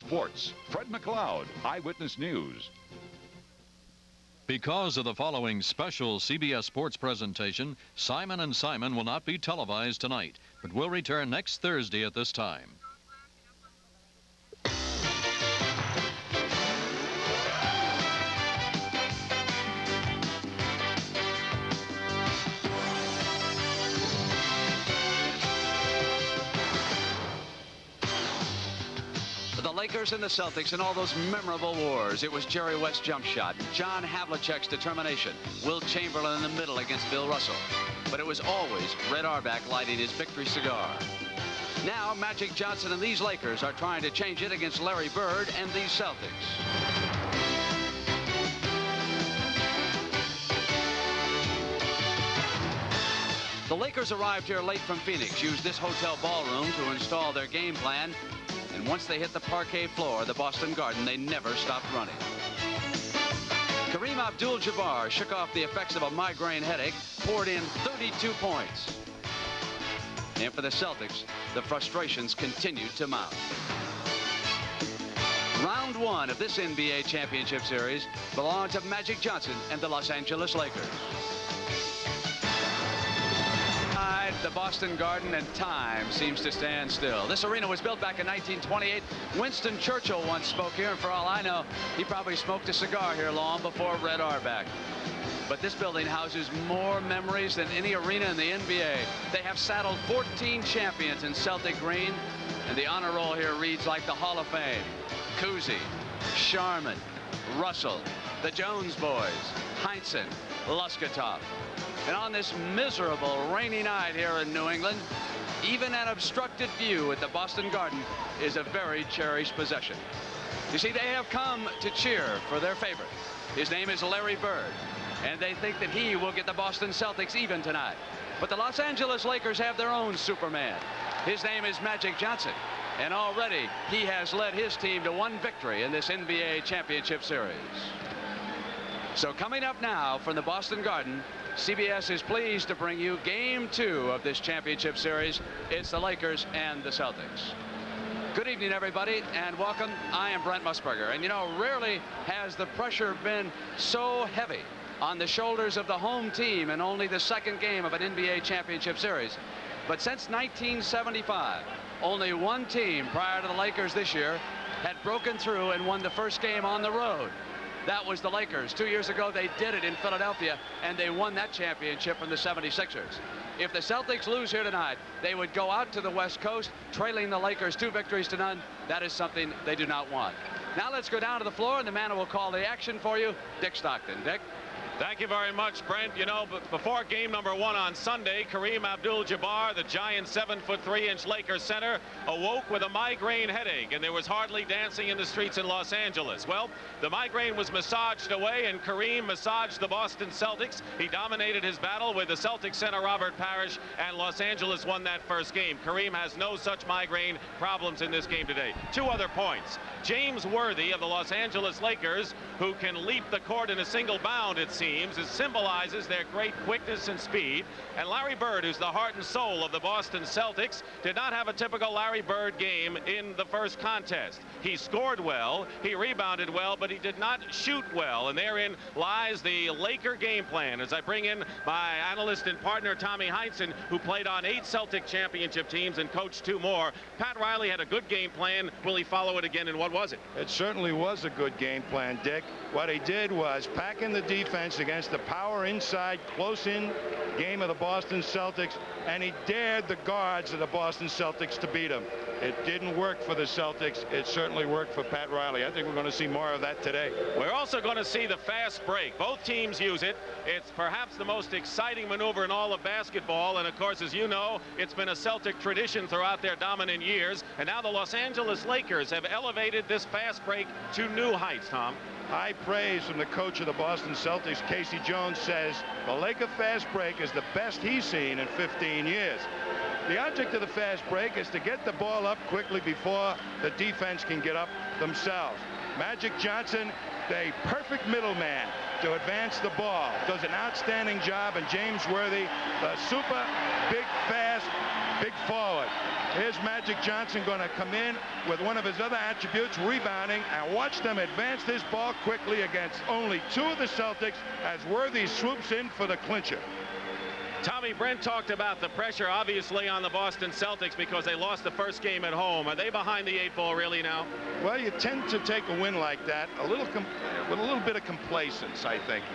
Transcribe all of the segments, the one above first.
Sports. Fred McLeod, Eyewitness News. Because of the following special CBS Sports presentation, Simon & Simon will not be televised tonight, but will return next Thursday at this time. The Lakers and the Celtics in all those memorable wars. It was Jerry West's jump shot, John Havlicek's determination, Wilt Chamberlain in the middle against Bill Russell. But it was always Red Auerbach lighting his victory cigar. Now Magic Johnson and these Lakers are trying to change it against Larry Bird and these Celtics. The Lakers arrived here late from Phoenix, used this hotel ballroom to install their game plan. And once they hit the parquet floor of the Boston Garden, they never stopped running. Kareem Abdul-Jabbar shook off the effects of a migraine headache, poured in 32 points. And for the Celtics, the frustrations continued to mount. Round one of this NBA championship series belonged to Magic Johnson and the Los Angeles Lakers. The Boston Garden, and time seems to stand still. This arena was built back in 1928. Winston Churchill once spoke here, and for all I know, he probably smoked a cigar here long before Red Auerbach. But this building houses more memories than any arena in the NBA. They have saddled 14 champions in Celtic green, and the honor roll here reads like the Hall of Fame. Cousy, Sharman, Russell, the Jones boys, Heinsohn, Luskatov. And on this miserable rainy night here in New England, even an obstructed view at the Boston Garden is a very cherished possession. You see, they have come to cheer for their favorite. His name is Larry Bird, and they think that he will get the Boston Celtics even tonight. But the Los Angeles Lakers have their own Superman. His name is Magic Johnson, and already he has led his team to one victory in this NBA championship series. So coming up now from the Boston Garden, CBS is pleased to bring you Game 2 of this championship series. It's the Lakers and the Celtics. Good evening, everybody, and welcome. I am Brent Musburger. And, you know, rarely has the pressure been so heavy on the shoulders of the home team in only the second game of an NBA championship series. But since 1975, only one team prior to the Lakers this year had broken through and won the first game on the road. That was the Lakers. 2 years ago, they did it in Philadelphia, and they won that championship from the 76ers. If the Celtics lose here tonight, they would go out to the West Coast, trailing the Lakers 2 victories to none. That is something they do not want. Now let's go down to the floor, and the man who will call the action for you, Dick Stockton. Dick? Thank you very much, Brent. You know, before game number 1 on Sunday, Kareem Abdul-Jabbar, the giant 7'3" Lakers center, awoke with a migraine headache, and there was hardly dancing in the streets in Los Angeles. Well, the migraine was massaged away, and Kareem massaged the Boston Celtics. He dominated his battle with the Celtics center Robert Parish, and Los Angeles won that first game. Kareem has no such migraine problems in this game today. 2 other points. James Worthy of the Los Angeles Lakers, who can leap the court in a single bound, it seems. It symbolizes their great quickness and speed. And Larry Bird, who's the heart and soul of the Boston Celtics, did not have a typical Larry Bird game in the first contest. He scored well, he rebounded well, but he did not shoot well. And therein lies the Laker game plan. As I bring in my analyst and partner, Tommy Heinsohn, who played on 8 Celtic championship teams and coached 2 more. Pat Riley had a good game plan. Will he follow it again, and what was it? It certainly was a good game plan, Dick. What he did was pack in the defense against the power inside, close-in game of the Boston Celtics, and he dared the guards of the Boston Celtics to beat him. It didn't work for the Celtics. It certainly worked for Pat Riley. I think we're going to see more of that today. We're also going to see the fast break. Both teams use it. It's perhaps the most exciting maneuver in all of basketball, and of course, as you know, it's been a Celtic tradition throughout their dominant years, and now the Los Angeles Lakers have elevated this fast break to new heights, Tom. High praise from the coach of the Boston Celtics, Casey Jones, says the Laker fast break is the best he's seen in 15 years. The object of the fast break is to get the ball up quickly before the defense can get up themselves. Magic Johnson, the perfect middleman to advance the ball, does an outstanding job, and James Worthy, the super big, fast, big forward. Here's Magic Johnson going to come in with one of his other attributes, rebounding, and watch them advance this ball quickly against only 2 of the Celtics as Worthy swoops in for the clincher. Tommy, Brent talked about the pressure, obviously, on the Boston Celtics because they lost the first game at home. Are they behind the 8 ball really now? Well, you tend to take a win like that with a little bit of complacence, I think.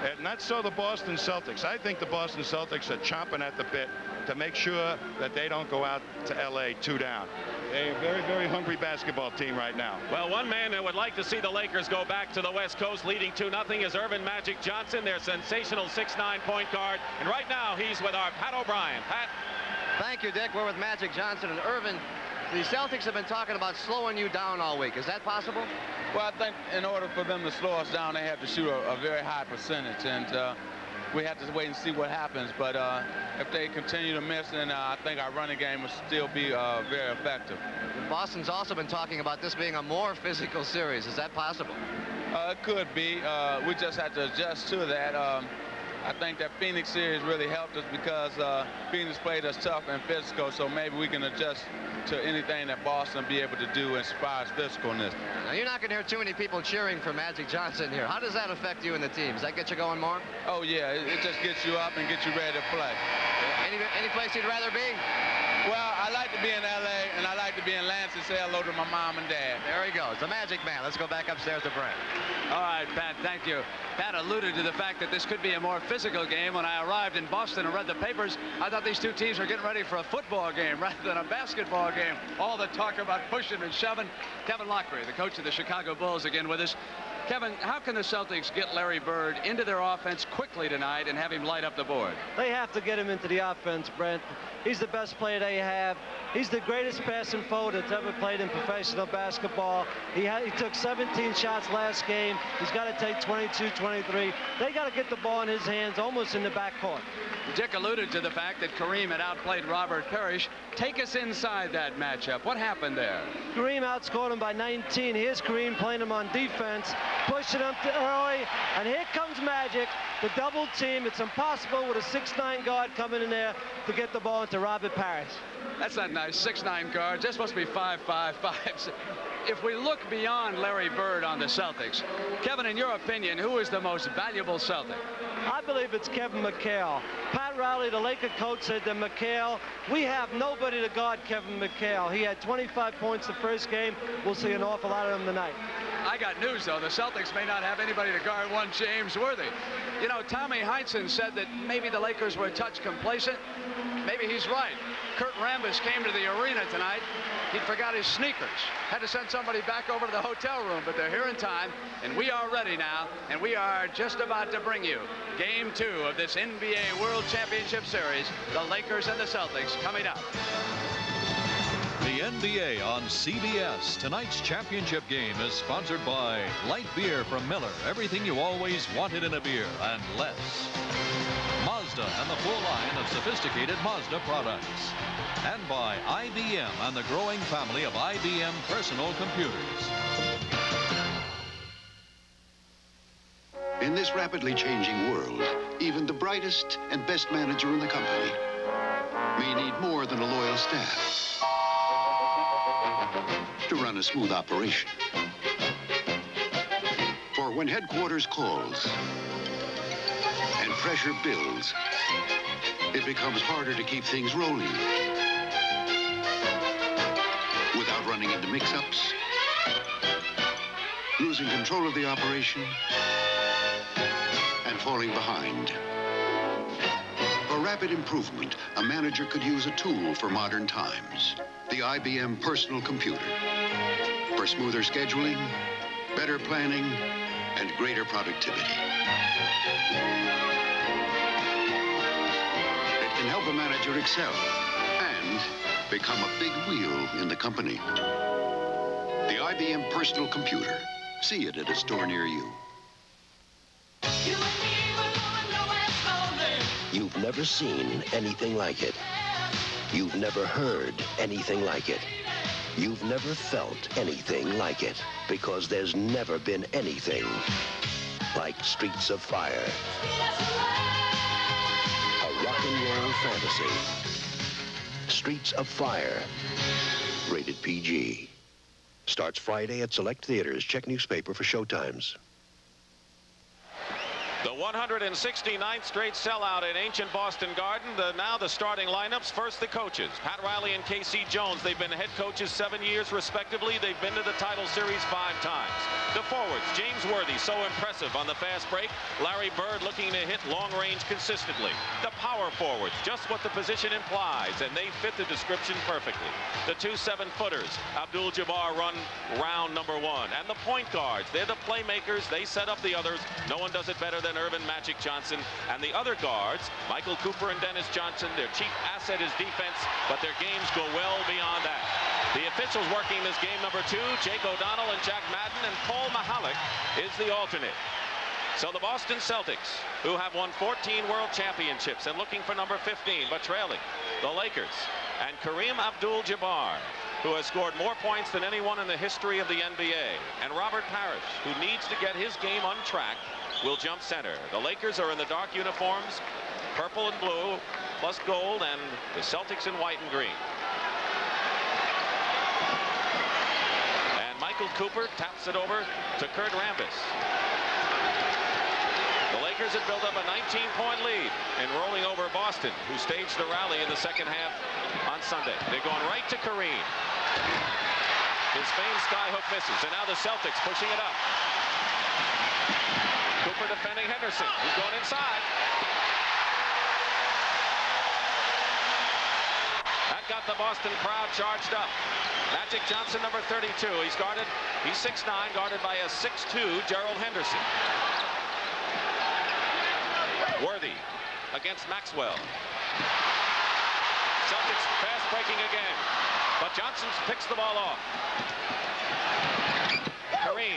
And not so the Boston Celtics. I think the Boston Celtics are chomping at the bit to make sure that they don't go out to L.A. 2 down. They're a very, very hungry basketball team right now. Well, one man who would like to see the Lakers go back to the West Coast leading 2-0 is Irvin Magic Johnson, their sensational 6'9" point guard. And right now he's with our Pat O'Brien. Pat. Thank you, Dick. We're with Magic Johnson and Irvin. The Celtics have been talking about slowing you down all week. Is that possible? Well, I think in order for them to slow us down, they have to shoot a very high percentage. And we have to wait and see what happens. But if they continue to miss, then I think our running game will still be very effective. Boston's also been talking about this being a more physical series. Is that possible? It could be. We just have to adjust to that. I think that Phoenix series really helped us because Phoenix played us tough and physical, so maybe we can adjust to anything that Boston be able to do as far as physicalness. Now, you're not going to hear too many people cheering for Magic Johnson here. How does that affect you and the team? Does that get you going more? Oh, yeah. It just gets you up and gets you ready to play. Any place you'd rather be? Well, I like to be in L.A., and I like to be in Lance and say hello to my mom and dad. There he goes, the Magic Man. Let's go back upstairs to Brent. All right, Pat, thank you. Pat alluded to the fact that this could be a more physical game. When I arrived in Boston and read the papers, I thought these two teams were getting ready for a football game rather than a basketball game. All the talk about pushing and shoving. Kevin Locklear, the coach of the Chicago Bulls, again with us. Kevin, how can the Celtics get Larry Bird into their offense quickly tonight and have him light up the board? They have to get him into the offense, Brent. He's the best player they have. He's the greatest passing forward that's ever played in professional basketball. He took 17 shots last game. He's got to take 22, 23. They got to get the ball in his hands almost in the backcourt. Dick alluded to the fact that Kareem had outplayed Robert Parish. Take us inside that matchup. What happened there? Kareem outscored him by 19. Here's Kareem playing him on defense, pushing him early, and here comes Magic, the double team. It's impossible with a 6'9" guard coming in there to get the ball into Robert Parish. That's not nice. 6'9" guards. They're supposed to be 5'5", 5'6". If we look beyond Larry Bird on the Celtics, Kevin, in your opinion, who is the most valuable Celtic? I believe it's Kevin McHale. Pat Riley, the Laker coach, said to McHale, we have nobody to guard Kevin McHale. He had 25 points the first game. We'll see an awful lot of them tonight. I got news, though. The Celtics may not have anybody to guard one James Worthy. You know, Tommy Heinsohn said that maybe the Lakers were a touch complacent. Maybe he's right. Kurt Rambis came to the arena tonight. He forgot his sneakers. Had to send somebody back over to the hotel room, but they're here in time, and we are ready now, and we are just about to bring you Game 2 of this NBA World Championship Series, the Lakers and the Celtics coming up. The NBA on CBS. Tonight's championship game is sponsored by Light Beer from Miller. Everything you always wanted in a beer and less. Mazda and the full line of sophisticated Mazda products. And by IBM and the growing family of IBM personal computers. In this rapidly changing world, even the brightest and best manager in the company may need more than a loyal staff to run a smooth operation. For when headquarters calls and pressure builds, it becomes harder to keep things rolling without running into mix-ups, losing control of the operation, and falling behind. For rapid improvement, a manager could use a tool for modern times. The IBM personal computer. For smoother scheduling, better planning, and greater productivity. It can help a manager excel and become a big wheel in the company. The IBM personal computer. See it at a store near you. You've never seen anything like it. You've never heard anything like it. You've never felt anything like it, because there's never been anything like Streets of Fire. A rock and roll fantasy. Streets of Fire. Rated PG. Starts Friday at select theaters. Check newspaper for showtimes. The 169th straight sellout in ancient Boston Garden. Now the starting lineups. First, the coaches. Pat Riley and K.C. Jones. They've been head coaches 7 years, respectively. They've been to the title series 5 times. The forwards, James Worthy, so impressive on the fast break. Larry Bird looking to hit long range consistently. The power forwards, just what the position implies, and they fit the description perfectly. The 2 7-footers, Abdul-Jabbar run round number 1. And the point guards, they're the playmakers. They set up the others. No one does it better than Irvin Magic Johnson. And the other guards, Michael Cooper and Dennis Johnson, their chief asset is defense, but their games go well beyond that. The officials working this game number 2, Jake O'Donnell and Jack Madden, and Paul Mahalik is the alternate. So the Boston Celtics, who have won 14 world championships and looking for number 15, but trailing the Lakers, and Kareem Abdul-Jabbar, who has scored more points than anyone in the history of the NBA, and Robert Parish, who needs to get his game untracked, will jump center. The Lakers are in the dark uniforms, purple and blue, plus gold, and the Celtics in white and green. And Michael Cooper taps it over to Kurt Rambis. The Lakers have built up a 19-point lead in rolling over Boston, who staged the rally in the second half on Sunday. They're going right to Kareem. His famed skyhook misses, and now the Celtics pushing it up. Cooper defending Henderson, who's going inside. That got the Boston crowd charged up. Magic Johnson, number 32. He's guarded, he's 6'9", guarded by a 6'2", Gerald Henderson. Worthy against Maxwell. Celtics fast breaking again, but Johnson picks the ball off. Kareem.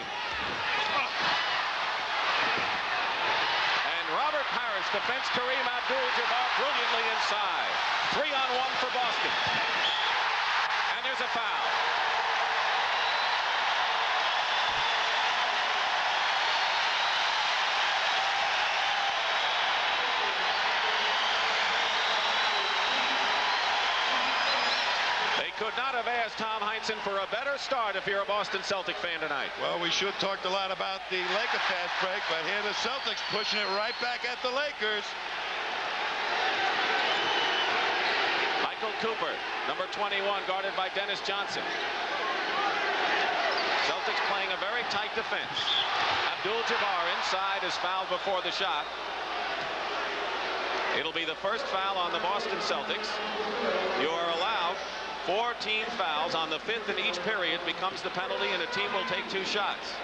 And Robert Parish defends Kareem Abdul-Jabbar brilliantly inside. 3-on-1 for Boston. And there's a foul. Could not have asked Tom Heinsohn for a better start if you're a Boston Celtic fan tonight. Well, we should talked a lot about the Laker fast break, but here the Celtics pushing it right back at the Lakers. Michael Cooper, number 21, guarded by Dennis Johnson. Celtics playing a very tight defense. Abdul-Jabbar inside is fouled before the shot. It'll be the first foul on the Boston Celtics. You are allowed 4 team fouls. On the 5th in each period becomes the penalty, and a team will take 2 shots.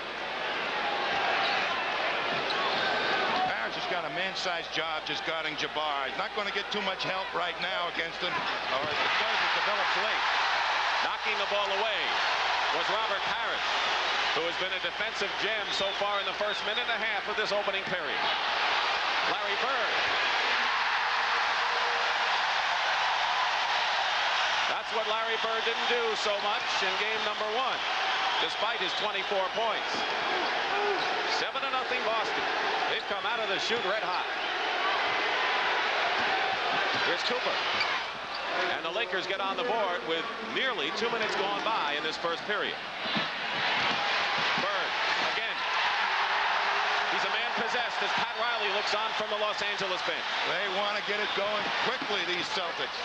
Parish has got a man-sized job just guarding Jabbar. He's not going to get too much help right now against him, or if it does, it develops late. Knocking the ball away was Robert Parish, who has been a defensive gem so far in the first minute and a half of this opening period. Larry Bird. That's what Larry Bird didn't do so much in game number 1, despite his 24 points. 7-0 Boston. They've come out of the chute red hot. Here's Cooper. And the Lakers get on the board with nearly 2 minutes gone by in this first period. Bird again. He's a man possessed as Pat Riley looks on from the Los Angeles bench. They want to get it going quickly, these Celtics.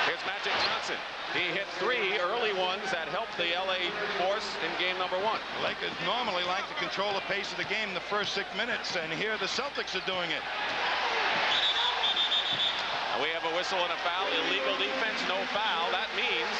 Here's Magic Johnson. He hit 3 early ones that helped the LA force in game number 1. The Lakers normally like to control the pace of the game in the first 6 minutes, and here the Celtics are doing it. We have a whistle and a foul. Illegal defense, no foul. That means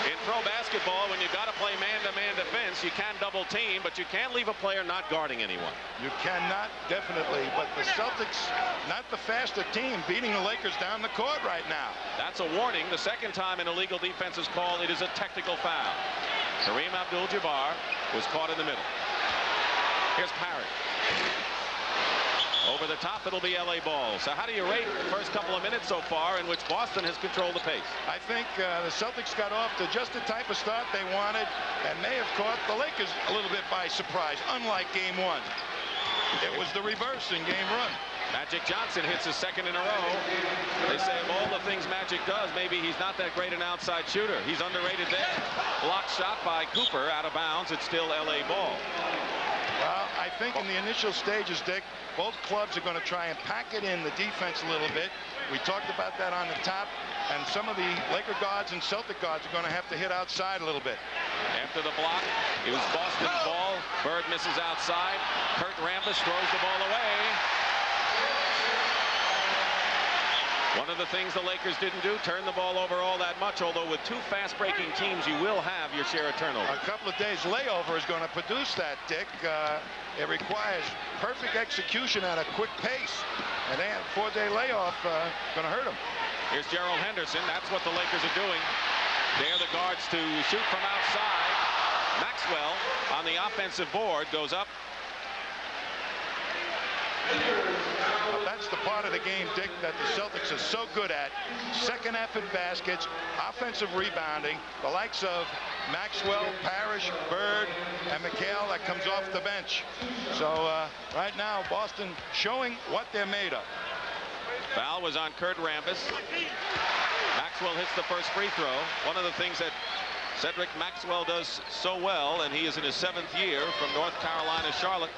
in pro basketball, when you've got to play man-to-man defense, you can double team, but you can't leave a player not guarding anyone. You cannot, definitely. But the Celtics, not the faster team, beating the Lakers down the court right now. That's a warning. The second time an illegal defense is called, it is a technical foul. Kareem Abdul-Jabbar was caught in the middle. Here's Parish. Over the top, it'll be LA ball. So how do you rate the first couple of minutes so far in which Boston has controlled the pace? I think the Celtics got off to just the type of start they wanted and may have caught the Lakers a little bit by surprise, unlike game 1. It was the reverse in game 1. Magic Johnson hits his second in a row. They say of all the things Magic does, maybe he's not that great an outside shooter. He's underrated there. Blocked shot by Cooper, out of bounds. It's still LA ball. Well, I think in the initial stages, Dick, both clubs are going to try and pack it in the defense a little bit. We talked about that on the top, and some of the Laker guards and Celtic guards are going to have to hit outside a little bit. After the block, it was Boston's ball. Bird misses outside. Kurt Rambis throws the ball away. One of the things the Lakers didn't do, turn the ball over all that much, although with two fast-breaking teams, you will have your share of turnovers. A couple of days layover is going to produce that, Dick. It requires perfect execution at a quick pace. And then a 4-day layoff going to hurt them. Here's Gerald Henderson. That's what the Lakers are doing. Dare the guards to shoot from outside. Maxwell on the offensive board goes up. That's the part of the game, Dick, that the Celtics are so good at. Second effort baskets, offensive rebounding, the likes of Maxwell, Parish, Bird, and McHale that comes off the bench. So right now, Boston showing what they're made of. Foul was on Kurt Rambis. Maxwell hits the first free throw. One of the things that Cedric Maxwell does so well, and he is in his 7th year from North Carolina, Charlotte,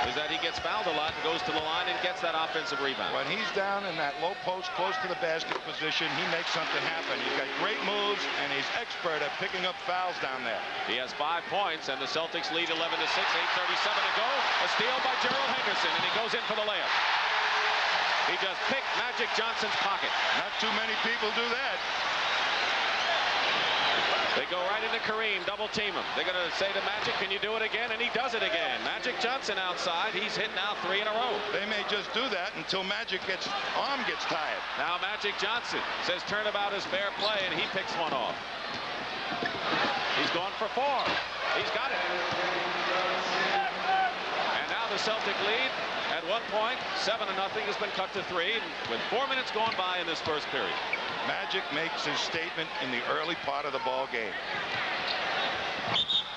is that he gets fouled a lot and goes to the line and gets that offensive rebound. When he's down in that low post close to the basket position, he makes something happen. He's got great moves, and he's expert at picking up fouls down there. He has 5 points, and the Celtics lead 11-6, 8:37 to go. A steal by Gerald Henderson, and he goes in for the layup. He just picked Magic Johnson's pocket. Not too many people do that. They go right into Kareem, double team him. They're going to say to Magic, can you do it again? And he does it again. Magic Johnson outside. He's hit now 3 in a row. They may just do that until Magic arm gets tired. Now Magic Johnson says turnabout is fair play, and he picks one off. He's gone for 4. He's got it. And now the Celtic lead at 1 point. 7-0 has been cut to 3 with 4 minutes gone by in this first period. Magic makes his statement in the early part of the ball game.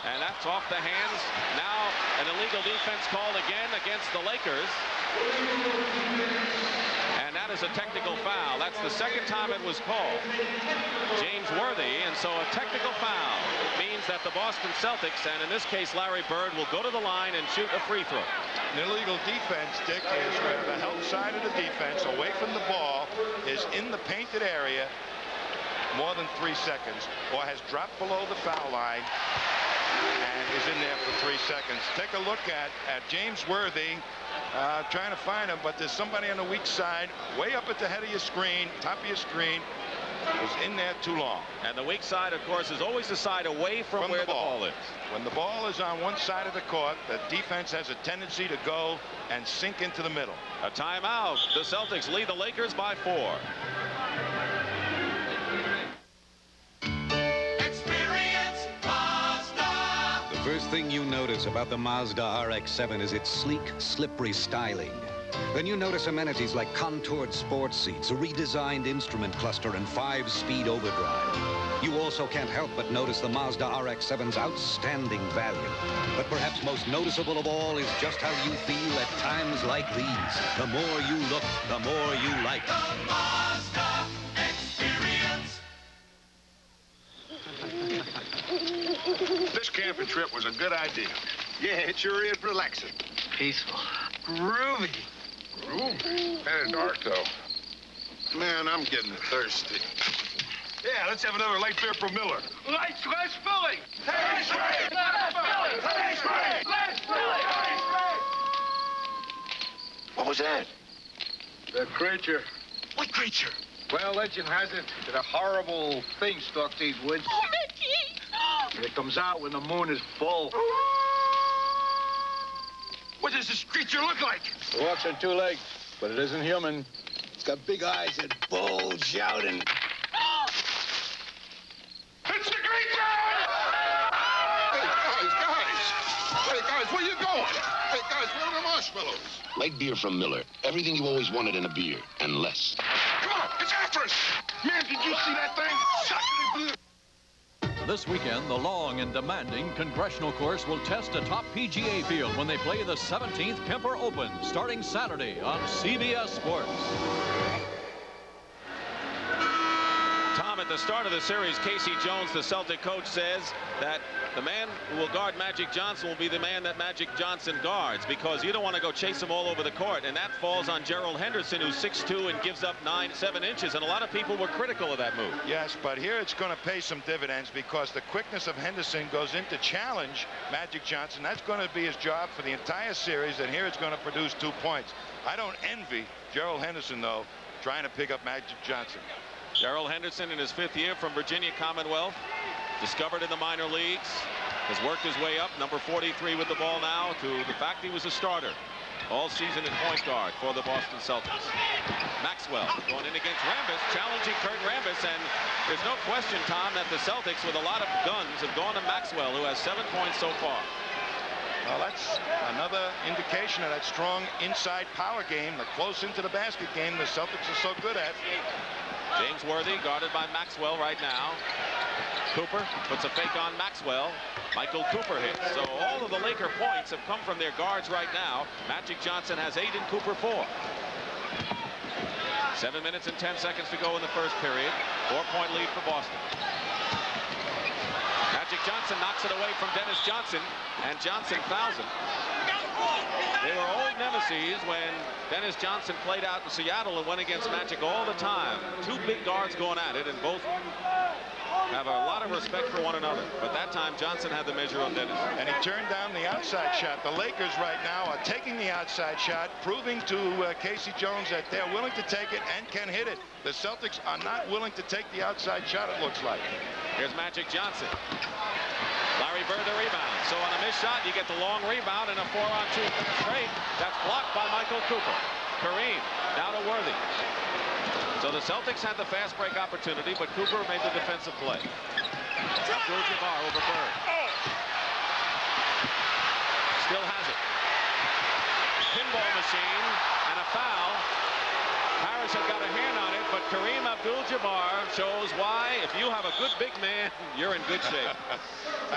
And that's off the hands. Now an illegal defense called again against the Lakers. And that is a technical foul. That's the second time it was called. James Worthy, and so a technical foul means that the Boston Celtics, and in this case Larry Bird, will go to the line and shoot a free throw. An illegal defense, Dick, is where the help side of the defense, away from the ball, is in the painted area more than 3 seconds, or has dropped below the foul line and is in there for 3 seconds. Take a look at James Worthy, trying to find him, but there's somebody on the weak side, way up at the head of your screen, top of your screen, is in there too long. And the weak side, of course, is always the side away from where the ball is. When the ball is on one side of the court, the defense has a tendency to go and sink into the middle. A timeout. The Celtics lead the Lakers by 4. Experience Mazda. The first thing you notice about the Mazda RX-7 is its sleek, slippery styling. Then you notice amenities like contoured sports seats, a redesigned instrument cluster, and 5-speed overdrive. You also can't help but notice the Mazda RX-7's outstanding value. But perhaps most noticeable of all is just how you feel at times like these. The more you look, the more you like. The Mazda Experience. This camping trip was a good idea. Yeah, it sure is relaxing. Peaceful. Groovy. Groovy? Kind of dark, though. Man, I'm getting thirsty. Yeah, let's have another light beer from Miller. Lights, less filling. Taste great. Less filling. Taste great. Less filling. Taste great. What was that? The creature. What creature? Well, legend has it that a horrible thing stalked these woods. Oh, Mickey. It comes out when the moon is full. What does this creature look like? It walks on 2 legs, but it isn't human. It's got big eyes that bulge out and... It's the creature! Hey, guys, where you going? Hey, guys, where are the marshmallows? Light beer from Miller. Everything you always wanted in a beer, and less. Come on, it's after us! Man, did you see that thing? Suck it in blue. This weekend, the long and demanding Congressional course will test a top PGA field when they play the 17th Kemper Open, starting Saturday on CBS Sports. Tom, at the start of the series, Casey Jones, the Celtic coach, says that the man who will guard Magic Johnson will be the man that Magic Johnson guards, because you don't want to go chase him all over the court, and that falls on Gerald Henderson, who's 6'2" and gives up 7 inches, and a lot of people were critical of that move. Yes, but here it's going to pay some dividends, because the quickness of Henderson goes in to challenge Magic Johnson. That's going to be his job for the entire series, and here it's going to produce 2 points. I don't envy Gerald Henderson, though, trying to pick up Magic Johnson. Gerald Henderson in his 5th year from Virginia Commonwealth, discovered in the minor leagues, has worked his way up, number 43 with the ball now, to the fact he was a starter all season at point guard for the Boston Celtics. Maxwell going in against Rambis, challenging Kurt Rambis, and there's no question, Tom, that the Celtics with a lot of guns have gone to Maxwell, who has 7 points so far. Well, that's another indication of that strong inside power game, the close into the basket game the Celtics are so good at. James Worthy guarded by Maxwell right now. Cooper puts a fake on Maxwell. Michael Cooper hits. So all of the Laker points have come from their guards right now. Magic Johnson has 8 and Cooper 4. 7 minutes and 10 seconds to go in the first period. 4-point lead for Boston. Magic Johnson knocks it away from Dennis Johnson, and Johnson fouls him. They were old nemesis when Dennis Johnson played out in Seattle and went against Magic all the time. 2 big guards going at it, and both have a lot of respect for one another. But that time, Johnson had the measure of Dennis. And he turned down the outside shot. The Lakers right now are taking the outside shot, proving to Casey Jones that they're willing to take it and can hit it. The Celtics are not willing to take the outside shot, it looks like. Here's Magic Johnson. Larry Bird the rebound. So on a missed shot, you get the long rebound and a 4-on-2 straight. That's blocked by Michael Cooper. Kareem now to Worthy. So the Celtics had the fast break opportunity, but Cooper made the defensive play. Abdul-Jabbar over Bird. Still has it. Pinball machine and a foul. Parish had got a hand on it, but Kareem Abdul-Jabbar shows why, if you have a good big man, you're in good shape.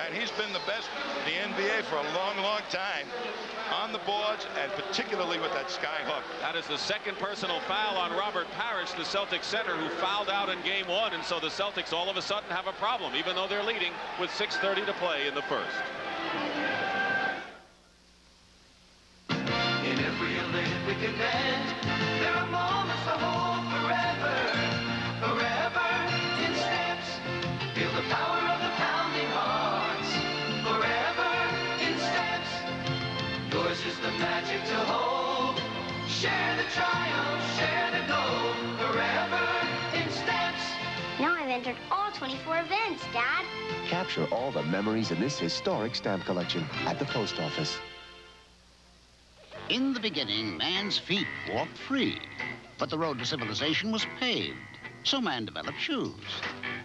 And he's been the best in the NBA for a long, long time on the boards, and particularly with that sky hook. That is the 2nd personal foul on Robert Parish, the Celtics center, who fouled out in game 1, and so the Celtics all of a sudden have a problem, even though they're leading with 6:30 to play in the first. In every lane we can bend, there are moments to hold forever, forever in steps. Feel the power of the pounding hearts, forever in steps. Yours is the magic to hold. Share the triumph, share the gold, forever in steps. Now I've entered all 24 events, Dad. Capture all the memories in this historic stamp collection at the post office. In the beginning, man's feet walked free, but the road to civilization was paved, so man developed shoes.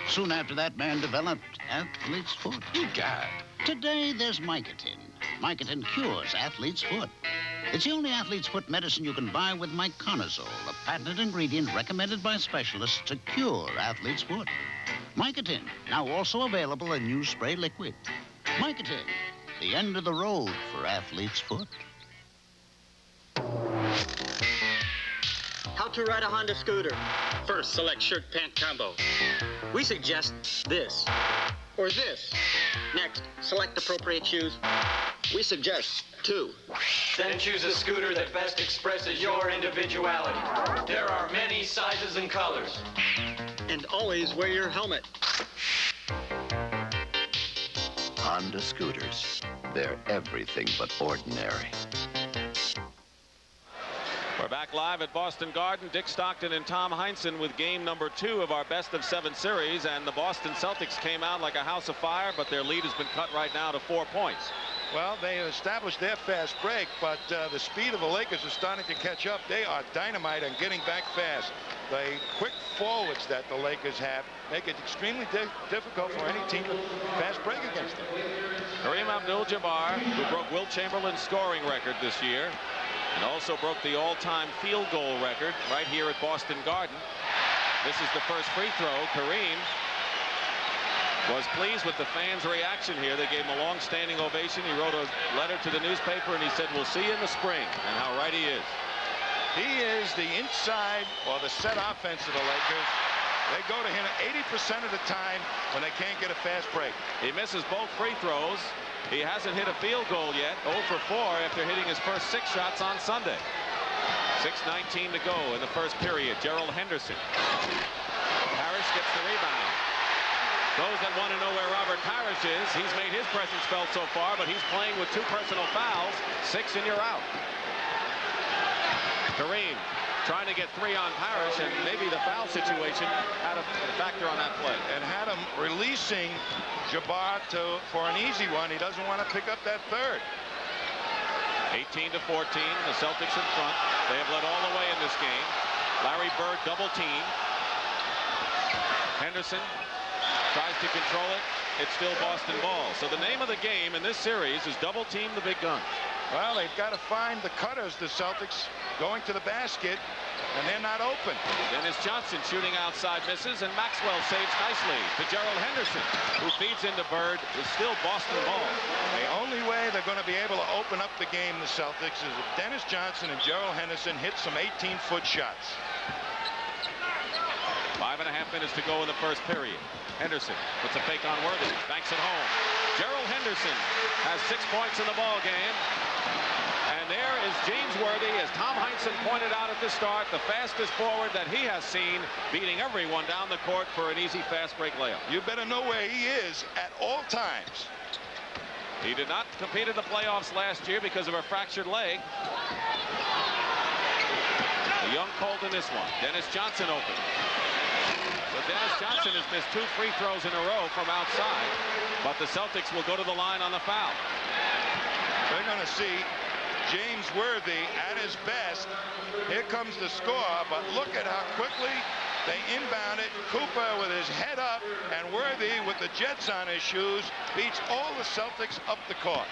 Soon after that, man developed athlete's foot. Egad. Today, there's Micotin. Micotin cures athlete's foot. It's the only athlete's foot medicine you can buy with miconazole, a patented ingredient recommended by specialists to cure athlete's foot. Micotin, now also available in new spray liquid. Micotin, the end of the road for athlete's foot. How to ride a Honda scooter. First, select shirt pant combo. We suggest this or this. Next, select appropriate shoes. We suggest 2. Then choose a scooter that best expresses your individuality. There are many sizes and colors. And always wear your helmet. Honda scooters. They're everything but ordinary. We're back live at Boston Garden. Dick Stockton and Tom Heinsohn with game number 2 of our best-of-7 series. And the Boston Celtics came out like a house of fire, but their lead has been cut right now to 4 points. Well, they established their fast break, but the speed of the Lakers is starting to catch up. They are dynamite and getting back fast. The quick forwards that the Lakers have make it extremely difficult for any team to fast break against them. Kareem Abdul-Jabbar, who broke Wilt Chamberlain's scoring record this year, and also broke the all-time field goal record right here at Boston Garden. This is the first free throw. Kareem was pleased with the fans' reaction here. They gave him a long standing ovation. He wrote a letter to the newspaper and he said, "We'll see you in the spring," and how right he is. He is the inside or the set offense of the Lakers. They go to him 80% of the time when they can't get a fast break. He misses both free throws. He hasn't hit a field goal yet. 0 for 4 after hitting his first 6 shots on Sunday. 6:19 to go in the first period. Gerald Henderson. Parish gets the rebound. Those that want to know where Robert Parish is, he's made his presence felt so far, but he's playing with 2 personal fouls. 6 and you're out. Kareem trying to get 3 on Parish, and maybe the foul situation had a factor on that play. And had him releasing Jabbar for an easy one. He doesn't want to pick up that third. 18 to 14, the Celtics in front. They have led all the way in this game. Larry Bird double team. Henderson tries to control it. It's still Boston ball. So the name of the game in this series is double team the big guns. Well, they've got to find the cutters, the Celtics, going to the basket, and they're not open. Dennis Johnson shooting outside, misses, and Maxwell saves nicely to Gerald Henderson, who feeds into Bird. Is still Boston ball. The only way they're going to be able to open up the game, the Celtics, is if Dennis Johnson and Gerald Henderson hit some 18-foot shots. 5.5 minutes to go in the first period. Henderson puts a fake on Worthy, banks it home. Gerald Henderson has 6 points in the ball game. And there is James Worthy, as Tom Heinsohn pointed out at the start, the fastest forward that he has seen, beating everyone down the court for an easy fast break layup. You better know where he is at all times. He did not compete in the playoffs last year because of a fractured leg. A young Colt in this one. Dennis Johnson open. So Dennis Johnson has missed 2 free throws in a row from outside, but the Celtics will go to the line on the foul. They're going to see James Worthy at his best. Here comes the score, but look at how quickly they inbound it. Cooper with his head up, and Worthy with the Jets on his shoes beats all the Celtics up the court.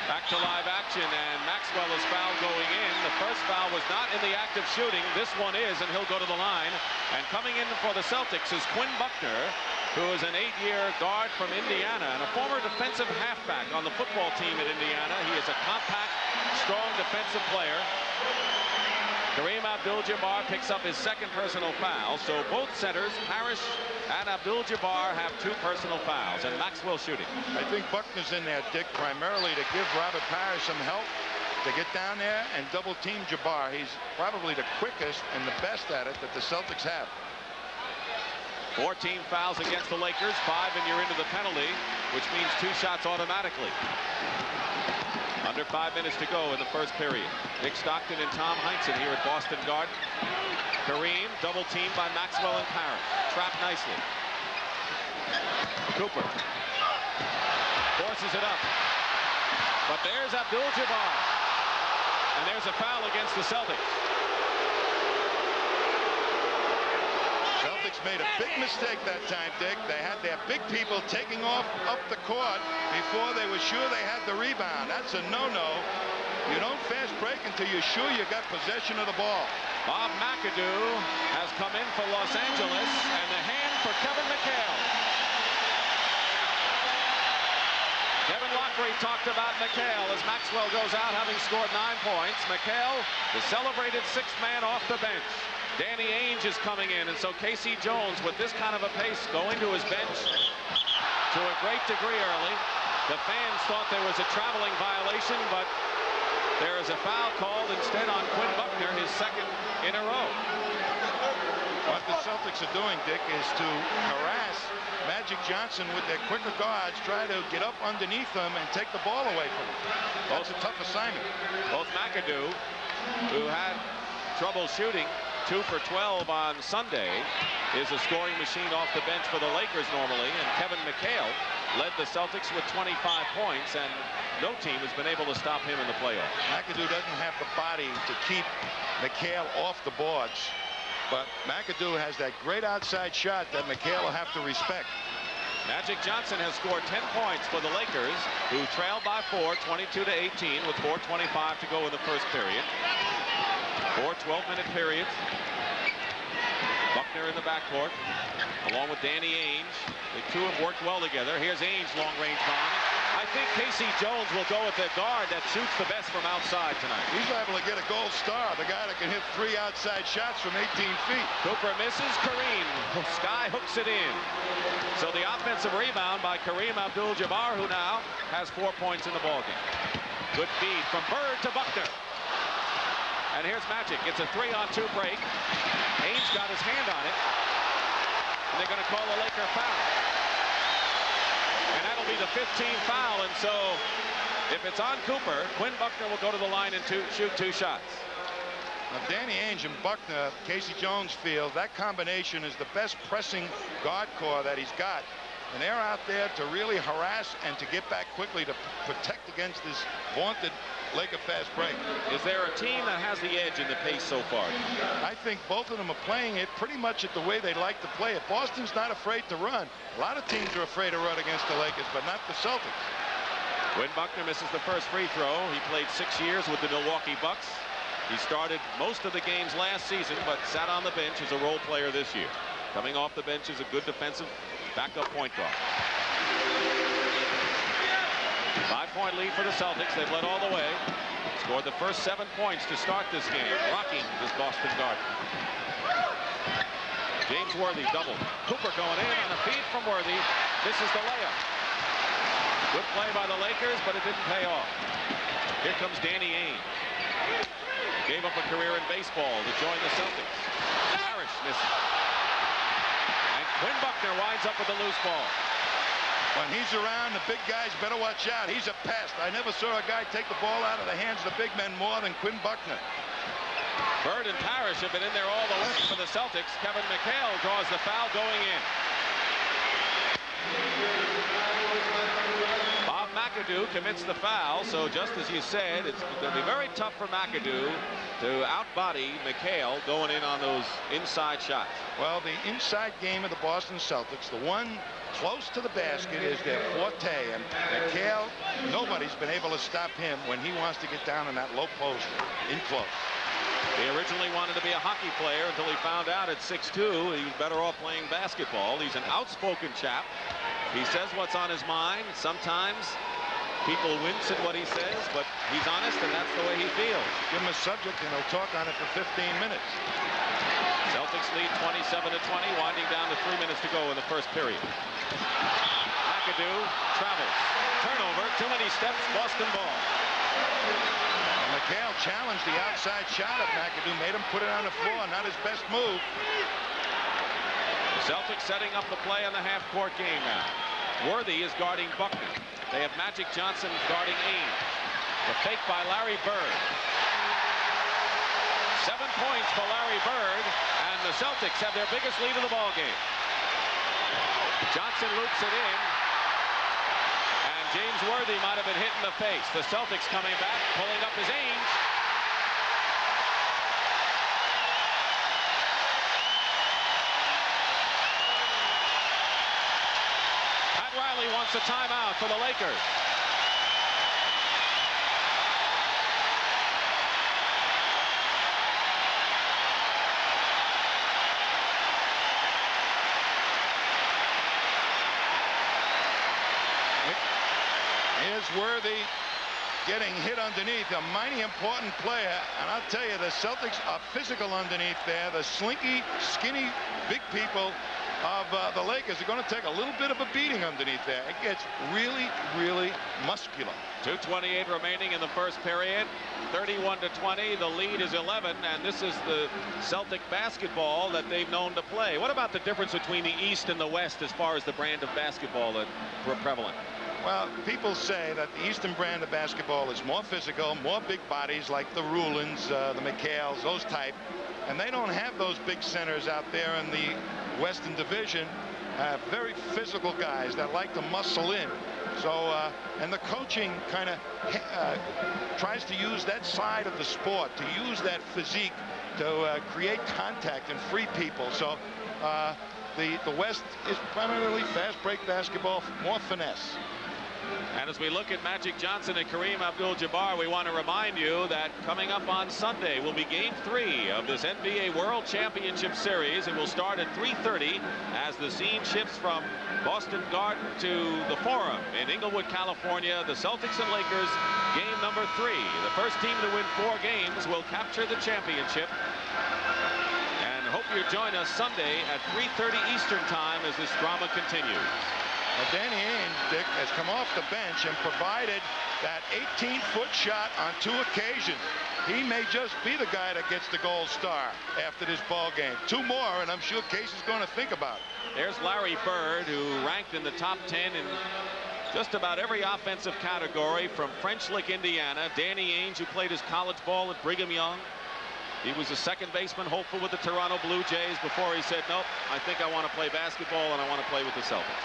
Back to live action, and Maxwell is fouled going in. The first foul was not in the act of shooting. This one is, and he'll go to the line. And coming in for the Celtics is Quinn Buckner, who is an 8-year guard from Indiana and a former defensive halfback on the football team at Indiana. He is a compact, strong defensive player. Kareem Abdul-Jabbar picks up his 2nd personal foul. So both centers, Parish and Abdul-Jabbar, have 2 personal fouls, and Maxwell shooting. I think Buckner's in there, Dick, primarily to give Robert Parish some help to get down there and double team Jabbar. He's probably the quickest and the best at it that the Celtics have. 14 fouls against the Lakers, 5 and you're into the penalty, which means 2 shots automatically. Under 5 minutes to go in the first period. Nick Stockton and Tom Heinsohn here at Boston Garden. Kareem double teamed by Maxwell and Parish. Trapped nicely. Cooper forces it up. But there's Abdul-Jabbar. And there's a foul against the Celtics. Celtics made a big mistake that time, Dick. They had their big people taking off up the court before they were sure they had the rebound. That's a no-no. You don't fast break until you're sure you got possession of the ball. Bob McAdoo has come in for Los Angeles, and the hand for Kevin McHale. Kevin Lockery talked about McHale as Maxwell goes out having scored 9 points. McHale, the celebrated 6th man off the bench. Danny Ainge is coming in, and so Casey Jones, with this kind of a pace, going to his bench to a great degree early. The fans thought there was a traveling violation, but there is a foul called instead on Quinn Buckner, his 2nd in a row. What the Celtics are doing, Dick, is to harass Magic Johnson with their quicker guards, try to get up underneath them and take the ball away from them. That's a tough assignment. Both McAdoo, who had trouble shooting, 2 for 12 on Sunday, is a scoring machine off the bench for the Lakers normally, and Kevin McHale led the Celtics with 25 points, and no team has been able to stop him in the playoffs. McAdoo doesn't have the body to keep McHale off the boards, but McAdoo has that great outside shot that McHale will have to respect. Magic Johnson has scored 10 points for the Lakers, who trailed by 4, 22 to 18, with 4:25 to go in the first period. 4 12-minute periods. Buckner in the backcourt, along with Danny Ainge. The two have worked well together. Here's Ainge, long-range bomb. I think Casey Jones will go with the guard that shoots the best from outside tonight. He's able to get a gold star, the guy that can hit 3 outside shots from 18 feet. Cooper misses. Kareem Sky hooks it in. So the offensive rebound by Kareem Abdul-Jabbar, who now has 4 points in the ballgame. Good feed from Bird to Buckner. And here's Magic. It's a 3-on-2 break. Ainge got his hand on it. And they're going to call a Laker foul. And that'll be the 15th foul. And so if it's on Cooper, Quinn Buckner will go to the line and shoot 2 shots. Now, Danny Ainge and Buckner, Casey Jones feels that combination is the best pressing guard core that he's got. And they're out there to really harass and to get back quickly to protect against this vaunted Laker fast break. Is there a team that has the edge in the pace so far? I think both of them are playing it pretty much at the way they like to play it. Boston's not afraid to run. A lot of teams are afraid to run against the Lakers, but not the Celtics. Quinn Buckner misses the first free throw. He played 6 years with the Milwaukee Bucks. He started most of the games last season, but sat on the bench as a role player this year. Coming off the bench is a good defensive backup point guard. 5-point lead for the Celtics. They've led all the way. Scored the first 7 points to start this game, rocking this Boston Garden. James Worthy doubled. Cooper going in on a feed from Worthy. This is the layup. Good play by the Lakers, but it didn't pay off. Here comes Danny Ainge. Gave up a career in baseball to join the Celtics. Parish misses. And Quinn Buckner winds up with a loose ball. When he's around, the big guys better watch out. He's a pest. I never saw a guy take the ball out of the hands of the big men more than Quinn Buckner. Bird and Parish have been in there all the way for the Celtics. Kevin McHale draws the foul going in. Bob McAdoo commits the foul, so just as you said, it's going to be very tough for McAdoo to outbody McHale going in on those inside shots. Well, the inside game of the Boston Celtics, the one close to the basket, is their forte, and McHale, nobody's been able to stop him when he wants to get down in that low post in close. He originally wanted to be a hockey player until he found out at 6'2" he was better off playing basketball. He's an outspoken chap. He says what's on his mind. Sometimes people wince at what he says, but he's honest, and that's the way he feels. Give him a subject, and he'll talk on it for 15 minutes. Celtics lead 27-20, winding down to 3 minutes to go in the first period. McAdoo travels. Turnover, too many steps, Boston ball. McHale challenged the outside shot of McAdoo, made him put it on the floor, not his best move. The Celtics setting up the play on the half-court game now. Worthy is guarding Buckner. They have Magic Johnson guarding Ainge. The fake by Larry Bird. 7 points for Larry Bird, and the Celtics have their biggest lead of the ball game. Johnson loops it in, and James Worthy might have been hit in the face. The Celtics coming back, pulling up his Ainge. Pat Riley wants a timeout for the Lakers. Here's Worthy getting hit underneath, a mighty important player, and I'll tell you, the Celtics are physical underneath there. The slinky, skinny, big people of the Lakers are going to take a little bit of a beating underneath there. It gets really, really muscular. 2:28 remaining in the first period. 31-20. The lead is 11, and this is the Celtic basketball that they've known to play. What about the difference between the East and the West as far as the brand of basketball that are prevalent? Well, people say that the Eastern brand of basketball is more physical, more big bodies like the Rulins, the McHales, those type. And they don't have those big centers out there in the Western Division. Very physical guys that like to muscle in. So, and the coaching kind of tries to use that side of the sport, to use that physique to create contact and free people. So the West is primarily fast break basketball, more finesse. And as we look at Magic Johnson and Kareem Abdul-Jabbar, we want to remind you that coming up on Sunday will be Game 3 of this NBA World Championship Series. It will start at 3:30 as the scene shifts from Boston Garden to the Forum in Inglewood, California. The Celtics and Lakers, game number 3. The first team to win 4 games will capture the championship. And hope you join us Sunday at 3:30 Eastern Time as this drama continues. Well, Danny Ainge, Dick, has come off the bench and provided that 18-foot shot on 2 occasions. He may just be the guy that gets the gold star after this ball game. 2 more, and I'm sure Casey's going to think about it. There's Larry Bird, who ranked in the top 10 in just about every offensive category from French Lick, Indiana. Danny Ainge, who played his college ball at Brigham Young. He was a second baseman hopeful with the Toronto Blue Jays before he said, nope, I think I want to play basketball and I want to play with the Celtics.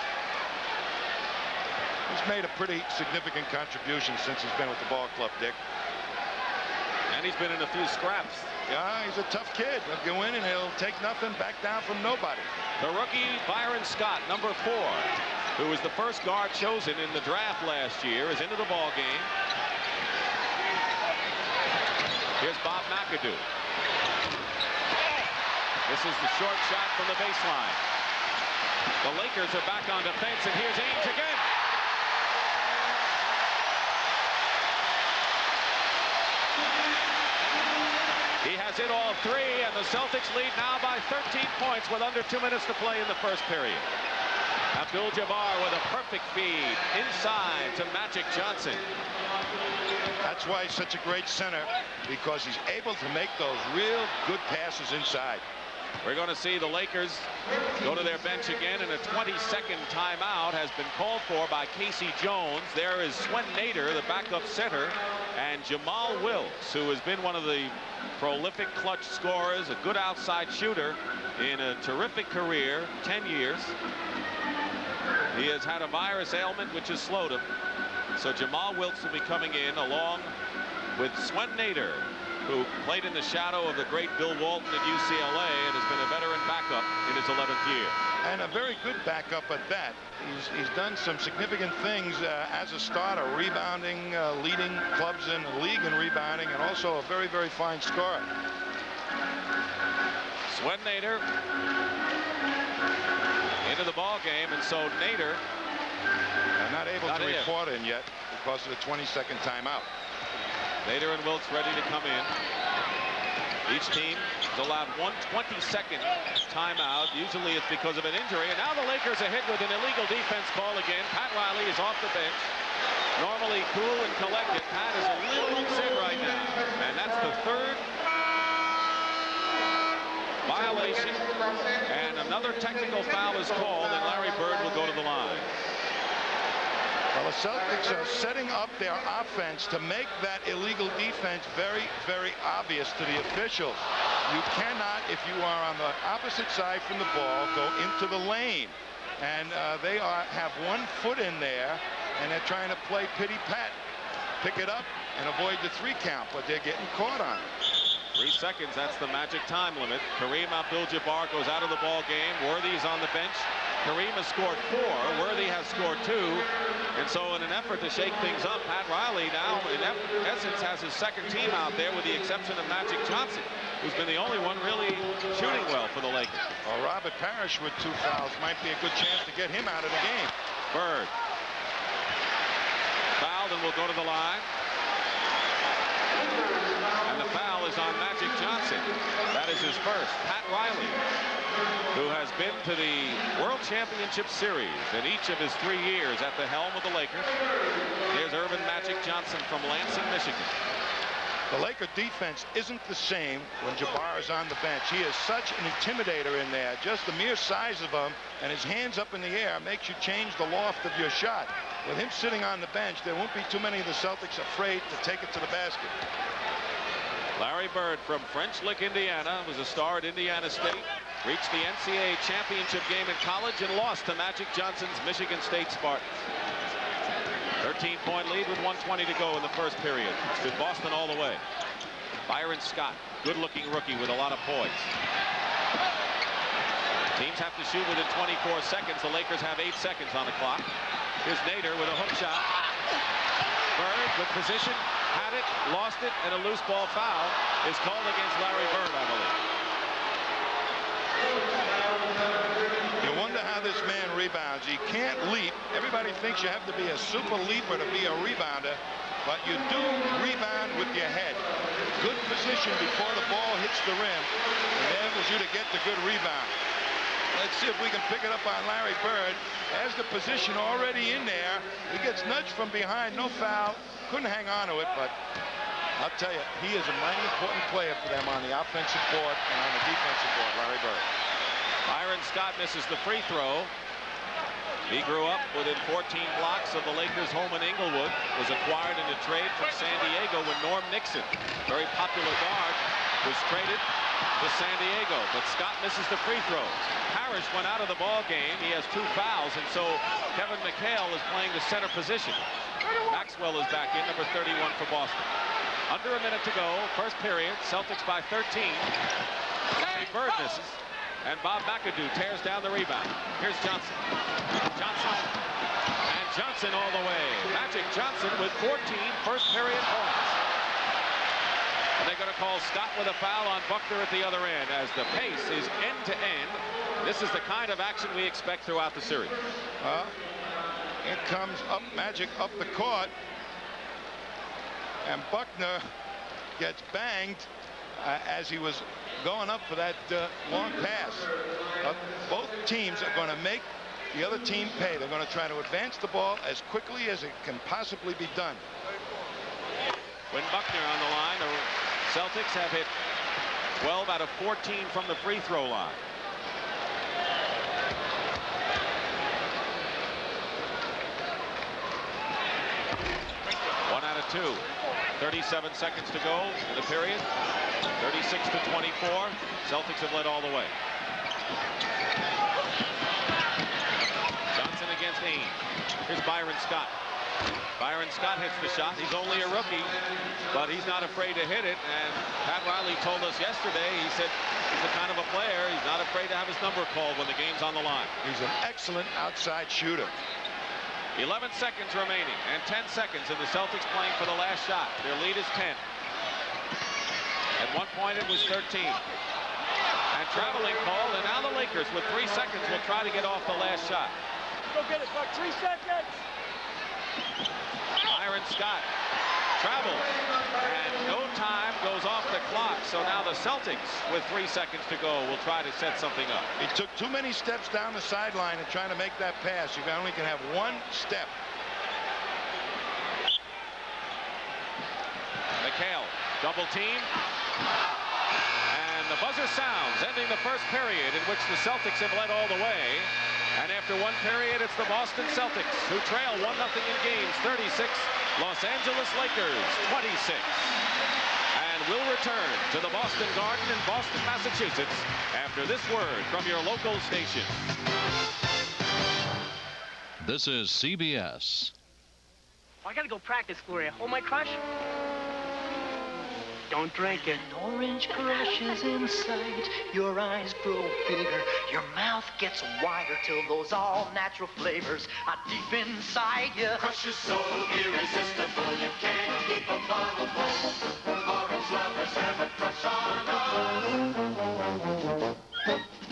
He's made a pretty significant contribution since he's been with the ball club, Dick. And he's been in a few scraps. Yeah, he's a tough kid. He'll go in and he'll take nothing, back down from nobody. The rookie Byron Scott, number 4, who was the first guard chosen in the draft last year, is into the ball game. Here's Bob McAdoo. This is the short shot from the baseline. The Lakers are back on defense, and here's Ainge again. He has hit all 3, and the Celtics lead now by 13 points with under 2 minutes to play in the first period. Abdul-Jabbar with a perfect feed inside to Magic Johnson. That's why he's such a great center, because he's able to make those real good passes inside. We're going to see the Lakers go to their bench again, and a 22nd timeout has been called for by Casey Jones. There is Swen Nader, the backup center, and Jamal Wilkes, who has been one of the prolific clutch scorers, a good outside shooter in a terrific career, 10 years. He has had a virus ailment which has slowed him. So Jamal Wilkes will be coming in along with Swen Nader, who played in the shadow of the great Bill Walton at UCLA and has been a veteran backup in his 11th year. And a very good backup at that. He's done some significant things as a starter, rebounding, leading clubs in the league in rebounding, and also a very, very fine scorer. Swen Nader into the ball game, and so Nader not able to report in yet because of the 22nd timeout. Nader and Wilkes ready to come in. Each team is allowed 1 22nd timeout. Usually it's because of an injury. And now the Lakers are hit with an illegal defense call again. Pat Riley is off the bench. Normally cool and collected. Pat is a little upset right now. And that's the 3rd violation. And another technical foul is called, and Larry Bird will go to the line. Well, the Celtics are setting up their offense to make that illegal defense very, very obvious to the officials. You cannot, if you are on the opposite side from the ball, go into the lane. And they have 1 foot in there, and they're trying to play pity-pat, pick it up, and avoid the 3 count, but they're getting caught on it. 3 seconds, that's the magic time limit. Kareem Abdul-Jabbar goes out of the ball game. Worthy's on the bench. Kareem has scored 4. Worthy has scored 2. And so in an effort to shake things up, Pat Riley now, in essence, has his 2nd team out there with the exception of Magic Johnson, who's been the only one really shooting well for the Lakers. Well, Robert Parish with 2 fouls might be a good chance to get him out of the game. Bird fouled and will go to the line. And the foul is on Magic Johnson. That is his first. Pat Riley, who has been to the World Championship Series in each of his 3 years at the helm of the Lakers. Here's Irvin Magic Johnson from Lansing, Michigan. The Laker defense isn't the same when Jabbar is on the bench. He is such an intimidator in there. Just the mere size of him and his hands up in the air makes you change the loft of your shot. With him sitting on the bench, there won't be too many of the Celtics afraid to take it to the basket. Larry Bird from French Lick, Indiana, was a star at Indiana State. Reached the NCAA championship game in college and lost to Magic Johnson's Michigan State Spartans. 13-point lead with 1:20 to go in the first period. It's been Boston all the way. Byron Scott, good-looking rookie with a lot of poise. Teams have to shoot within 24 seconds. The Lakers have 8 seconds on the clock. Here's Nader with a hook shot. Bird with position, had it, lost it, and a loose ball foul is called against Larry Bird, I believe. You wonder how this man rebounds. He can't leap. Everybody thinks you have to be a super leaper to be a rebounder, but you do rebound with your head. Good position before the ball hits the rim enables you to get the good rebound. Let's see if we can pick it up on Larry Bird. Has the position already in there. He gets nudged from behind. No foul. Couldn't hang on to it, but I'll tell you, he is a mighty important player for them on the offensive board and on the defensive board, Larry Bird. Byron Scott misses the free throw. He grew up within 14 blocks of the Lakers' home in Inglewood. Was acquired in a trade from San Diego when Norm Nixon, very popular guard, was traded to San Diego. But Scott misses the free throws. Parish went out of the ball game. He has 2 fouls, and so Kevin McHale is playing the center position. Maxwell is back in, number 31 for Boston. Under a minute to go, first period, Celtics by 13. Bird misses, and Bob McAdoo tears down the rebound. Here's Johnson. And Johnson all the way. Magic Johnson with 14 first period points. And they're going to call Scott with a foul on Buckner at the other end as the pace is end to end. This is the kind of action we expect throughout the series. It comes up Magic up the court, and Buckner gets banged as he was going up for that long pass. Both teams are going to make the other team pay. They're going to try to advance the ball as quickly as it can possibly be done. When Buckner on the line, the Celtics have hit 12 out of 14 from the free throw line. One out of 2. 37 seconds to go in the period. 36 to 24. Celtics have led all the way. Johnson against Ames. Here's Byron Scott. Byron Scott hits the shot. He's only a rookie, but he's not afraid to hit it. And Pat Riley told us yesterday, he said he's the kind of a player, he's not afraid to have his number called when the game's on the line. He's an excellent outside shooter. 11 seconds remaining and 10 seconds, and the Celtics playing for the last shot. Their lead is 10. At one point it was 13. And traveling call, and now the Lakers with 3 seconds will try to get off the last shot. Go get it, Buck. 3 seconds. Byron Scott travels, and no time goes off the clock. So now the Celtics, with 3 seconds to go, will try to set something up. He took too many steps down the sideline and trying to make that pass. You only can have 1 step. McHale, double team. And the buzzer sounds, ending the first period in which the Celtics have led all the way. And after 1 period, it's the Boston Celtics who trail 1-0 in games 36. Los Angeles Lakers 26. And we'll return to the Boston Garden in Boston, Massachusetts after this word from your local station. This is CBS. I gotta go practice, Gloria. Oh, my crush? Don't drink it. An orange crush is in sight. Your eyes grow bigger. Your mouth gets wider till those all-natural flavors are deep inside you. Crush is so irresistible, you can't keep a bottle full. Orange lovers have a crush on us.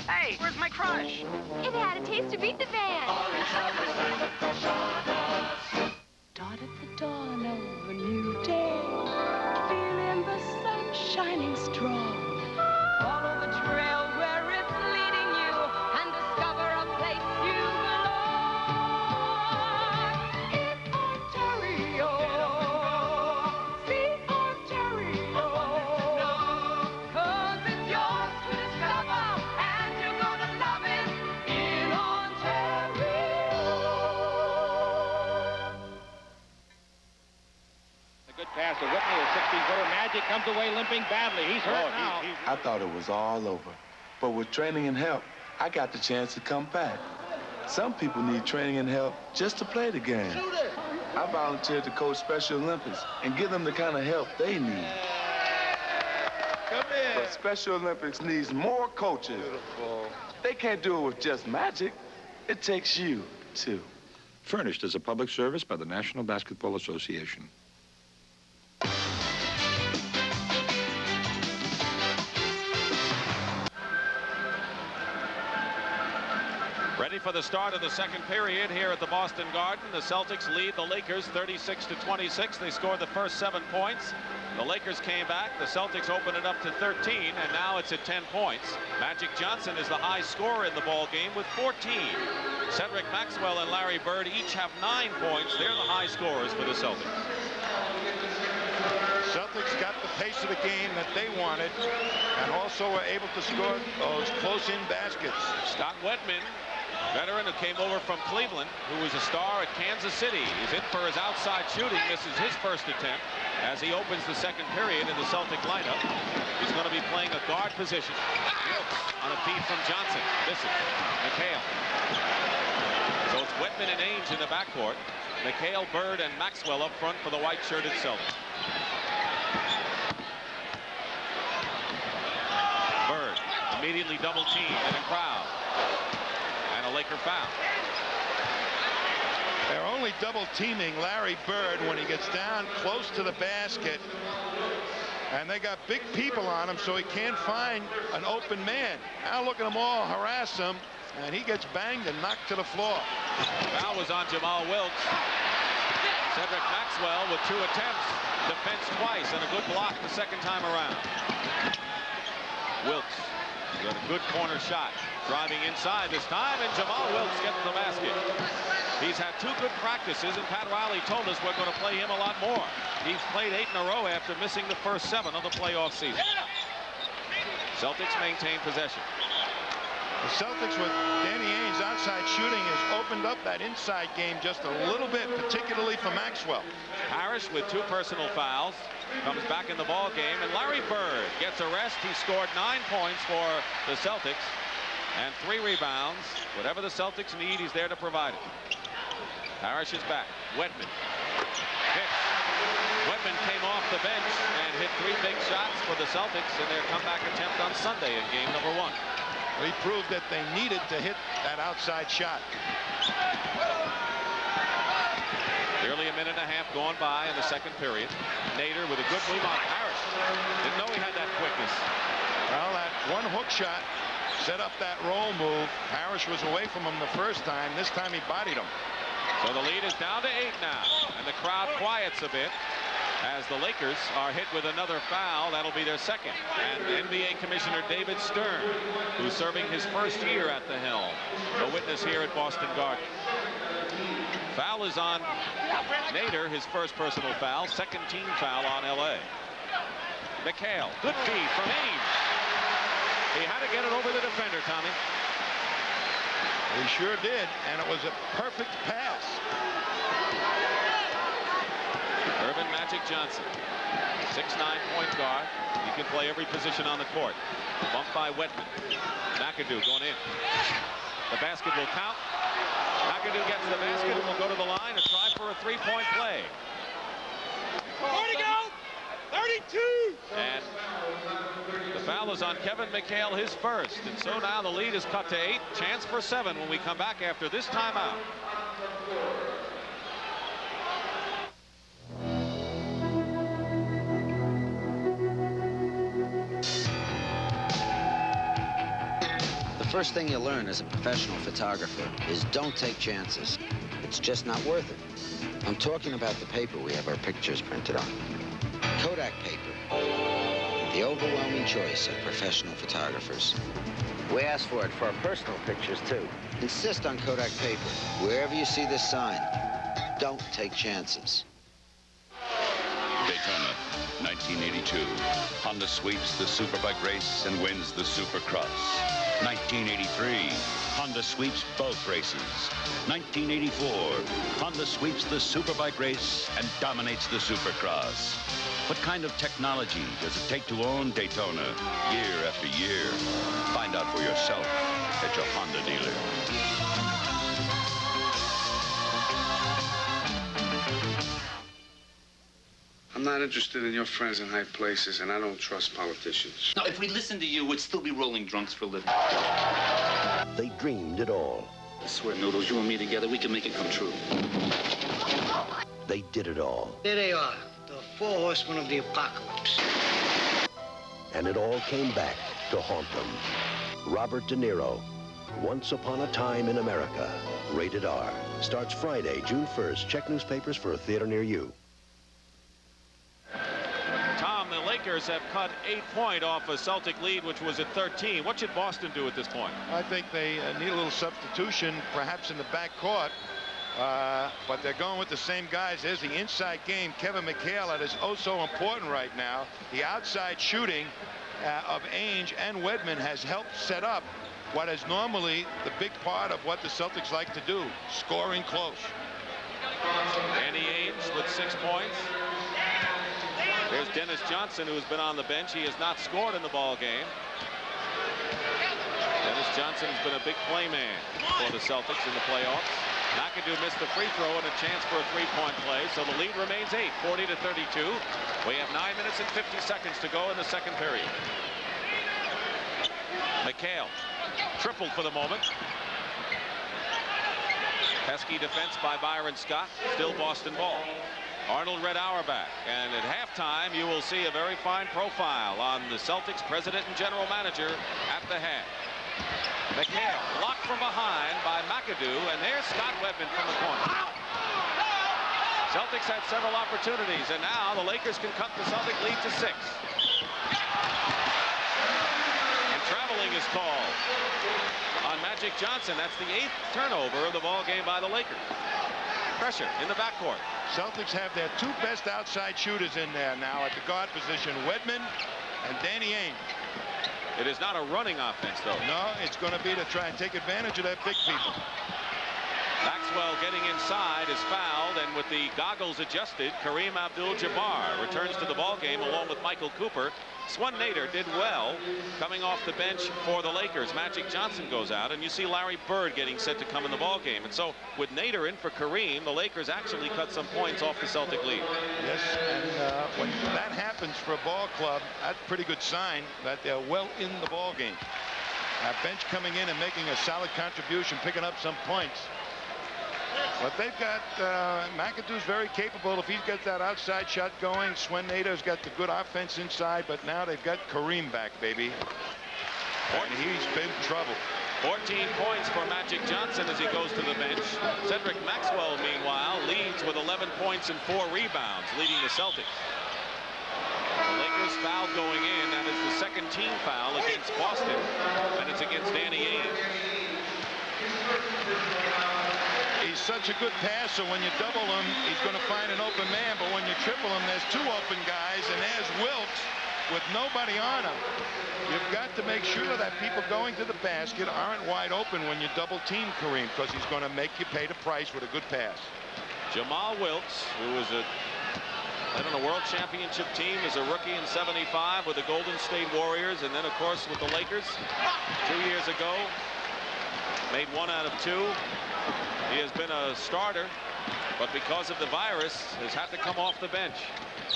Hey, where's my crush? It had a taste to beat the band. Orange lovers have a crush on us. Dawn at the dawn of a new day. Shining strong. Follow the trail where it's leading you and discover a place you belong. In Ontario. See Ontario. Cause it's yours to discover and you're gonna love it in Ontario. A good pass to Whitney, a 60-footer. Magic comes away limping badly. He's hurt now. I thought it was all over. But with training and help, I got the chance to come back. Some people need training and help just to play the game. I volunteered to coach Special Olympics and give them the kind of help they need. Come in. But Special Olympics needs more coaches. Beautiful. They can't do it with just magic. It takes you, too. Furnished as a public service by the National Basketball Association. Ready for the start of the second period here at the Boston Garden. The Celtics lead the Lakers 36-26. They scored the first 7 points. The Lakers came back. The Celtics opened it up to 13, and now it's at 10 points. Magic Johnson is the high scorer in the ball game with 14. Cedric Maxwell and Larry Bird each have 9 points. They're the high scorers for the Celtics. Celtics got the pace of the game that they wanted and also were able to score those close-in baskets. Scott Wedman, veteran who came over from Cleveland, who was a star at Kansas City. He's in for his outside shooting. Misses his first attempt as he opens the second period in the Celtic lineup. He's going to be playing a guard position. On a feed from Johnson. Misses. McHale. So it's Wedman and Ainge in the backcourt. McHale, Bird, and Maxwell up front for the white-shirted Celtics. Bird immediately double-teamed in a crowd. A Laker foul. They're only double-teaming Larry Bird when he gets down close to the basket. And they got big people on him, so he can't find an open man. Now look at them all harass him, and he gets banged and knocked to the floor. Foul was on Jamal Wilkes. Cedric Maxwell with 2 attempts. Defense twice and a good block the second time around. Wilkes got a good corner shot. Driving inside this time, and Jamal Wilkes gets the basket. He's had 2 good practices, and Pat Riley told us we're going to play him a lot more. He's played 8 in a row after missing the first 7 of the playoff season. Celtics maintain possession. The Celtics with Danny Ainge outside shooting has opened up that inside game just a little bit, particularly for Maxwell. Parish with 2 personal fouls comes back in the ball game, and Larry Bird gets a rest. He scored 9 points for the Celtics and 3 rebounds. Whatever the Celtics need, he's there to provide it. Parish is back. Wedman hits. Wedman came off the bench and hit 3 big shots for the Celtics in their comeback attempt on Sunday in game number 1. He proved that they needed to hit that outside shot. Nearly a minute and a half gone by in the second period. Nader with a good move on Parish. Didn't know he had that quickness. Well, that one hook shot set up that roll move. Parish was away from him the first time. This time he bodied him. So the lead is down to 8 now, and the crowd quiets a bit as the Lakers are hit with another foul. That'll be their second. And NBA Commissioner David Stern, who's serving his first year at the helm, a witness here at Boston Garden. Foul is on Nader, his first personal foul, second team foul on LA. McHale, good feed from Ainge. He had to get it over the defender, Tommy. He sure did, and it was a perfect pass. Irvin Magic Johnson, 6'9" point guard. He can play every position on the court. Bumped by Wedman. McAdoo going in. The basket will count. McAdoo gets the basket and will go to the line and try for a 3-point play. 40 to go! 32! And the foul is on Kevin McHale, his first. And so now the lead is cut to 8. Chance for 7 when we come back after this timeout. The first thing you learn as a professional photographer is don't take chances. It's just not worth it. I'm talking about the paper we have our pictures printed on. Kodak paper. The overwhelming choice of professional photographers. We ask for it for our personal pictures, too. Insist on Kodak paper. Wherever you see this sign, don't take chances. Daytona, 1982. Honda sweeps the Superbike race and wins the Supercross. 1983, Honda sweeps both races. 1984, Honda sweeps the Superbike race and dominates the Supercross. What kind of technology does it take to own Daytona year after year? Find out for yourself at your Honda dealer. I'm not interested in your friends in high places, and I don't trust politicians. Now, if we listened to you, we'd still be rolling drunks for a living. They dreamed it all. I swear, Noodles, you and me together, we can make it come true. They did it all. There they are, the 4 horsemen of the apocalypse. And it all came back to haunt them. Robert De Niro, Once Upon a Time in America, rated R. Starts Friday, June 1st. Check newspapers for a theater near you. Tom, the Lakers have cut 8 points off a Celtic lead, which was at 13. What should Boston do at this point? I think they need a little substitution, perhaps in the backcourt. But they're going with the same guys. There's the inside game. Kevin McHale, that is oh so important right now. The outside shooting of Ainge and Wedman has helped set up what is normally the big part of what the Celtics like to do, scoring close. Danny Ainge with 6 points. There's Dennis Johnson, who's been on the bench. He has not scored in the ball game. Dennis Johnson has been a big play man for the Celtics in the playoffs. McAdoo missed the free throw and a chance for a 3-point play, so the lead remains 8, 40-32. We have 9 minutes and 50 seconds to go in the second period. McHale tripled for the moment. Pesky defense by Byron Scott. Still Boston ball. Arnold Red Auerbach, and at halftime you will see a very fine profile on the Celtics president and general manager at the half. McHale blocked from behind by McAdoo, and there's Scott Wedman from the corner. Celtics had several opportunities, and now the Lakers can cut the Celtic lead to 6. And traveling is called on Magic Johnson. That's the 8th turnover of the ball game by the Lakers. Pressure in the backcourt. Celtics have their 2 best outside shooters in there now at the guard position, Wedman and Danny Ainge. It is not a running offense, though. No, it's going to be to try and take advantage of their big people. Maxwell getting inside is fouled, and with the goggles adjusted, Kareem Abdul-Jabbar returns to the ball game along with Michael Cooper. Swan Nader did well coming off the bench for the Lakers. Magic Johnson goes out, and you see Larry Bird getting set to come in the ball game. And so with Nader in for Kareem, the Lakers actually cut some points off the Celtic lead. Yes, and when that happens for a ball club, that's a pretty good sign that they're well in the ball game. Bench coming in and making a solid contribution, picking up some points. But they've got McAdoo's very capable if he gets that outside shot going. Swan Nader's got the good offense inside, but now they've got Kareem back, baby. And he's been trouble. 14 points for Magic Johnson as he goes to the bench. Cedric Maxwell, meanwhile, leads with 11 points and 4 rebounds, leading the Celtics. The Lakers foul going in. That is the second team foul against Boston, and it's against Danny Ainge. He's such a good passer. When you double him, he's going to find an open man. But when you triple him, there's 2 open guys, and there's Wilkes with nobody on him. You've got to make sure that people going to the basket aren't wide open when you double team Kareem, because he's going to make you pay the price with a good pass. Jamal Wilkes, who was a World Championship team as a rookie in '75 with the Golden State Warriors, and then of course with the Lakers 2 years ago, made 1 out of 2. He has been a starter, but because of the virus, has had to come off the bench.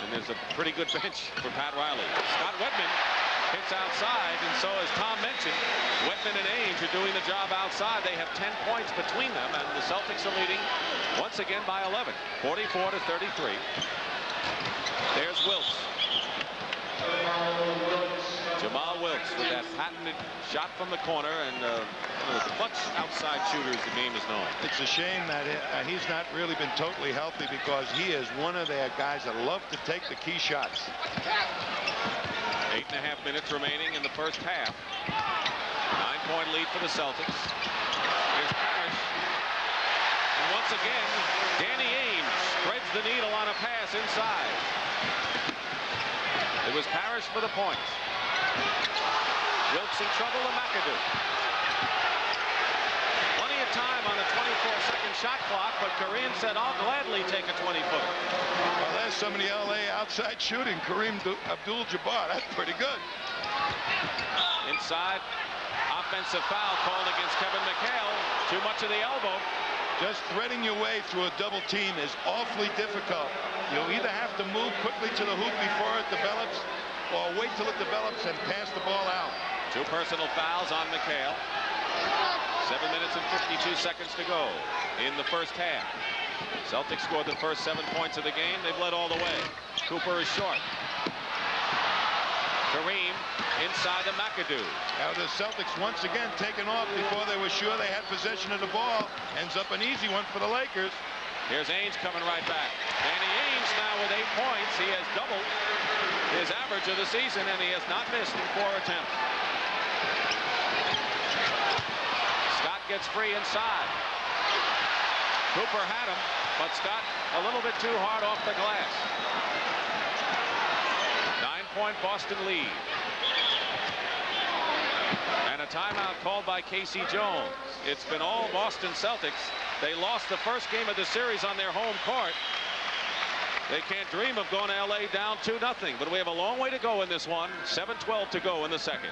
And there's a pretty good bench for Pat Riley. Scott Wedman hits outside, and so as Tom mentioned, Wedman and Ainge are doing the job outside. They have 10 points between them, and the Celtics are leading once again by 11, 44-33. There's Wilkes. Jamal Wilkes with that patented shot from the corner, and one of the clutch outside shooters the game is known. It's a shame that he's not really been totally healthy, because he is one of their guys that love to take the key shots. 8.5 minutes remaining in the first half. 9-point lead for the Celtics. Here's Parish. And once again, Danny Ainge spreads the needle on a pass inside. It was Parish for the point. Wilkes in trouble, and McAdoo. Plenty of time on the 24-second shot clock, but Kareem said, I'll gladly take a 20-footer. Well, there's some of the L.A. outside shooting. Kareem Abdul-Jabbar, that's pretty good. Inside, offensive foul called against Kevin McHale. Too much of the elbow. Just threading your way through a double team is awfully difficult. You'll either have to move quickly to the hoop before it develops, or wait till it develops and pass the ball out. 2 personal fouls on McHale. 7 minutes and 52 seconds to go in the first half. Celtics scored the first 7 points of the game. They've led all the way. Cooper is short. Kareem inside to McAdoo. Now the Celtics once again taken off before they were sure they had possession of the ball. Ends up an easy one for the Lakers. Here's Ainge coming right back. Danny Ainge now with 8 points. He has doubled his average of the season, and he has not missed in 4 attempts. Scott gets free inside. Cooper had him, but Scott a little bit too hard off the glass. 9-point Boston lead. And a timeout called by Casey Jones. It's been all Boston Celtics. They lost the first game of the series on their home court. They can't dream of going to L.A. down 2-0, but we have a long way to go in this one. 7:12 to go in the second.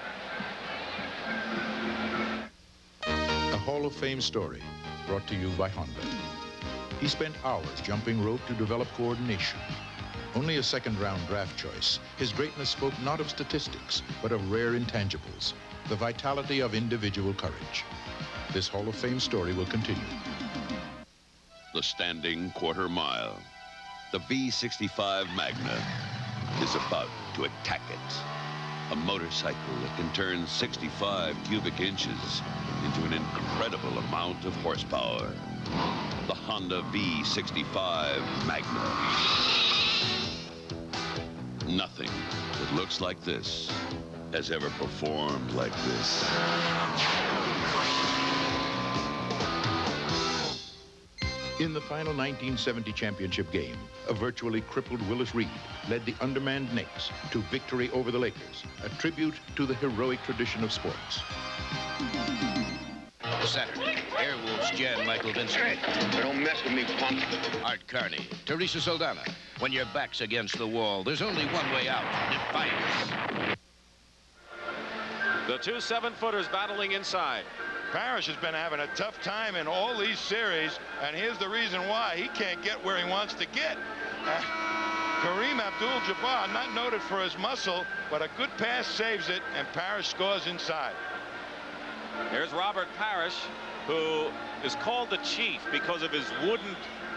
A Hall of Fame story brought to you by Honda. He spent hours jumping rope to develop coordination. Only a second-round draft choice, his greatness spoke not of statistics, but of rare intangibles, the vitality of individual courage. This Hall of Fame story will continue. The standing quarter mile. The V65 Magna is about to attack it. A motorcycle that can turn 65 cubic inches into an incredible amount of horsepower. The Honda V65 Magna. Nothing that looks like this has ever performed like this. In the final 1970 championship game, a virtually crippled Willis Reed led the undermanned Knicks to victory over the Lakers, a tribute to the heroic tradition of sports. Saturday, Airwolves Jan Michael Vincent. Don't mess with me, punk. Art Carney, Teresa Saldana. When your back's against the wall, there's only one way out. Defiance. The 2 7-footers battling inside. Parish has been having a tough time in all these series, and here's the reason why. He can't get where he wants to get. Kareem Abdul-Jabbar, not noted for his muscle, but a good pass saves it, and Parish scores inside. Here's Robert Parish, who is called the Chief because of his wooden,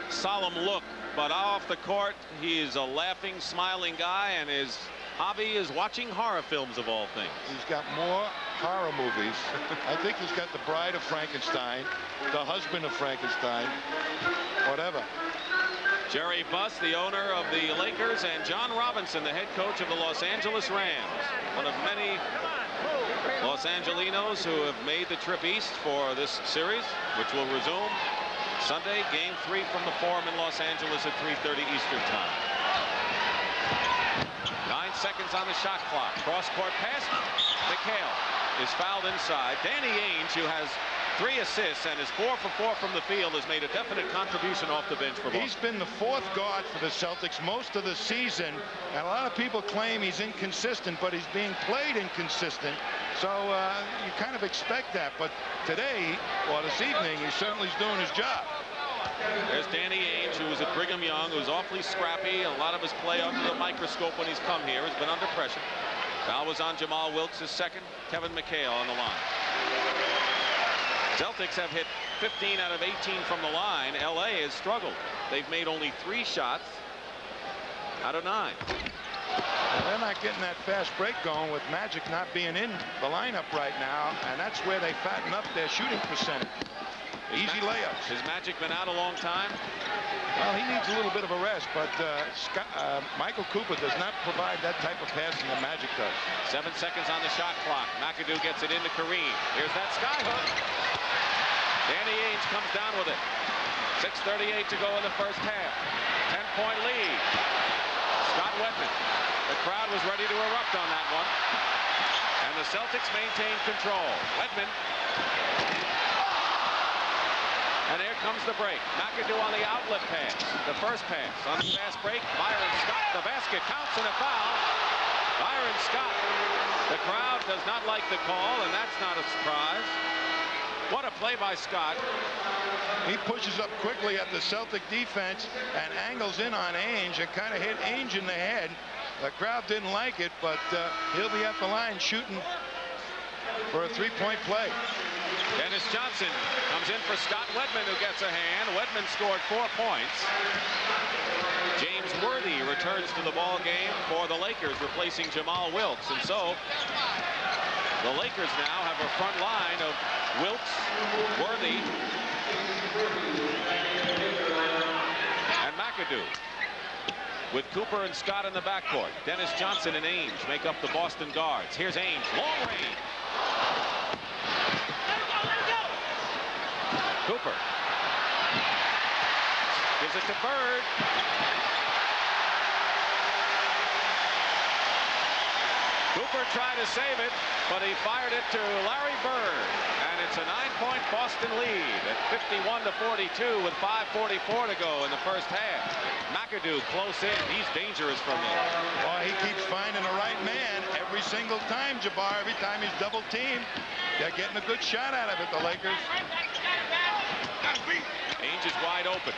solemn look. But off the court, he is a laughing, smiling guy, and his hobby is watching horror films of all things. He's got more horror movies. I think he's got The Bride of Frankenstein, The Husband of Frankenstein, whatever. Jerry Buss, the owner of the Lakers, and John Robinson, the head coach of the Los Angeles Rams. One of many Los Angelinos who have made the trip east for this series, which will resume Sunday, Game 3 from the Forum in Los Angeles at 3:30 Eastern Time. 9 seconds on the shot clock. Cross-court pass. McHale is fouled inside. Danny Ainge, who has 3 assists and is 4 for 4 from the field, has made a definite contribution off the bench for Boston. He's been the 4th guard for the Celtics most of the season, and a lot of people claim he's inconsistent, but he's being played inconsistent. So you kind of expect that, but today, or this evening, he certainly is doing his job. There's Danny Ainge, who was at Brigham Young, who's awfully scrappy. A lot of his play under the microscope when he's come here has been under pressure. Foul was on Jamal Wilkes, his second. Kevin McHale on the line. Celtics have hit 15 out of 18 from the line. L.A. has struggled. They've made only 3 shots out of 9. They're not getting that fast break going with Magic not being in the lineup right now, and that's where they fatten up their shooting percentage. Easy layups. Has Magic been out a long time? Well, he needs a little bit of a rest, but Michael Cooper does not provide that type of passing that Magic does. 7 seconds on the shot clock. McAdoo gets it into Kareem. Here's that skyhook. Danny Ainge comes down with it. 6:38 to go in the first half. 10-point lead. Scott Wedman. The crowd was ready to erupt on that one. And the Celtics maintain control. Wedman. And here comes the break. McAdoo on the outlet pass. The first pass on the fast break. Byron Scott, the basket counts and a foul. Byron Scott. The crowd does not like the call, and that's not a surprise. What a play by Scott. He pushes up quickly at the Celtic defense and angles in on Ainge and kind of hit Ainge in the head. The crowd didn't like it, but he'll be at the line shooting for a 3-point play. Dennis Johnson comes in for Scott Wedman, who gets a hand. Wedman scored 4 points. James Worthy returns to the ball game for the Lakers, replacing Jamal Wilkes. And so the Lakers now have a front line of Wilkes, Worthy, and McAdoo, with Cooper and Scott in the backcourt. Dennis Johnson and Ames make up the Boston guards. Here's Ames, long range. Cooper gives it to Bird. Cooper tried to save it, but he fired it to Larry Bird. And it's a 9-point Boston lead at 51-42 with 5:44 to go in the first half. McAdoo close in. He's dangerous from there. Boy, he keeps finding the right man every single time, Jabbar. Every time he's double teamed, they're getting a good shot out of it, the Lakers. Ainge is wide open.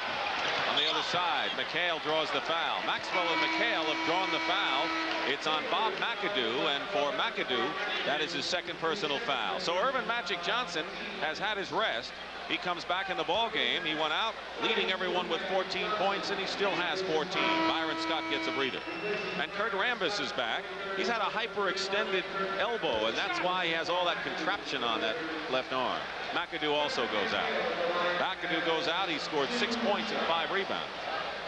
On the other side, McHale draws the foul. Maxwell and McHale have drawn the foul. It's on Bob McAdoo, and for McAdoo, that is his second personal foul. So Irvin Magic Johnson has had his rest. He comes back in the ball game. He went out leading everyone with 14 points, and he still has 14. Byron Scott gets a breather. And Kurt Rambis is back. He's had a hyperextended elbow, and that's why he has all that contraption on that left arm. McAdoo also goes out. McAdoo goes out. He scored 6 points and 5 rebounds.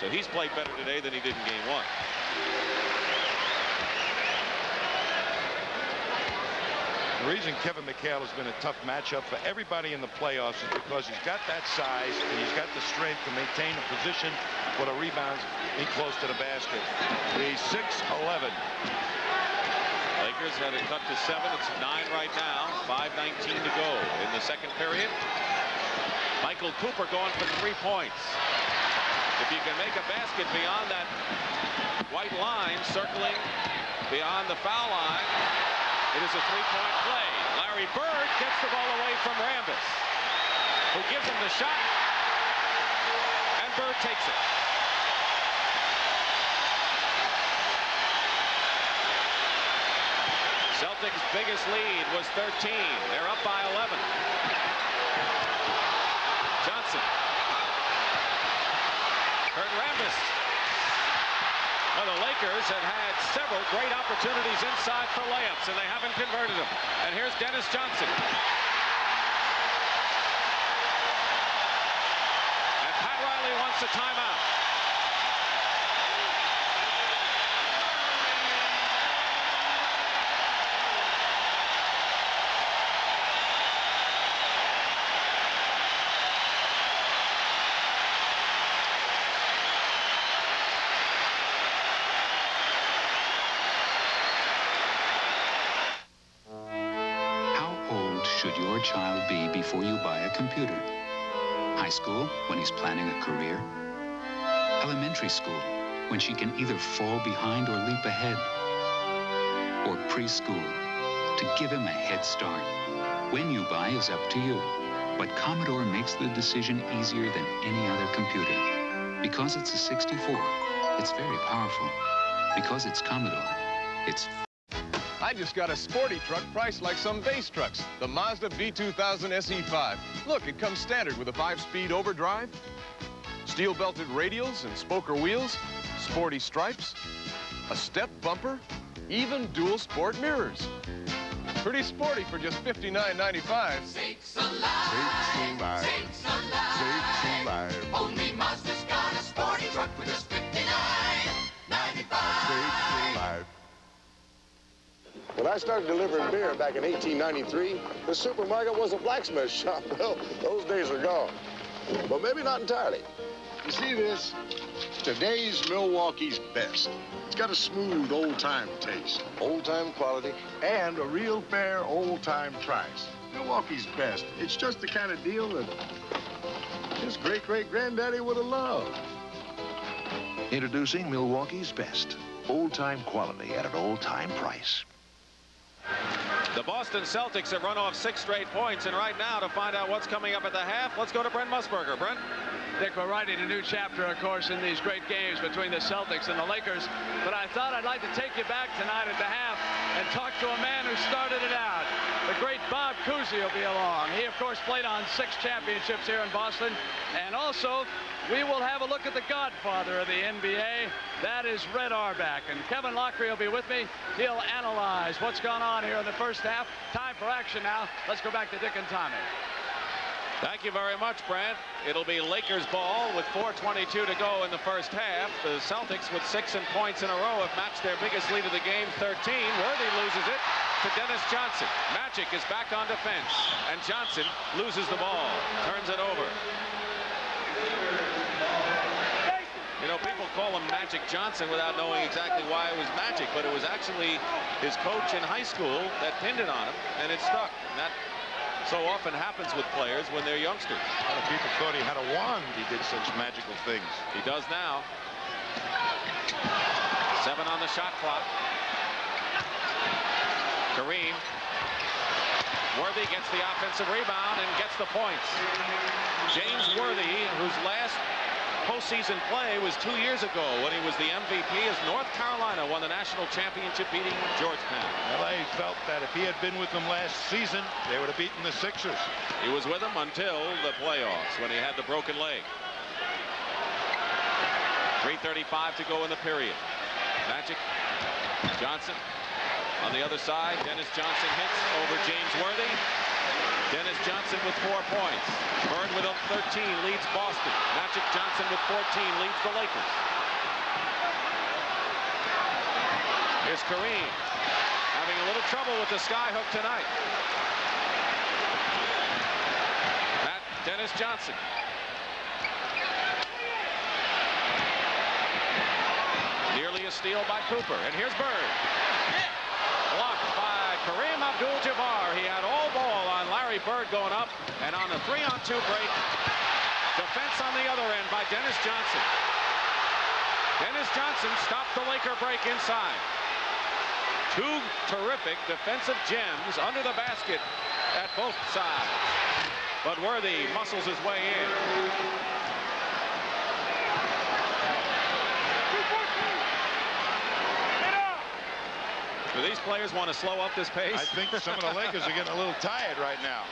So he's played better today than he did in game 1. The reason Kevin McHale has been a tough matchup for everybody in the playoffs is because he's got that size and he's got the strength to maintain a position for the rebounds in close to the basket. He's 6'11". Lakers had it cut to 7. It's 9 right now. 5:19 to go in the second period. Michael Cooper going for 3 points. If you can make a basket beyond that white line, circling beyond the foul line, it is a 3-point play. Larry Bird gets the ball away from Rambis, who gives him the shot, and Bird takes it. Celtics' biggest lead was 13. They're up by 11. Johnson. Kurt Rambis. Well, the Lakers have had several great opportunities inside for layups, and they haven't converted them. And here's Dennis Johnson. And Pat Riley wants a timeout. Should your child be before you buy a computer? High school, when he's planning a career? Elementary school, when she can either fall behind or leap ahead? Or preschool, to give him a head start? When you buy is up to you. But Commodore makes the decision easier than any other computer. Because it's a 64, it's very powerful. Because it's Commodore, it's I just got a sporty truck priced like some base trucks, the Mazda B2000 SE5. Look, it comes standard with a 5-speed overdrive, steel-belted radials and spoker wheels, sporty stripes, a step bumper, even dual sport mirrors. Pretty sporty for just $59.95. Sakes alive! Sakes alive! Sakes alive! Sakes alive! Only Mazda's got a sporty truck with just $59.95. Sakes alive! When I started delivering beer back in 1893, the supermarket was a blacksmith shop. Well, those days are gone. But maybe not entirely. You see this? Today's Milwaukee's best. It's got a smooth, old-time taste, old-time quality, and a real fair, old-time price. Milwaukee's best. It's just the kind of deal that his great-great-granddaddy would have loved. Introducing Milwaukee's best. Old-time quality at an old-time price. The Boston Celtics have run off 6 straight points, and right now, to find out what's coming up at the half, let's go to Brent Musburger. Brent? Dick, we're writing a new chapter, of course, in these great games between the Celtics and the Lakers. But I thought I'd like to take you back tonight at the half and talk to a man who started it out. The great Bob Cousy will be along. He, of course, played on 6 championships here in Boston. And also, we will have a look at the godfather of the NBA. That is Red Auerbach. And Kevin Lockery will be with me. He'll analyze what's gone on here in the first half. Time for action now. Let's go back to Dick and Tommy. Thank you very much, Brent. It'll be Lakers ball with 4:22 to go in the first half. The Celtics, with 6 points in a row, have matched their biggest lead of the game, 13. Worthy loses it to Dennis Johnson. Magic is back on defense, and Johnson loses the ball, turns it over. You know, people call him Magic Johnson without knowing exactly why it was Magic, but it was actually his coach in high school that pinned it on him, and it stuck. And that so often happens with players when they're youngsters. A lot of people thought he had a wand. He did such magical things. He does now. 7 on the shot clock. Kareem. Worthy gets the offensive rebound and gets the points. James Worthy, whose last postseason play was 2 years ago when he was the MVP as North Carolina won the national championship, beating Georgetown. LA felt that if he had been with them last season, they would have beaten the Sixers. He was with them until the playoffs when he had the broken leg. 3:35 to go in the period. Magic. Johnson on the other side. Dennis Johnson hits over James Worthy. Dennis Johnson with 4 points. Bird with 13 leads Boston. Magic Johnson with 14 leads the Lakers. Here's Kareem having a little trouble with the skyhook tonight. Dennis Johnson. Nearly a steal by Cooper. And here's Bird. Blocked by Kareem Abdul-Jabbar. He had all ball on Larry Bird going up, and on the 3-on-2 break, defense on the other end by Dennis Johnson. Dennis Johnson stopped the Laker break inside. 2 terrific defensive gems under the basket at both sides. But Worthy muscles his way in. Do these players want to slow up this pace? I think some of the Lakers are getting a little tired right now.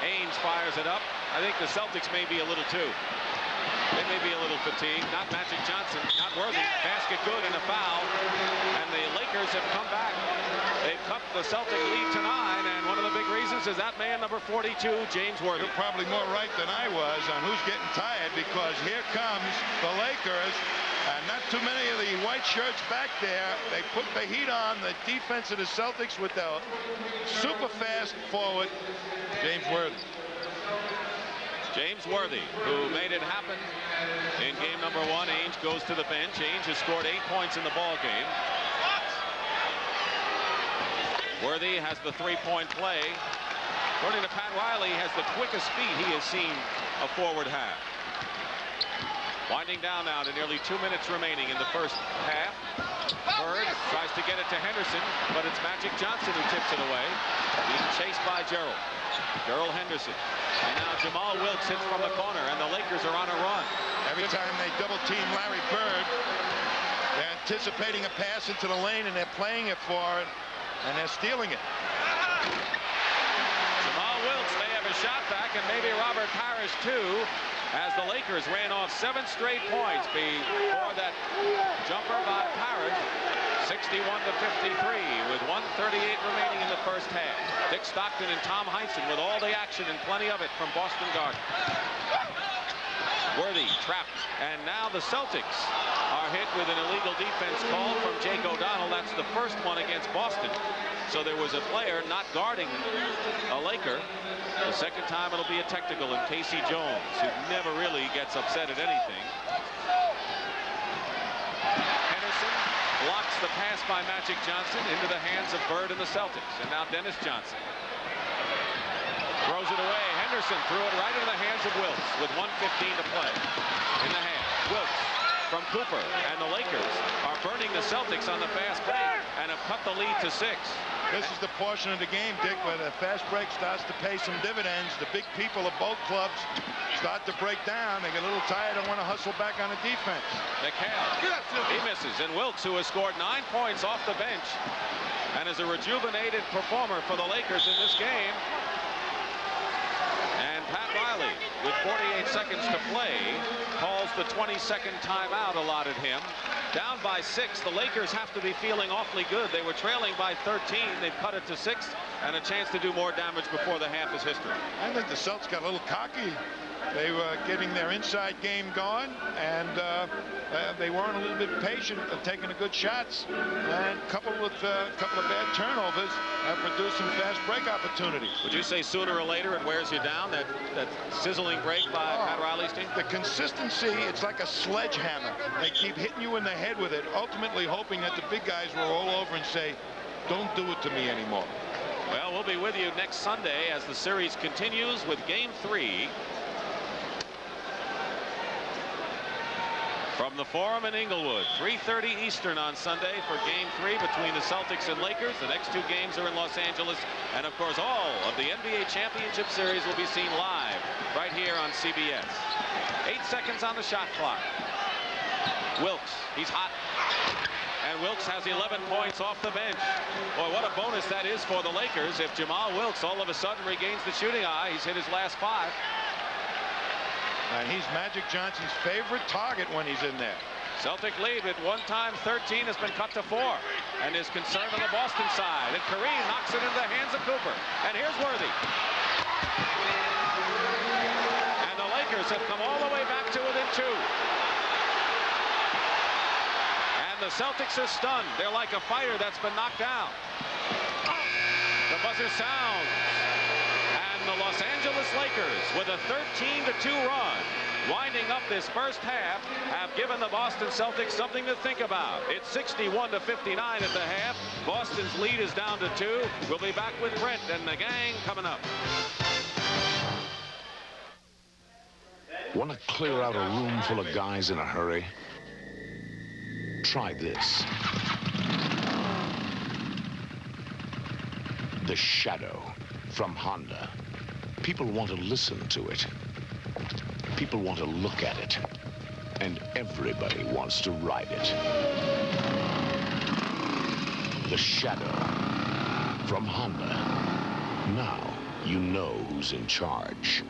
Ainge fires it up. I think the Celtics may be a little too. They may be a little fatigued. Not Magic Johnson, not Worthy. Basket good and a foul. And the Lakers have come back. They've cut the Celtic lead to 9, and one of the big reasons is that man, number 42, James Worthy. You're probably more right than I was on who's getting tired, because here comes the Lakers. And not too many of the white shirts back there. They put the heat on the defense of the Celtics with the super fast forward, James Worthy. James Worthy, who made it happen in game number 1. Ainge goes to the bench. Ainge has scored 8 points in the ball game. Worthy has the 3-point play. According to Pat Riley, he has the quickest speed he has seen a forward have. Winding down now to nearly 2 minutes remaining in the first half. Bird tries to get it to Henderson, but it's Magic Johnson who tips it away. Being chased by Gerald. Gerald Henderson. And now Jamal Wilkes hits from the corner, and the Lakers are on a run. Every time they double-team Larry Bird, they're anticipating a pass into the lane, and they're playing it for it, and they're stealing it. Jamal Wilkes may have a shot back, and maybe Robert Parish too, as the Lakers ran off 7 straight points before that jumper by Parish. 61-53 with 1:38 remaining in the first half. Dick Stockton and Tom Heinsohn with all the action and plenty of it from Boston Garden. Worthy trapped, and now the Celtics are hit with an illegal defense call from Jake O'Donnell. That's the first one against Boston. So there was a player not guarding a Laker. The second time it'll be a technical in Casey Jones, who never really gets upset at anything. Henderson blocks the pass by Magic Johnson into the hands of Bird and the Celtics. And now Dennis Johnson throws it away. Henderson threw it right into the hands of Wilkes with 1:15 to play. In the hand, Wilkes from Cooper. And the Lakers are burning the Celtics on the fast break and have cut the lead to 6. This is the portion of the game, Dick, where the fast break starts to pay some dividends. The big people of both clubs start to break down. They get a little tired and want to hustle back on the defense. McHale, he misses. And Wilkes, who has scored 9 points off the bench and is a rejuvenated performer for the Lakers in this game. And Pat Riley, with 48 seconds to play, calls the 22nd timeout allotted him. Down by 6, the Lakers have to be feeling awfully good. They were trailing by 13. They've cut it to 6, and a chance to do more damage before the half is history. I think the Celtics got a little cocky. They were getting their inside game going, and they weren't a little bit patient of taking the good shots, and coupled with a couple of bad turnovers, produced some fast break opportunities. Would you say sooner or later it wears you down, that sizzling break by Pat Riley's team? The consistency, it's like a sledgehammer. They keep hitting you in the head with it, ultimately hoping that the big guys will roll over and say, don't do it to me anymore. Well, we'll be with you next Sunday as the series continues with Game 3. From the Forum in Inglewood, 3:30 Eastern on Sunday for Game 3 between the Celtics and Lakers. The next 2 games are in Los Angeles. And, of course, all of the NBA Championship Series will be seen live right here on CBS. 8 seconds on the shot clock. Wilkes, he's hot. And Wilkes has 11 points off the bench. Boy, what a bonus that is for the Lakers if Jamal Wilkes all of a sudden regains the shooting eye. He's hit his last 5. And he's Magic Johnson's favorite target when he's in there. Celtic lead with 1 time 13 has been cut to 4. And is concerned on the Boston side. And Kareem knocks it into the hands of Cooper. And here's Worthy. And the Lakers have come all the way back to within 2. And the Celtics are stunned. They're like a fighter that's been knocked down. The buzzer sounds. The Los Angeles Lakers, with a 13-2 run, winding up this first half, have given the Boston Celtics something to think about. It's 61-59 at the half. Boston's lead is down to 2. We'll be back with Brent and the gang coming up. Want to clear out a room full of guys in a hurry? Try this. The Shadow from Honda. People want to listen to it. People want to look at it. And everybody wants to ride it. The Shadow from Honda. Now you know who's in charge.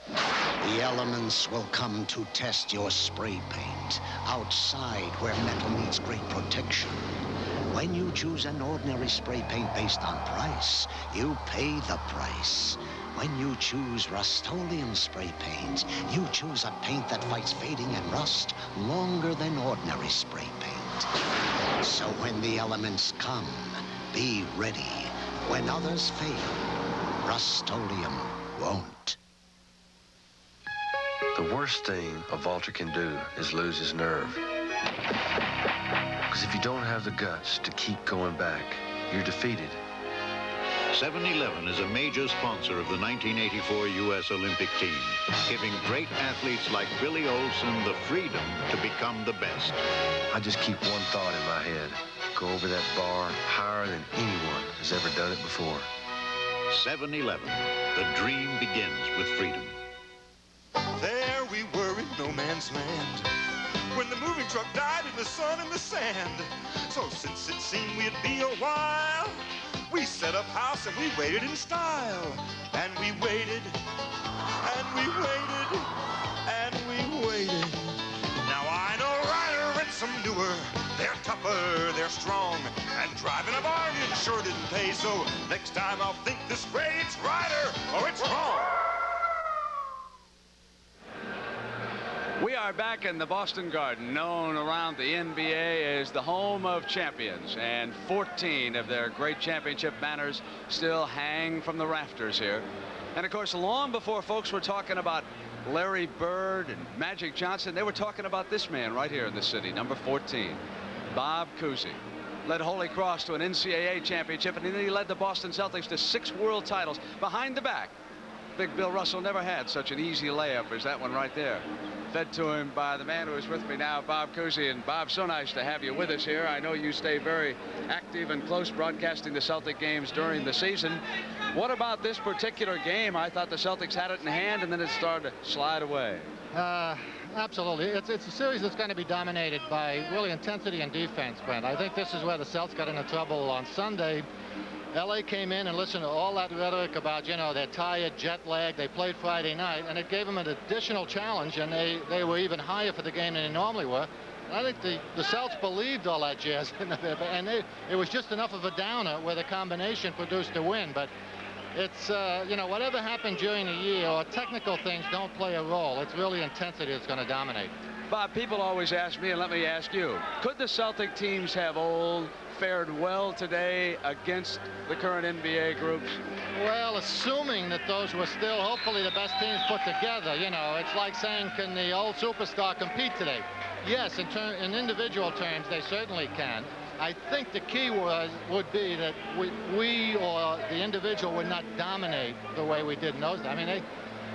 The elements will come to test your spray paint outside where metal needs great protection. When you choose an ordinary spray paint based on price, you pay the price. When you choose Rust-Oleum spray paint, you choose a paint that fights fading and rust longer than ordinary spray paint. So when the elements come, be ready. When others fail, Rust-Oleum won't. The worst thing a vaulter can do is lose his nerve. Because if you don't have the guts to keep going back, you're defeated. 7-Eleven is a major sponsor of the 1984 U.S. Olympic team, giving great athletes like Billy Olson the freedom to become the best. I just keep one thought in my head. Go over that bar higher than anyone has ever done it before. 7-Eleven. The dream begins with freedom. There we were in no man's land, when the moving truck died in the sun and the sand. So since it seemed we'd be a while, we set up house and we waited in style. And we waited, and we waited, and we waited. Now I know Ryder and some newer. They're tougher, they're strong, and driving a bargain sure didn't pay. So next time I'll think this way, it's Ryder or it's wrong. We are back in the Boston Garden, known around the NBA as the home of champions, and 14 of their great championship banners still hang from the rafters here. And of course, long before folks were talking about Larry Bird and Magic Johnson, they were talking about this man right here in the city, number 14, Bob Cousy. Led Holy Cross to an NCAA championship, and then he led the Boston Celtics to 6 world titles behind the back. Big Bill Russell never had such an easy layup as that one right there. fed to him by the man who is with me now, Bob Cousy. And Bob, so nice to have you with us here. I know you stay very active and close broadcasting the Celtic games during the season. What about this particular game? I thought the Celtics had it in hand, and then it started to slide away. Absolutely. It's a series that's going to be dominated by really intensity and defense, Brent. I think this is where the Celts got into trouble on Sunday. L.A. came in and listened to all that rhetoric about, you know, they're tired, jet lag. They played Friday night, and it gave them an additional challenge, and they were even higher for the game than they normally were. And I think the Celts believed all that jazz, and it was just enough of a downer where the combination produced a win. But it's, you know, whatever happened during the year, or technical things don't play a role. It's really intensity that's going to dominate. Bob, people always ask me, and let me ask you, could the Celtic teams have fared well today against the current NBA groups? Well, assuming that those were still hopefully the best teams put together, you know, it's like saying, can the old superstar compete today? Yes, in individual terms, they certainly can. I think the key would be that we or the individual would not dominate the way we did in those days. I mean,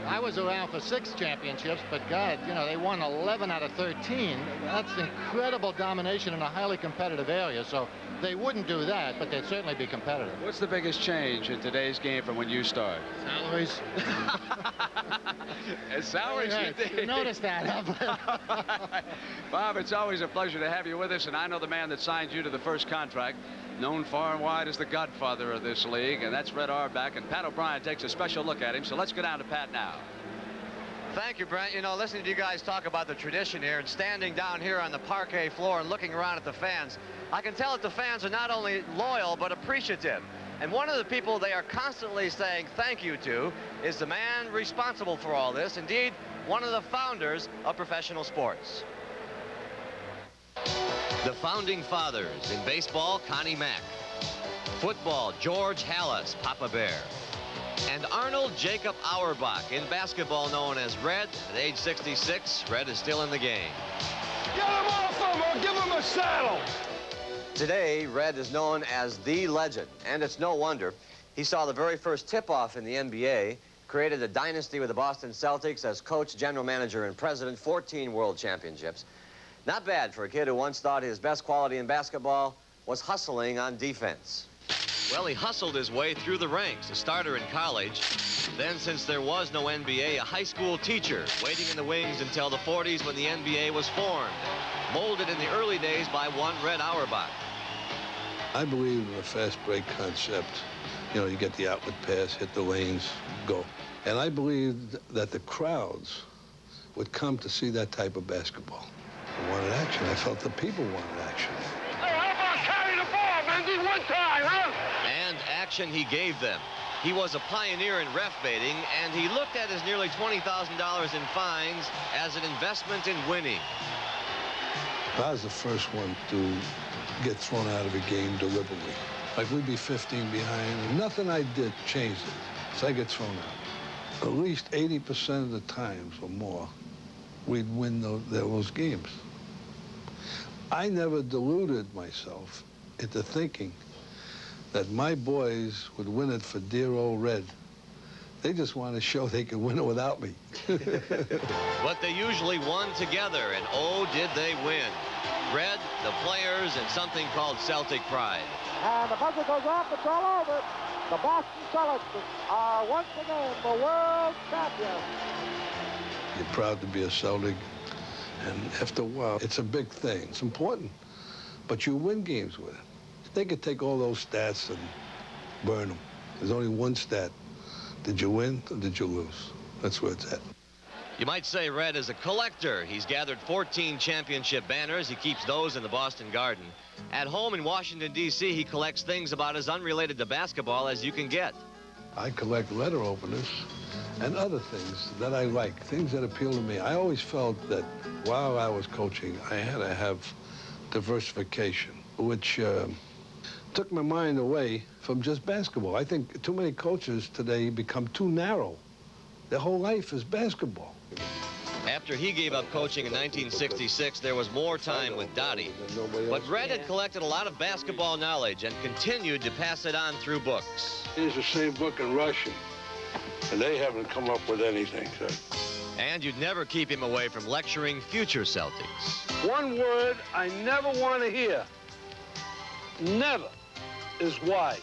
I was around for 6 championships, but God, you know, they won 11 out of 13. That's incredible domination in a highly competitive area. So they wouldn't do that, but they'd certainly be competitive. What's the biggest change in today's game from when you started? Salaries. Salaries. You noticed that, huh? Bob, it's always a pleasure to have you with us, and I know the man that signed you to the first contract, known far and wide as the godfather of this league, and that's Red Auerbach, and Pat O'Brien takes a special look at him. So let's go down to Pat now. Thank you, Brent. You know, listening to you guys talk about the tradition here and standing down here on the parquet floor and looking around at the fans, I can tell that the fans are not only loyal but appreciative. And one of the people they are constantly saying thank you to is the man responsible for all this, indeed, one of the founders of professional sports. The founding fathers in baseball, Connie Mack. Football, George Halas, Papa Bear. And Arnold Jacob Auerbach, in basketball known as Red. At age 66, Red is still in the game. Get him off him or give him a saddle. Today, Red is known as the legend, and it's no wonder. He saw the very first tip-off in the NBA, created a dynasty with the Boston Celtics as coach, general manager, and president, 14 world championships. Not bad for a kid who once thought his best quality in basketball was hustling on defense. Well, he hustled his way through the ranks, a starter in college. Then, since there was no NBA, a high school teacher, waiting in the wings until the 40s when the NBA was formed. Molded in the early days by one Red Auerbach. I believe in the fast break concept. You know, you get the outlet pass, hit the lanes, go. And I believed that the crowds would come to see that type of basketball. I wanted action. I felt the people wanted action. Hey, how about carry the ball, Mendy, one time, huh? And action he gave them. He was a pioneer in ref baiting, and he looked at his nearly $20,000 in fines as an investment in winning. I was the first one to get thrown out of a game deliberately. Like, we'd be 15 behind, and nothing I did changed it. So I get thrown out. At least 80% of the times or more, we'd win those games. I never deluded myself into thinking that my boys would win it for dear old Red. They just wanted to show they could win it without me. But they usually won together, and oh, did they win. Red, the players, and something called Celtic pride. And the buzzer goes off, it's all over. The Boston Celtics are once again the world champions. You're proud to be a Celtic, and after a while, it's a big thing. It's important, but you win games with it. They could take all those stats and burn them. There's only one stat. Did you win or did you lose? That's where it's at. You might say Red is a collector. He's gathered 14 championship banners. He keeps those in the Boston Garden. At home in Washington, D.C., he collects things about as unrelated to basketball as you can get. I collect letter openers and other things that I like, things that appeal to me. I always felt that while I was coaching, I had to have diversification, which took my mind away from just basketball. I think too many coaches today become too narrow. Their whole life is basketball. After he gave up coaching in 1966, there was more time with Dottie. But Red had collected a lot of basketball knowledge and continued to pass it on through books. Here's the same book in Russian, and they haven't come up with anything, sir. And you'd never keep him away from lecturing future Celtics. One word I never want to hear, never, is why.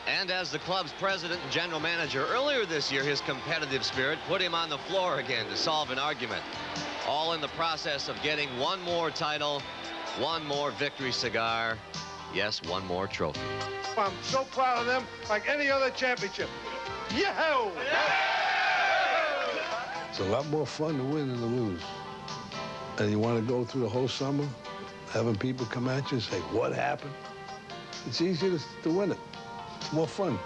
And as the club's president and general manager, earlier this year, his competitive spirit put him on the floor again to solve an argument. All in the process of getting one more title, one more victory cigar, yes, one more trophy. I'm so proud of them, like any other championship. Yahoo! It's a lot more fun to win than to lose. And you want to go through the whole summer having people come at you and say, what happened? It's easier to win it. It's more fun.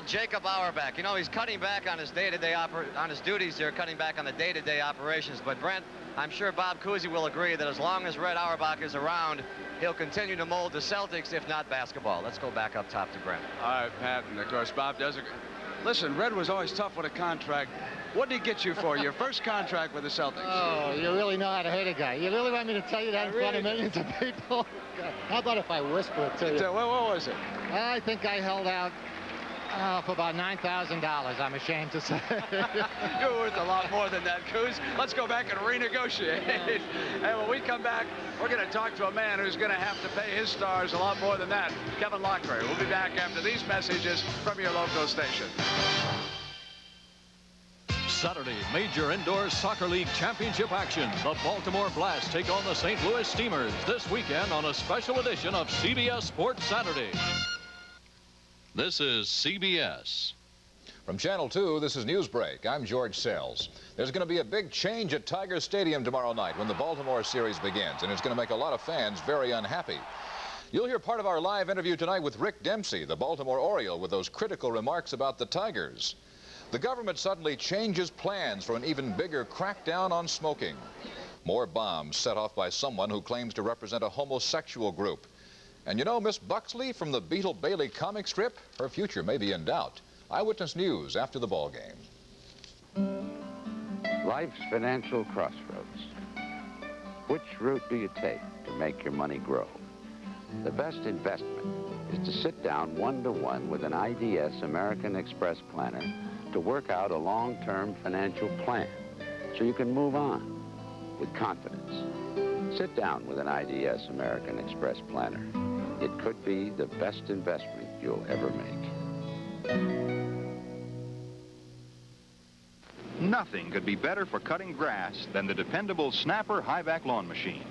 Jacob Auerbach, you know, he's cutting back on his duties here, cutting back on the day-to-day operations. But Brent, I'm sure Bob Cousy will agree that as long as Red Auerbach is around, he'll continue to mold the Celtics, if not basketball. Let's go back up top to Brent. All right, Pat, and of course Bob does agree. Listen, Red was always tough with a contract. What did he get you for your first contract with the Celtics? Oh, you really know how to hate a guy. You really want me to tell you that in front of millions of people? How about if I whisper it to you? What was it? I think I held out for about $9,000, I'm ashamed to say. You're worth a lot more than that, Coos. Let's go back and renegotiate. And when we come back, we're going to talk to a man who's going to have to pay his stars a lot more than that, Kevin Locklear. We'll be back after these messages from your local station. Saturday, major indoor soccer league championship action. The Baltimore Blast take on the St. Louis Steamers this weekend on a special edition of CBS Sports Saturday. This is CBS. From Channel 2, this is Newsbreak. I'm George Sells. There's going to be a big change at Tiger Stadium tomorrow night when the Baltimore series begins, and it's going to make a lot of fans very unhappy. You'll hear part of our live interview tonight with Rick Dempsey, the Baltimore Oriole, with those critical remarks about the Tigers. The government suddenly changes plans for an even bigger crackdown on smoking. More bombs set off by someone who claims to represent a homosexual group. And you know Miss Buxley from the Beetle Bailey comic strip? Her future may be in doubt. Eyewitness News after the ball game. Life's financial crossroads. Which route do you take to make your money grow? The best investment is to sit down one-to-one with an IDS American Express planner to work out a long-term financial plan so you can move on with confidence. Sit down with an IDS American Express planner. It could be the best investment you'll ever make. Nothing could be better for cutting grass than the dependable Snapper high-vac lawn machine.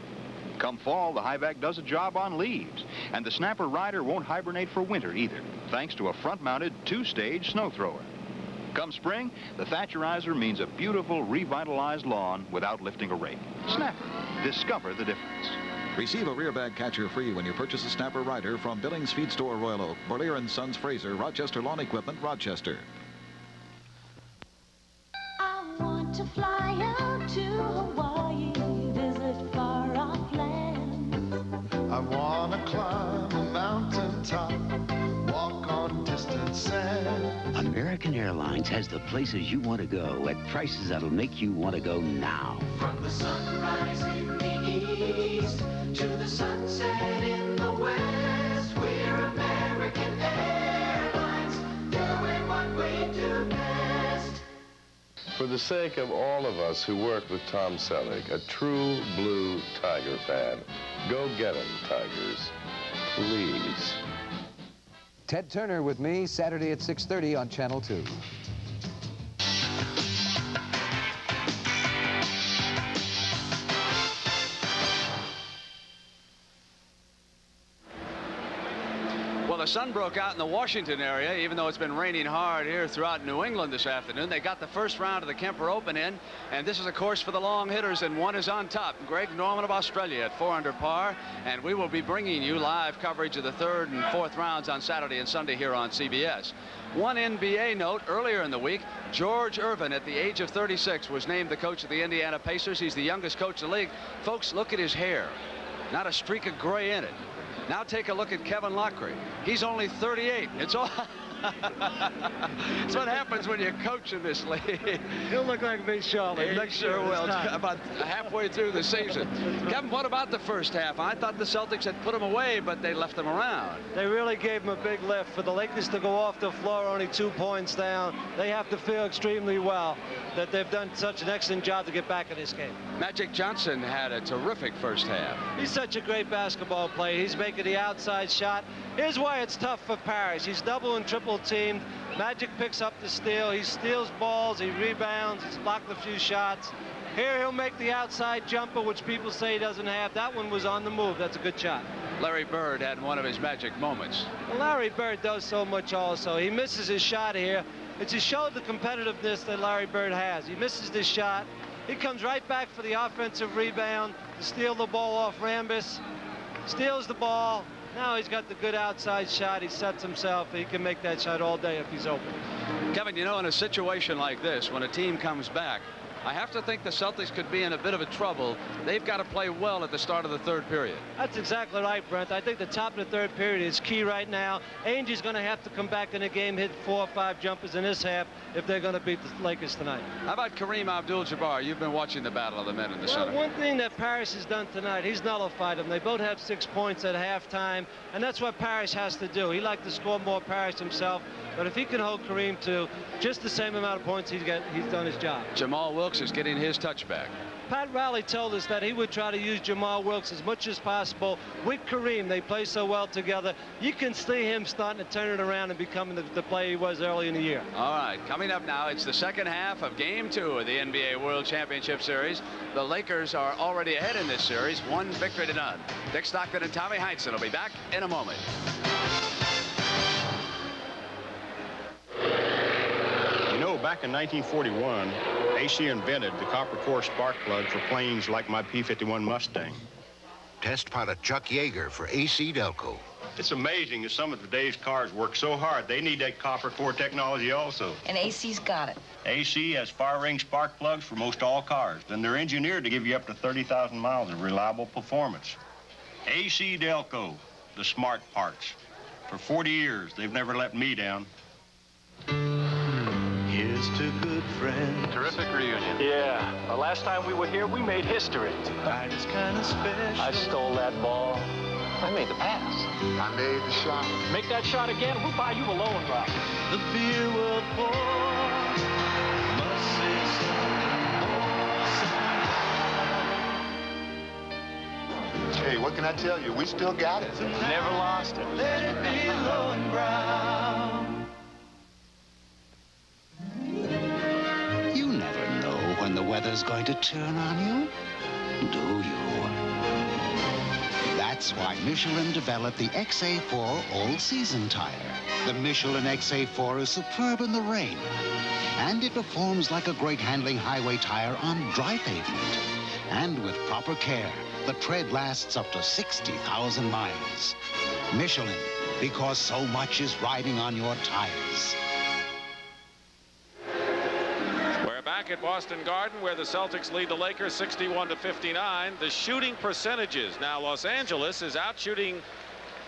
Come fall, the high-vac does a job on leaves, and the Snapper Rider won't hibernate for winter either, thanks to a front-mounted two-stage snow thrower. Come spring, the Thatcherizer means a beautiful, revitalized lawn without lifting a rake. Snapper, discover the difference. Receive a rear bag catcher free when you purchase a Snapper Rider from Billings Feed Store, Royal Oak, Berlier & Sons, Fraser, Rochester Lawn Equipment, Rochester. I want to fly out to Hawaii, visit far-off lands. I want to climb a mountaintop, walk on distant sand. American Airlines has the places you want to go at prices that'll make you want to go now. From the sunrise in the east to the sunset in the west, we're American Airlines, doing what we do best. For the sake of all of us who work with Tom Selleck, a true blue Tiger fan, go get 'em, Tigers. Please. Ted Turner with me, Saturday at 6:30 on Channel 2. Well, the sun broke out in the Washington area, even though it's been raining hard here throughout New England this afternoon. They got the first round of the Kemper Open in, and this is a course for the long hitters, and one is on top. Greg Norman of Australia at 4 under par, and we will be bringing you live coverage of the third and fourth rounds on Saturday and Sunday here on CBS. One NBA note, earlier in the week, George Irvin, at the age of 36, was named the coach of the Indiana Pacers. He's the youngest coach in the league. Folks, look at his hair. Not a streak of gray in it. Now take a look at Kevin Locklear. He's only 38. It's all It's what happens when you coach in this league. He'll look like me shortly. He sure will. About halfway through the season. Kevin, what about the first half? I thought the Celtics had put them away, but they left them around. They really gave him a big lift. For the Lakers to go off the floor only 2 points down, they have to feel extremely well that they've done such an excellent job to get back in this game. Magic Johnson had a terrific first half. He's such a great basketball player. He's making the outside shot. Here's why it's tough for Parish. He's double and triple teamed. Magic picks up the steal. He steals balls. He rebounds. He's blocked a few shots. Here he'll make the outside jumper, which people say he doesn't have. That one was on the move. That's a good shot. Larry Bird had one of his magic moments. Well, Larry Bird does so much also. He misses his shot here. It just showed the competitiveness that Larry Bird has. He misses this shot. He comes right back for the offensive rebound to steal the ball off Rambis. Steals the ball. Now he's got the good outside shot. He sets himself. He can make that shot all day if he's open. Kevin, you know, in a situation like this, when a team comes back, I have to think the Celtics could be in a bit of a trouble. They've got to play well at the start of the third period. That's exactly right, Brent. I think the top of the third period is key right now. Ainge's going to have to come back in the game, hit 4 or 5 jumpers in this half if they're going to beat the Lakers tonight. How about Kareem Abdul-Jabbar? You've been watching the battle of the men in the center. One thing that Parish has done tonight, he's nullified them. They both have 6 points at halftime, and that's what Parish has to do. He likes to score more Parish himself, but if he can hold Kareem to just the same amount of points he's done his job. Jamal Wilkes is getting his touchback. Pat Riley told us that he would try to use Jamal Wilkes as much as possible with Kareem. They play so well together. You can see him starting to turn it around and becoming the player he was early in the year. All right, coming up now, it's the second half of Game 2 of the NBA World Championship Series. The Lakers are already ahead in this series, 1 victory to none. Dick Stockton and Tommy Heinsohn will be back in a moment. You know, back in 1941, AC invented the copper core spark plug for planes like my P-51 Mustang. Test pilot Chuck Yeager for AC Delco. It's amazing that some of today's cars work so hard, they need that copper core technology also. And AC's got it. AC has fire-ring spark plugs for most all cars, and they're engineered to give you up to 30,000 miles of reliable performance. AC Delco, the smart parts. For 40 years, they've never let me down. Here's to good friends. Terrific reunion. Yeah, the last time we were here, we made history. Tonight is kind of special. I stole that ball. I made the pass. I made the shot. Make that shot again, we'll buy you a low and drop. The beer will pour. Must say something. Hey, what can I tell you? We still got it. Never lost it. Let it be low and brown. You never know when the weather's going to turn on you, do you? That's why Michelin developed the XA4 all-season tire. The Michelin XA4 is superb in the rain, and it performs like a great handling highway tire on dry pavement. And with proper care, the tread lasts up to 60,000 miles. Michelin, because so much is riding on your tires. Back at Boston Garden, where the Celtics lead the Lakers 61-59. The shooting percentages. Now Los Angeles is out shooting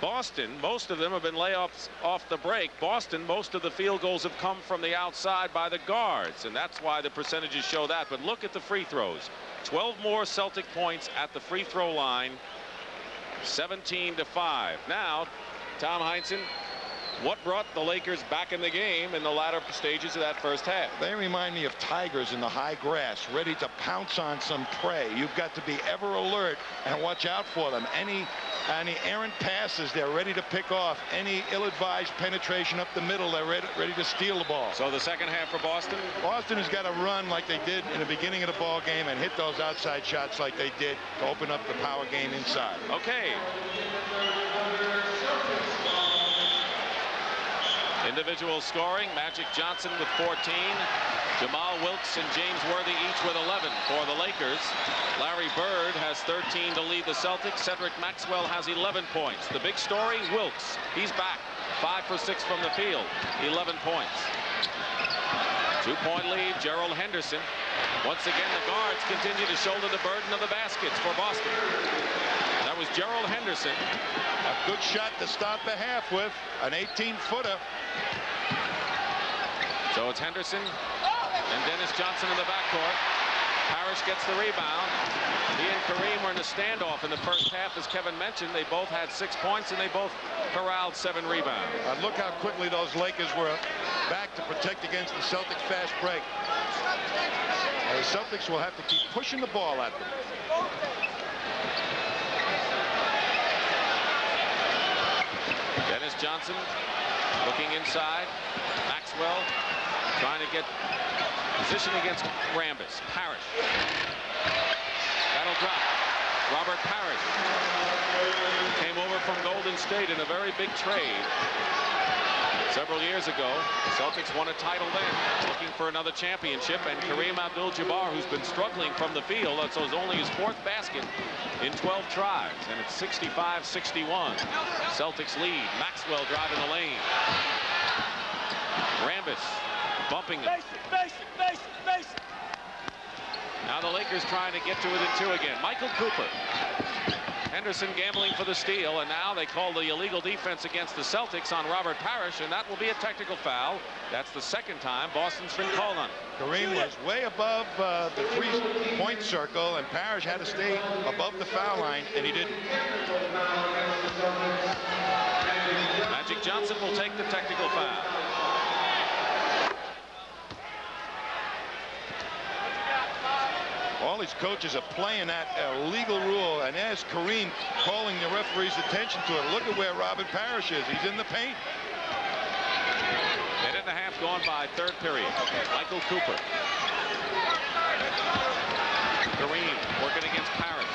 Boston. Most of them have been layups off the break. Boston, most of the field goals have come from the outside by the guards, and that's why the percentages show that. But look at the free throws. 12 more Celtic points at the free throw line. 17-5. Now, Tom Heinsohn, what brought the Lakers back in the game in the latter stages of that first half? They remind me of tigers in the high grass, ready to pounce on some prey. You've got to be ever alert and watch out for them. Any errant passes, they're ready to pick off. Any ill-advised penetration up the middle, they're ready to steal the ball. So the second half for Boston? Boston has got to run like they did in the beginning of the ball game and hit those outside shots like they did to open up the power game inside. Okay. Individual scoring, Magic Johnson with 14, Jamal Wilkes and James Worthy each with 11 for the Lakers. Larry Bird has 13 to lead the Celtics. Cedric Maxwell has 11 points. The big story, Wilkes. He's back, 5 for 6 from the field, 11 points. 2-point lead, Gerald Henderson. Once again, the guards continue to shoulder the burden of the baskets for Boston. That was Gerald Henderson. A good shot to start the half with, an 18-footer. So it's Henderson and Dennis Johnson in the backcourt. Parish gets the rebound. He and Kareem were in a standoff in the first half. As Kevin mentioned, they both had 6 points and they both corralled 7 rebounds. Look how quickly those Lakers were back to protect against the Celtics fast break. And the Celtics will have to keep pushing the ball at them. Dennis Johnson looking inside. Maxwell trying to get position against Rambis. Parish. That'll drop. Robert Parish came over from Golden State in a very big trade several years ago. The Celtics won a title then, looking for another championship, and Kareem Abdul-Jabbar, who's been struggling from the field, that's only his 4th basket in 12 tries, and it's 65-61. Celtics lead. Maxwell driving the lane. Rambis bumping him. Now the Lakers trying to get to within 2 again. Michael Cooper. Henderson gambling for the steal, and now they call the illegal defense against the Celtics on Robert Parish, and that will be a technical foul. That's the 2nd time Boston's been called on. Kareem was way above the 3-point circle, and Parish had to stay above the foul line, and he didn't. Magic Johnson will take the technical foul. All these coaches are playing that illegal rule, and there's Kareem calling the referee's attention to it. Look at where Robert Parish is. He's in the paint. 10 and a half gone by, 3rd period. Michael Cooper. Kareem working against Parish.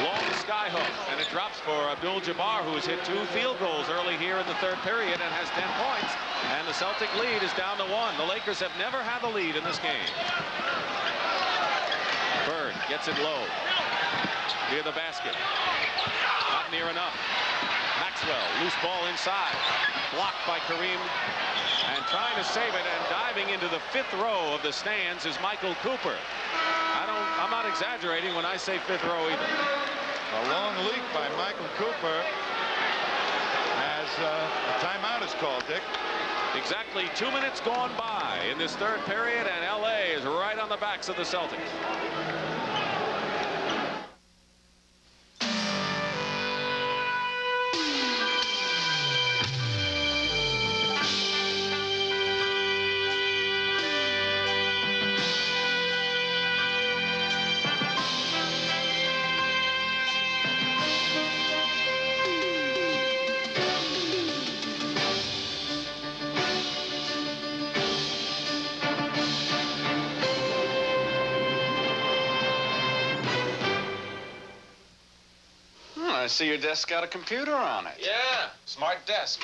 Long sky hook, and it drops for Abdul-Jabbar, who has hit 2 field goals early here in the 3rd period and has 10 points. And the Celtic lead is down to 1. The Lakers have never had the lead in this game. Bird gets it low near the basket. Not near enough. Maxwell, loose ball inside. Blocked by Kareem. And trying to save it and diving into the 5th row of the stands is Michael Cooper. I'm not exaggerating when I say 5th row either. A long leak by Michael Cooper as a timeout is called, Dick. Exactly 2 minutes gone by in this 3rd period, and LA is right on the backs of the Celtics. I see your desk got a computer on it. Yeah, smart desk.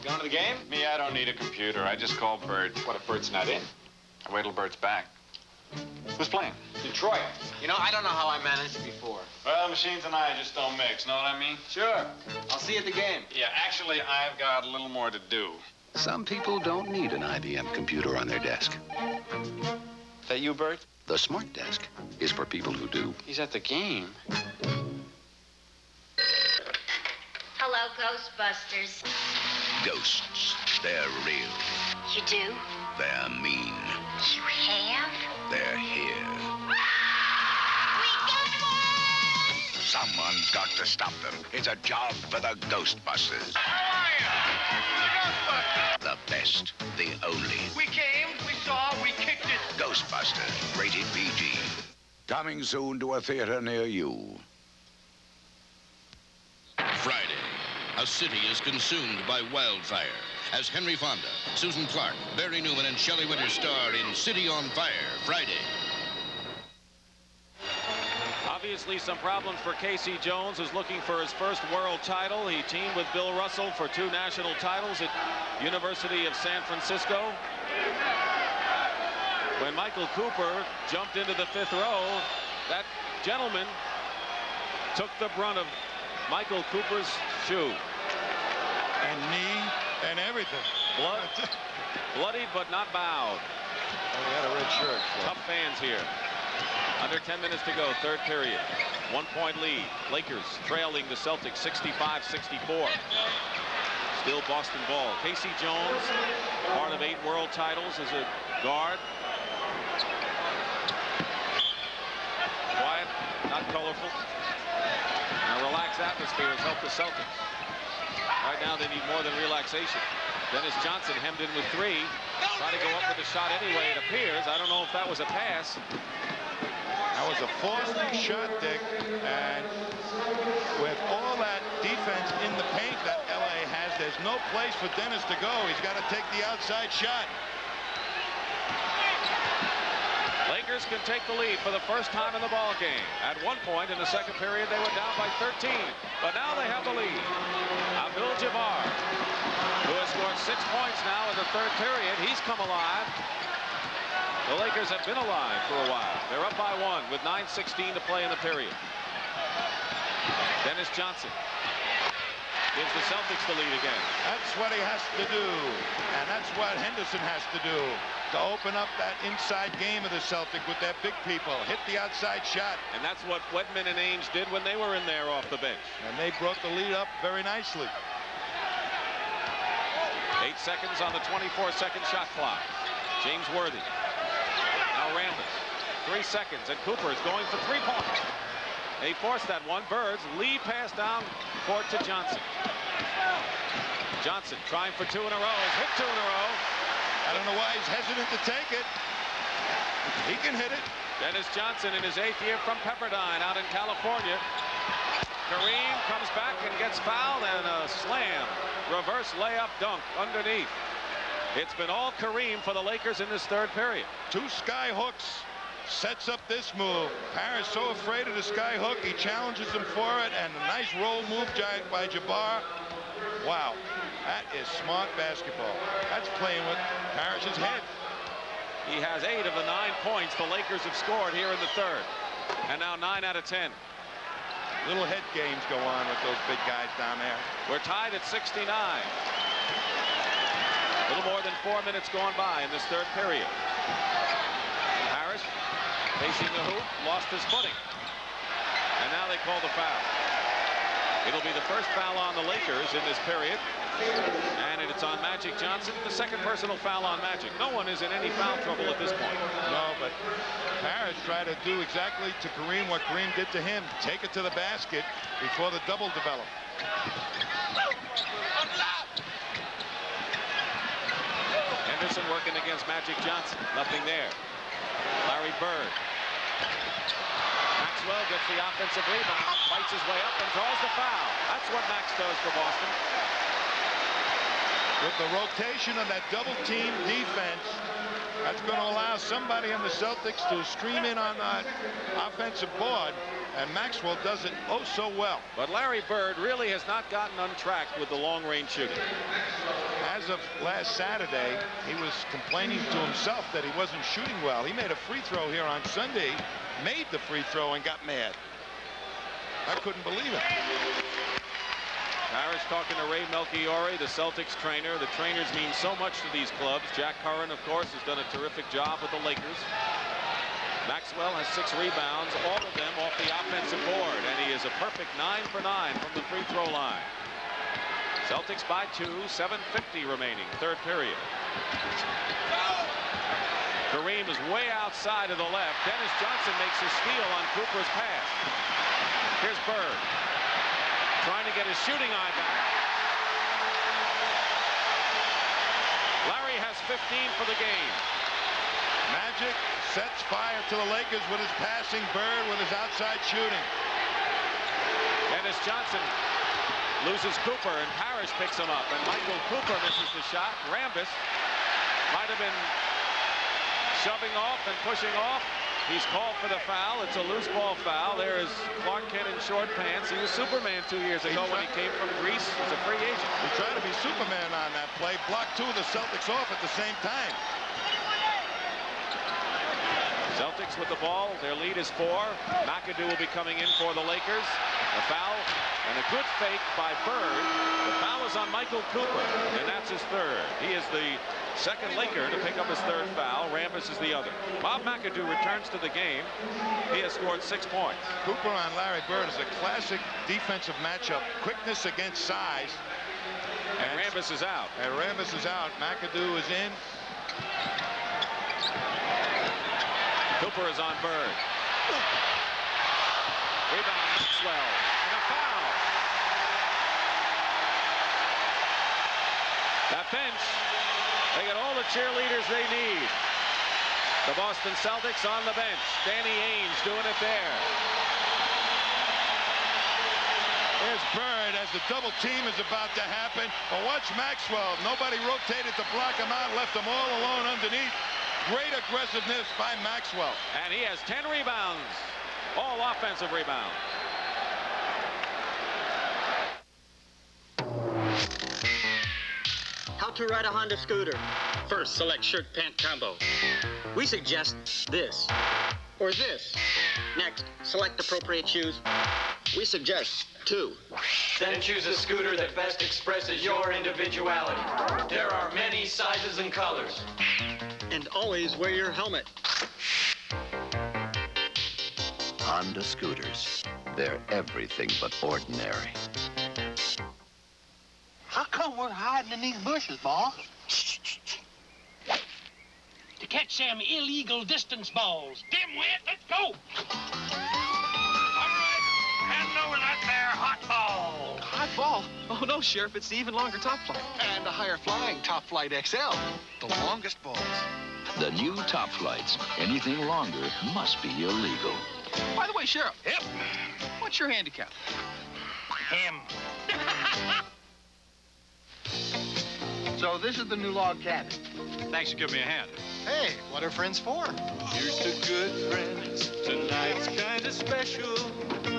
Going to the game? Me, I don't need a computer. I just call Bert. What if Bert's not in? I wait till Bert's back. Who's playing? Detroit. You know, I don't know how I managed before. Well, machines and I just don't mix, know what I mean? Sure. I'll see you at the game. Yeah, actually, I've got a little more to do. Some people don't need an IBM computer on their desk. That you, Bert? The smart desk is for people who do. He's at the game. Hello, Ghostbusters. Ghosts. They're real. You do? They're mean. You have? They're here. We got one! Someone's got to stop them. It's a job for the Ghostbusters. How are you? The best. The only. We came, we saw, we kicked it. Ghostbusters. Rated PG. Coming soon to a theater near you. Friday, a city is consumed by wildfire as Henry Fonda, Susan Clark, Barry Newman, and Shelley Winters star in City on Fire, Friday. Obviously some problems for Casey Jones, who's looking for his first world title. He teamed with Bill Russell for 2 national titles at University of San Francisco. When Michael Cooper jumped into the 5th row, that gentleman took the brunt of Michael Cooper's shoe. And knee and everything. Bloodied but not bowed. Oh, he had a red shirt. So. Tough fans here. Under 10 minutes to go, 3rd period. 1-point lead. Lakers trailing the Celtics 65-64. Still Boston ball. Casey Jones, part of 8 world titles as a guard. Quiet, not colorful. A relaxed atmosphere has helped the Celtics. Right now they need more than relaxation. Dennis Johnson hemmed in with 3. Try to go up with a shot anyway, it appears. I don't know if that was a pass. That was a forced shot, Dick. And with all that defense in the paint that LA has, there's no place for Dennis to go. He's got to take the outside shot. Lakers can take the lead for the first time in the ball game. At one point in the second period, they were down by 13, but now they have the lead. Abdul-Jabbar, who has scored 6 points now in the third period, he's come alive. The Lakers have been alive for a while. They're up by 1 with 9:16 to play in the period. Dennis Johnson gives the Celtics the lead again. That's what he has to do, and that's what Henderson has to do to open up that inside game of the Celtic with their big people. Hit the outside shot. And that's what Wedman and Ainge did when they were in there off the bench. And they brought the lead up very nicely. 8 seconds on the 24-second shot clock. James Worthy. Now Rambis. 3 seconds, and Cooper is going for 3 points. They forced that one. Birds lead pass down court to Johnson. Johnson trying for 2 in a row. Has hit 2 in a row. I don't know why he's hesitant to take it. He can hit it. Dennis Johnson in his 8th year from Pepperdine out in California. Kareem comes back and gets fouled, and a slam. Reverse layup dunk underneath. It's been all Kareem for the Lakers in this third period. 2 sky hooks. Sets up this move. Parish so afraid of the sky hook, he challenges him for it, and a nice roll move by Jabbar. Wow, that is smart basketball. That's playing with Parish's head. He has 8 of the 9 points the Lakers have scored here in the third. And now 9 out of 10. Little head games go on with those big guys down there. We're tied at 69. A little more than 4 minutes gone by in this third period. Parish facing the hoop, lost his footing. And now they call the foul. It'll be the first foul on the Lakers in this period. And it's on Magic Johnson, the second personal foul on Magic. No one is in any foul trouble at this point. No, but Parish tried to do exactly to Kareem what Kareem did to him. Take it to the basket before the double developed. Henderson working against Magic Johnson. Nothing there. Larry Bird. Maxwell gets the offensive rebound, fights his way up and draws the foul. That's what Max does for Boston. With the rotation of that double team defense, that's going to allow somebody on the Celtics to stream in on that offensive board, and Maxwell does it oh so well. But Larry Bird really has not gotten untracked with the long-range shooting. As of last Saturday, he was complaining to himself that he wasn't shooting well. He made a free throw here on Sunday, made the free throw and got mad. I couldn't believe it. Parish talking to Ray Melchiori, the Celtics trainer. The trainers mean so much to these clubs. Jack Curran, of course, has done a terrific job with the Lakers. Maxwell has 6 rebounds, all of them off the offensive board, and he is a perfect 9 for 9 from the free throw line. Celtics by 2, 7:50 remaining, third period. Kareem is way outside of the left. Dennis Johnson makes a steal on Cooper's pass. Here's Bird, trying to get his shooting eye back. Larry has 15 for the game. Magic sets fire to the Lakers with his passing. Bird with his outside shooting. Dennis Johnson loses Cooper, and Parish picks him up, and Michael Cooper misses the shot. Rambis might have been shoving off and pushing off. He's called for the foul. It's a loose ball foul. There is Clark Kent in short pants. He was Superman 2 years ago when he came from Greece as a free agent. He tried to be Superman on that play. Blocked 2 of the Celtics off at the same time. Celtics with the ball. Their lead is 4. McAdoo will be coming in for the Lakers. A foul and a good fake by Bird. The foul is on Michael Cooper, and that's his third. He is the second Laker to pick up his third foul. Rambis is the other. Bob McAdoo returns to the game. He has scored 6 points. Cooper on Larry Bird is a classic defensive matchup. Quickness against size. And Rambis Rambis is out. And Rambis is out. McAdoo is in. Cooper is on Bird. Rebound Maxwell. And a foul. That bench, they get all the cheerleaders they need. The Boston Celtics on the bench. Danny Ainge doing it there. There's Bird as the double team is about to happen. But watch Maxwell. Nobody rotated to block him out, left him all alone underneath. Great aggressiveness by Maxwell. And he has 10 rebounds. All offensive rebounds. How to ride a Honda scooter. First, select shirt pant combo. We suggest this or this. Next, select appropriate shoes. We suggest 2. Then choose a scooter that best expresses your individuality. There are many sizes and colors. And always wear your helmet. Honda scooters. They're everything but ordinary. How come we're hiding in these bushes, boss? To catch them illegal distance balls. Dimwit, let's go! All right, hand over that there hot ball. Hot ball? Oh, no, Sheriff, it's the even longer top flight. And a higher flying Top Flight XL. The longest balls. The new Top Flights. Anything longer must be illegal. By the way, Sheriff. Yep. What's your handicap? Him. So this is the new log cabin. Thanks for giving me a hand. Hey, what are friends for? Here's to good friends. Tonight's kind of special.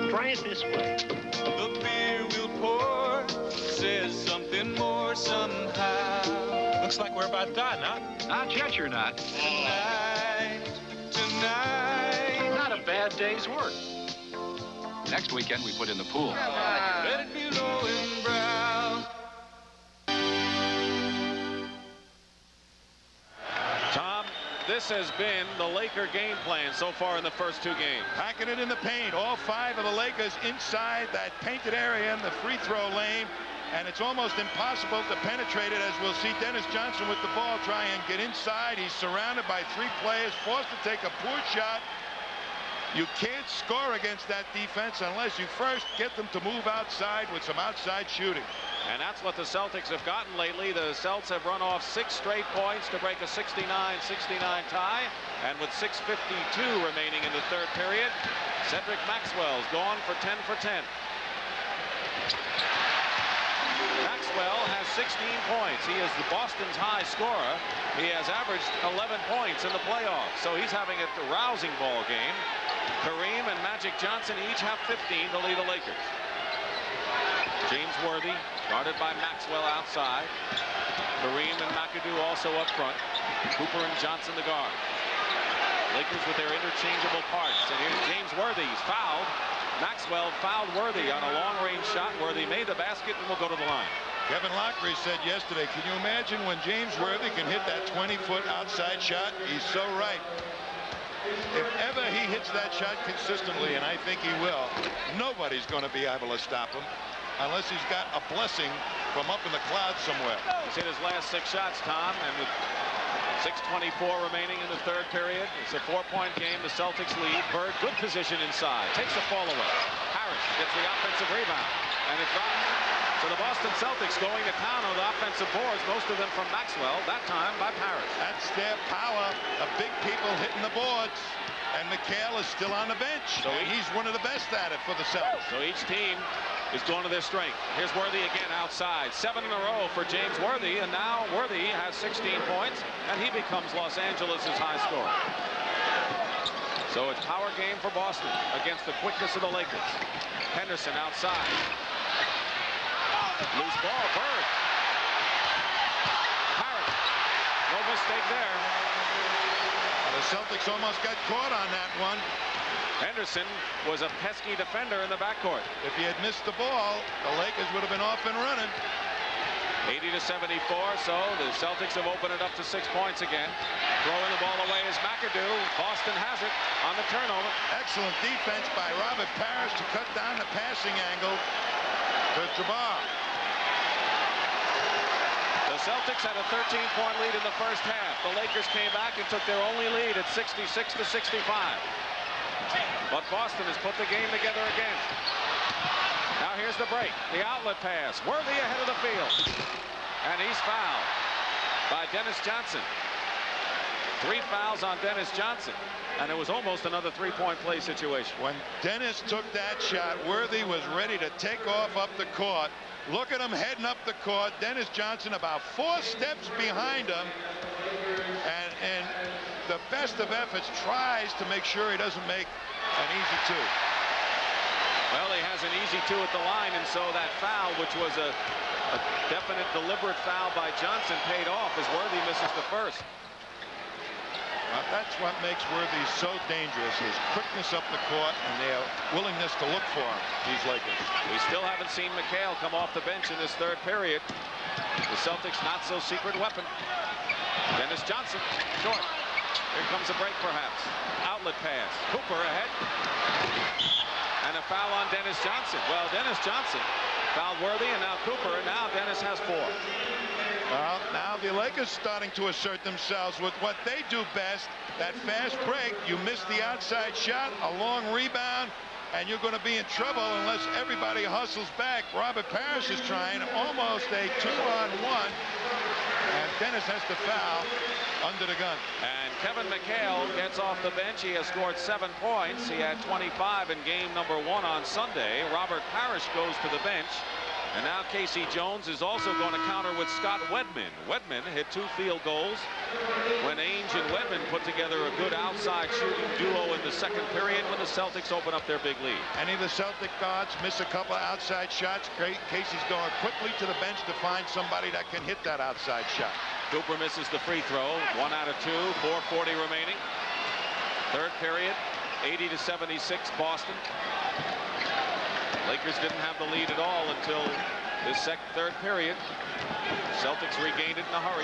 Try it this way. The beer we'll pour says something more somehow. Looks like we're about done, huh? Not yet, you're not. Tonight. Not a bad day's work. Next weekend, we put in the pool. Let it be low and brown. Tom, this has been the Laker game plan so far in the first 2 games. Packing it in the paint. All 5 of the Lakers inside that painted area in the free throw lane. And it's almost impossible to penetrate it, as we'll see Dennis Johnson with the ball try and get inside. He's surrounded by 3 players, forced to take a poor shot. You can't score against that defense unless you first get them to move outside with some outside shooting. And that's what the Celtics have gotten lately. The Celts have run off 6 straight points to break a 69-69 tie. And with 6:52 remaining in the 3rd period, Cedric Maxwell's gone for 10 for 10. Maxwell has 16 points. He is the Boston's high scorer. He has averaged 11 points in the playoffs. So he's having a rousing ball game. Kareem and Magic Johnson each have 15 to lead the Lakers. James Worthy, guarded by Maxwell outside. Kareem and McAdoo also up front. Cooper and Johnson the guard. Lakers with their interchangeable parts. And here's James Worthy. He's fouled. Maxwell fouled Worthy on a long-range shot. Worthy made the basket and will go to the line. Kevin Lockery said yesterday, can you imagine when James Worthy can hit that 20-foot outside shot? He's so right. If ever he hits that shot consistently, and I think he will, nobody's going to be able to stop him unless he's got a blessing from up in the clouds somewhere. He's hit his last 6 shots, Tom, and with 6:24 remaining in the 3rd period, it's a 4-point game. The Celtics lead. Bird, good position inside. Takes the ball away. Parish gets the offensive rebound, and it drops. So the Boston Celtics going to town on the offensive boards, most of them from Maxwell, that time by Parish. That's their power, the big people hitting the boards. And McHale is still on the bench. So he's one of the best at it for the Celtics. So each team is going to their strength. Here's Worthy again outside. 7 in a row for James Worthy, and now Worthy has 16 points, and he becomes Los Angeles' high scorer. So it's power game for Boston against the quickness of the Lakers. Henderson outside. Loose ball, Bird. Parish. No mistake there. The Celtics almost got caught on that one. Henderson was a pesky defender in the backcourt. If he had missed the ball, the Lakers would have been off and running. 80-74, so the Celtics have opened it up to 6 points again. Throwing the ball away is McAdoo. Boston has it on the turnover. Excellent defense by Robert Parish to cut down the passing angle to Jabbar. Celtics had a 13-point lead in the first half. The Lakers came back and took their only lead at 66-65. But Boston has put the game together again. Now here's the break. The outlet pass. Worthy ahead of the field. And he's fouled by Dennis Johnson. 3 fouls on Dennis Johnson. And it was almost another 3-point play situation. When Dennis took that shot, Worthy was ready to take off up the court. Look at him heading up the court. Dennis Johnson about 4 steps behind him. And the best of efforts tries to make sure he doesn't make an easy 2. Well, he has an easy 2 at the line, and so that foul, which was a definite deliberate foul by Johnson, paid off as Worthy misses the first. That's what makes Worthy so dangerous, his quickness up the court and their willingness to look for him, these Lakers. We still haven't seen McHale come off the bench in this third period. The Celtics' not-so-secret weapon. Dennis Johnson, short. Here comes a break, perhaps. Outlet pass. Cooper ahead. And a foul on Dennis Johnson. Well, Dennis Johnson fouled Worthy, and now Cooper, and now Dennis has 4. Well, now the Lakers starting to assert themselves with what they do best, that fast break. You miss the outside shot, a long rebound, and you're going to be in trouble unless everybody hustles back. Robert Parish is trying almost a 2-on-1, and Dennis has to foul under the gun. And Kevin McHale gets off the bench. He has scored 7 points. He had 25 in game number 1 on Sunday. Robert Parish goes to the bench. And now Casey Jones is also going to counter with Scott Wedman. Wedman hit 2 field goals when Ainge and Wedman put together a good outside shooting duo in the second period when the Celtics open up their big lead. Any of the Celtic guards miss a couple of outside shots. Casey's going quickly to the bench to find somebody that can hit that outside shot. Cooper misses the free throw. 1 out of 2. 4:40 remaining. Third period. 80-76 Boston. Lakers didn't have the lead at all until this third period. Celtics regained it in a hurry.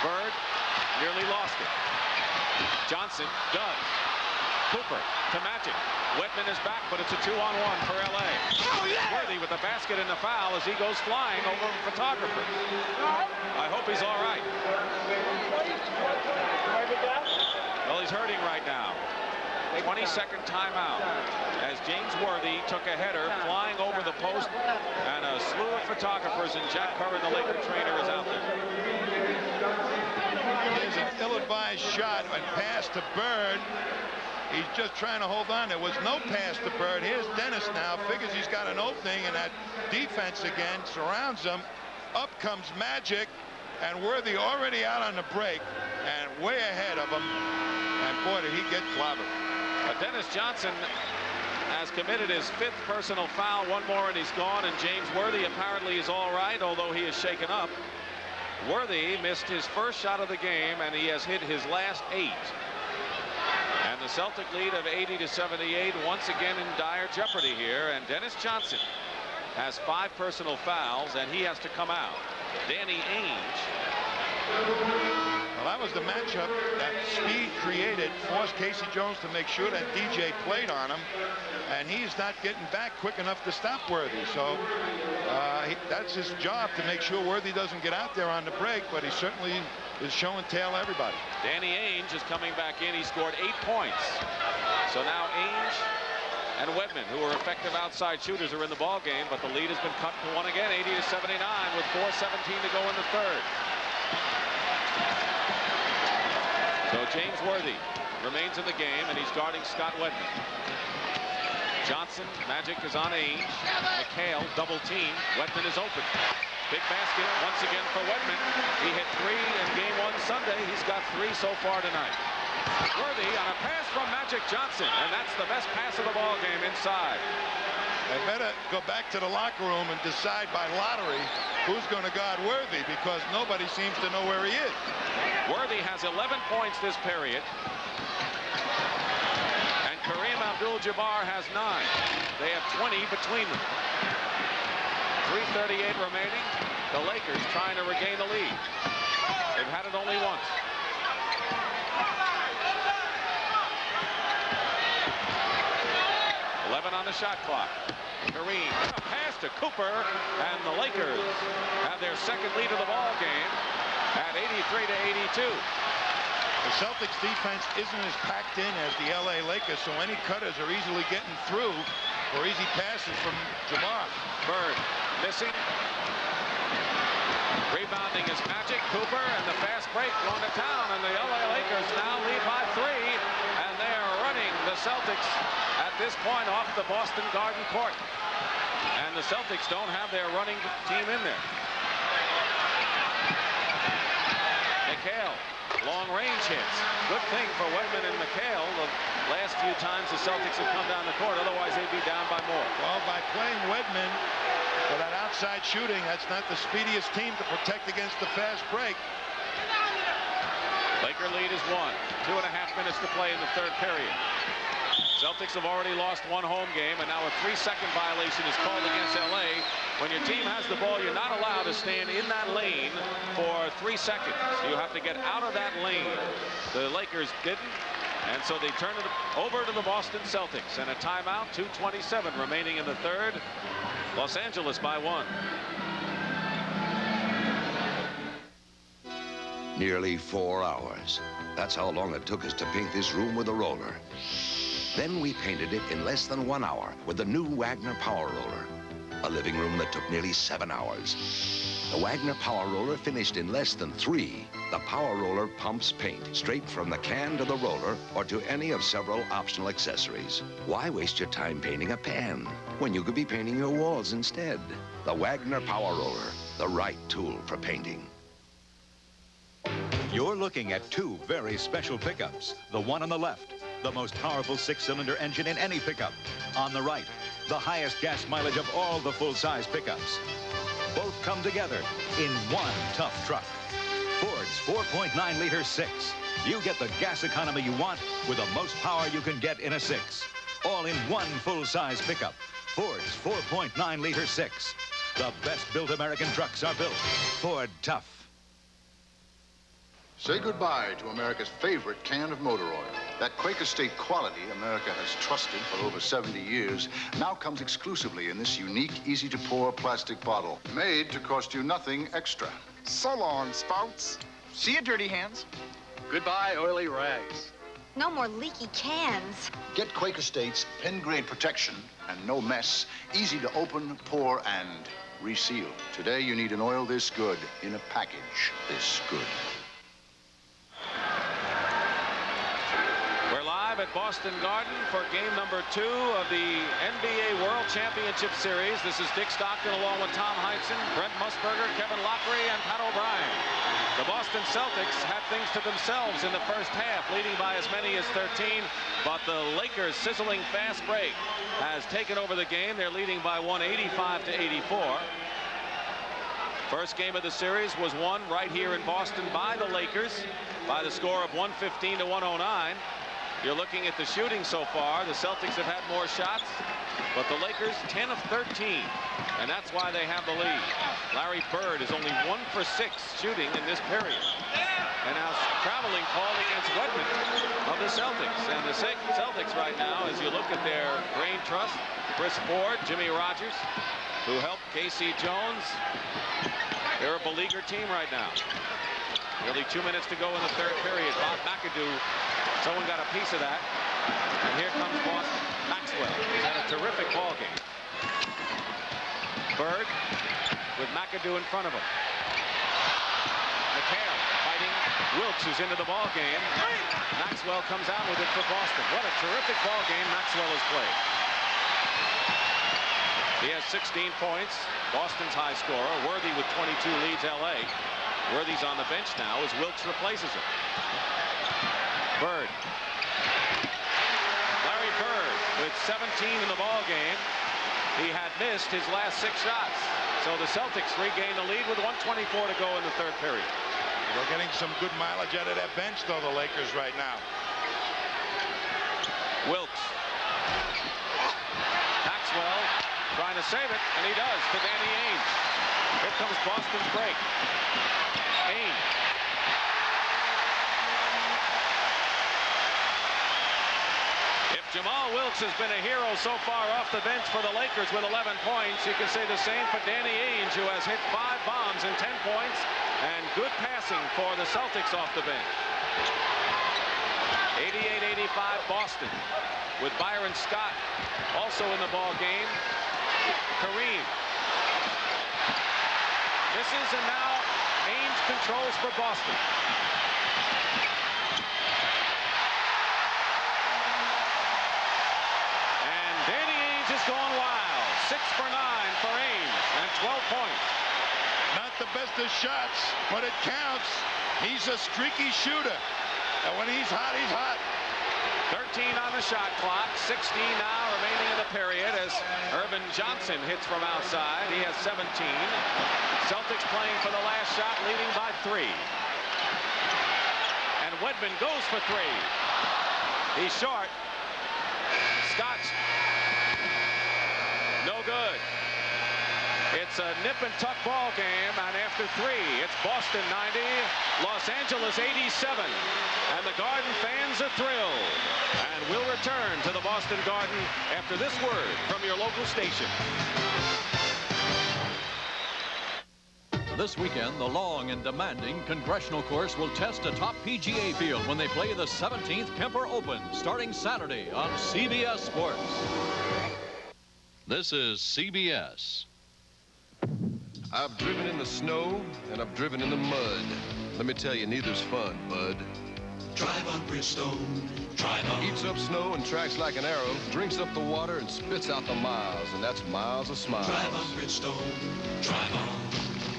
Bird nearly lost it. Johnson does. Cooper to Magic. Wedman is back, but it's a 2-on-1 for LA. Oh, yeah! Worthy with the basket and the foul as he goes flying over the photographer. I hope he's all right. Well, he's hurting right now. 22nd timeout as James Worthy took a header flying over the post, and a slew of photographers, and Jack Curran, the Laker trainer, is out there. There's an ill-advised shot and pass to Bird. He's just trying to hold on. There was no pass to Bird. Here's Dennis now. Figures he's got an opening, and that defense again surrounds him. Up comes Magic, and Worthy already out on the break and way ahead of him. And boy, did he get clobbered. Dennis Johnson has committed his 5th personal foul. 1 more and he's gone, and James Worthy apparently is all right, although he is shaken up. Worthy missed his first shot of the game, and he has hit his last 8. And the Celtic lead of 80-78 once again in dire jeopardy here, and Dennis Johnson has 5 personal fouls, and he has to come out. Danny Ainge. Well, that was the matchup that speed created, forced Casey Jones to make sure that DJ played on him, and he's not getting back quick enough to stop Worthy. So that's his job, to make sure Worthy doesn't get out there on the break, but he certainly is showing tail everybody. Danny Ainge is coming back in. He scored 8 points. So now Ainge and Wedman, who are effective outside shooters, are in the ball game, but the lead has been cut to 1 again, 80-79, with 4:17 to go in the third. So James Worthy remains in the game, and he's guarding Scott Wedman. Johnson, Magic is on Ainge. McHale, double team. Wedman is open. Big basket once again for Wedman. He hit 3 in game 1 Sunday. He's got 3 so far tonight. Worthy on a pass from Magic Johnson, and that's the best pass of the ball game inside. They better go back to the locker room and decide by lottery who's going to guard Worthy, because nobody seems to know where he is. Worthy has 11 points this period. And Kareem Abdul-Jabbar has 9. They have 20 between them. 3:38 remaining. The Lakers trying to regain the lead. They've had it only once. 7 on the shot clock. Kareem, a pass to Cooper, and the Lakers have their second lead of the ball game at 83-82. The Celtics defense isn't as packed in as the LA Lakers, so any cutters are easily getting through for easy passes from Jabbar. Bird missing. Rebounding is Magic. Cooper and the fast break going to town, and the LA Lakers now lead by 3, and they are running the Celtics at this point off the Boston Garden court. And the Celtics don't have their running team in there. McHale, long-range hits. Good thing for Wedman and McHale. The last few times the Celtics have come down the court, otherwise they'd be down by more. Well, by playing Wedman for that outside shooting, that's not the speediest team to protect against the fast break. Laker lead is 1. 2.5 minutes to play in the third period. Celtics have already lost one home game, and now a 3-second violation is called against LA. When your team has the ball, you're not allowed to stand in that lane for 3 seconds. You have to get out of that lane. The Lakers didn't, and so they turn it over to the Boston Celtics. And a timeout, 2:27 remaining in the third. Los Angeles by 1. Nearly 4 hours. That's how long it took us to paint this room with a roller. Then we painted it in less than 1 hour with the new Wagner Power Roller. A living room that took nearly 7 hours. The Wagner Power Roller finished in less than 3. The Power Roller pumps paint straight from the can to the roller or to any of several optional accessories. Why waste your time painting a pan when you could be painting your walls instead? The Wagner Power Roller, the right tool for painting. You're looking at 2 very special pickups. The one on the left, the most powerful 6-cylinder engine in any pickup. On the right, the highest gas mileage of all the full-size pickups. Both come together in one tough truck. Ford's 4.9-liter 6. You get the gas economy you want with the most power you can get in a 6. All in one full-size pickup. Ford's 4.9-liter 6. The best-built American trucks are built Ford Tough. Say goodbye to America's favorite can of motor oil. That Quaker State quality America has trusted for over 70 years now comes exclusively in this unique, easy-to-pour plastic bottle, made to cost you nothing extra. So long, Spouts. See you, dirty hands. Goodbye, oily rags. No more leaky cans. Get Quaker State's pen-grade protection and no mess, easy to open, pour, and reseal. Today, you need an oil this good in a package this good. We're live at Boston Garden for game number 2 of the NBA World Championship Series. This is Dick Stockton along with Tom Heinsohn, Brent Musburger, Kevin Lockery, and Pat O'Brien. The Boston Celtics had things to themselves in the first half, leading by as many as 13, but the Lakers' sizzling fast break has taken over the game. They're leading by 185-84. First game of the series was won right here in Boston by the Lakers by the score of 115-109. You're looking at the shooting so far. The Celtics have had more shots, but the Lakers 10 of 13, and that's why they have the lead. Larry Bird is only 1 for 6 shooting in this period. And now traveling call against Wedman of the Celtics. And the Celtics right now, as you look at their brain trust, Chris Ford, Jimmy Rogers, who helped Casey Jones. They're a beleaguered team right now. Nearly 2 minutes to go in the third period. Bob McAdoo, someone got a piece of that. And here comes Boston. Maxwell. He's had a terrific ball game. Bird with McAdoo in front of him. McHale fighting. Wilkes is into the ball game. Maxwell comes out with it for Boston. What a terrific ball game Maxwell has played. He has 16 points. Boston's high scorer. Worthy with 22 leads LA. Worthy's on the bench now as Wilkes replaces him. Bird. Larry Bird with 17 in the ball game. He had missed his last 6 shots. So the Celtics regain the lead with 1:24 to go in the third period. They're getting some good mileage out of that bench, though, the Lakers right now. Wilkes. Maxwell trying to save it, and he does to Danny Ainge. Here comes Boston's break. Ainge. If Jamal Wilkes has been a hero so far off the bench for the Lakers with 11 points. You can say the same for Danny Ainge, who has hit 5 bombs and 10 points, and good passing for the Celtics off the bench. 88-85 Boston with Byron Scott also in the ball game. Kareem misses, and now Ainge controls for Boston. And Danny Ainge is going wild. 6 for 9 for Ainge and 12 points. Not the best of shots, but it counts. He's a streaky shooter. And when he's hot, he's hot. 13 on the shot clock. 16 now remaining in the period as Irvin Johnson hits from outside. He has 17. Celtics playing for the last shot, leading by 3. And Wedman goes for 3. He's short. Scott's no good. It's a nip and tuck ball game, and after 3, it's Boston 90, Los Angeles 87, and the Garden fans are thrilled. And we'll return to the Boston Garden after this word from your local station. This weekend, the long and demanding Congressional course will test a top PGA field when they play the 17th Kemper Open, starting Saturday on CBS Sports. This is CBS. I've driven in the snow, and I've driven in the mud. Let me tell you, neither's fun, bud. Drive on Bridgestone, drive on. Eats up snow and tracks like an arrow, drinks up the water and spits out the miles, and that's miles of smiles. Drive on Bridgestone, drive on.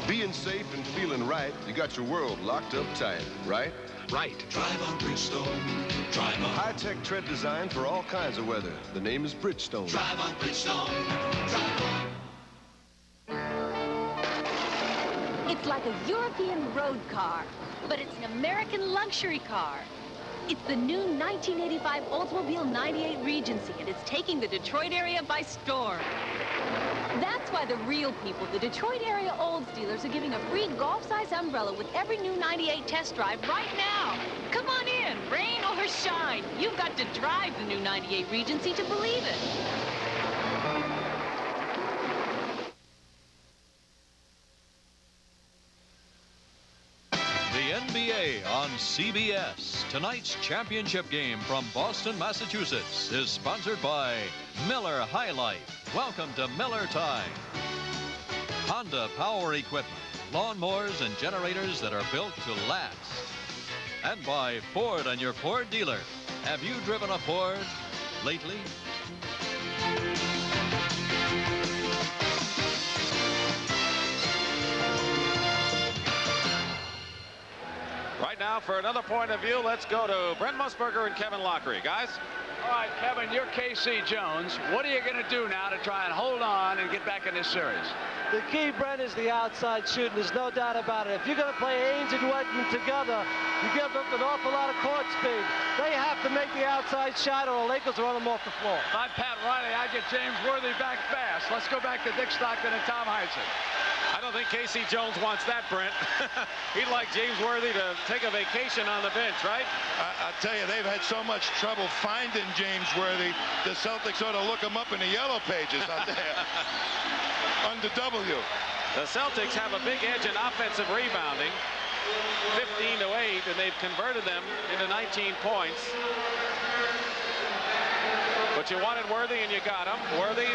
Being safe and feeling right, you got your world locked up tight, right? Right. Drive on Bridgestone, drive on. High-tech tread design for all kinds of weather. The name is Bridgestone. Drive on Bridgestone, drive on. It's like a European road car, but it's an American luxury car. It's the new 1985 Oldsmobile 98 Regency, and it's taking the Detroit area by storm. That's why the real people, the Detroit area Olds dealers, are giving a free golf-size umbrella with every new 98 test drive right now. Come on in, rain or shine. You've got to drive the new 98 Regency to believe it. The NBA on CBS. Tonight's championship game from Boston, Massachusetts is sponsored by Miller High Life. Welcome to Miller Time. Honda Power Equipment. Lawnmowers and generators that are built to last. And by Ford and your Ford dealer. Have you driven a Ford lately? Right now, for another point of view, let's go to Brent Musburger and Kevin Lockery. Guys? All right, Kevin, you're K.C. Jones. What are you going to do now to try and hold on and get back in this series? The key, Brent, is the outside shooting. There's no doubt about it. If you're going to play Ainge and Wedman together, you give up an awful lot of court speed. They have to make the outside shot, or the Lakers run them off the floor. If I'm Pat Riley, I get James Worthy back fast. Let's go back to Dick Stockton and Tom Heinsohn. I don't think K.C. Jones wants that, Brent. He'd like James Worthy to take a vacation on the bench, right? I'll tell you, they've had so much trouble finding James Worthy, the Celtics ought to look him up in the yellow pages out there. Under W. The Celtics have a big edge in offensive rebounding, 15-8, and they've converted them into 19 points. But you wanted Worthy, and you got him. Worthy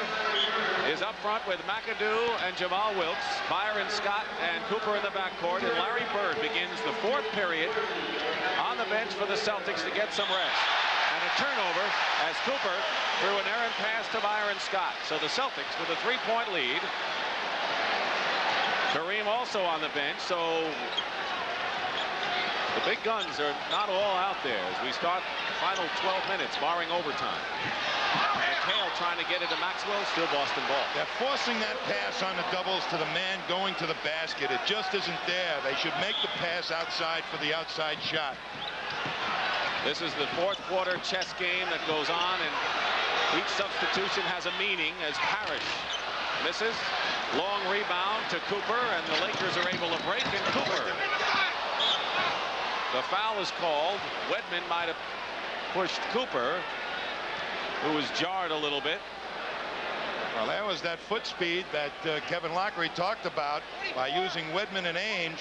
is up front with McAdoo and Jamal Wilkes, Byron Scott and Cooper in the backcourt, and Larry Bird begins the 4th period on the bench for the Celtics to get some rest. And a turnover as Cooper threw an errant pass to Byron Scott. So the Celtics with a 3-point lead. Kareem also on the bench, so the big guns are not all out there as we start the final 12 minutes, barring overtime. McHale trying to get it to Maxwell, still Boston ball. They're forcing that pass on the doubles to the man going to the basket. It just isn't there. They should make the pass outside for the outside shot. This is the 4th quarter chess game that goes on, and each substitution has a meaning as Parish misses. Long rebound to Cooper, and the Lakers are able to break, and Cooper. The foul is called. Wedman might have pushed Cooper. who was jarred a little bit. Well, that was that foot speed that Kevin Lockery talked about by using Wedman and Ainge.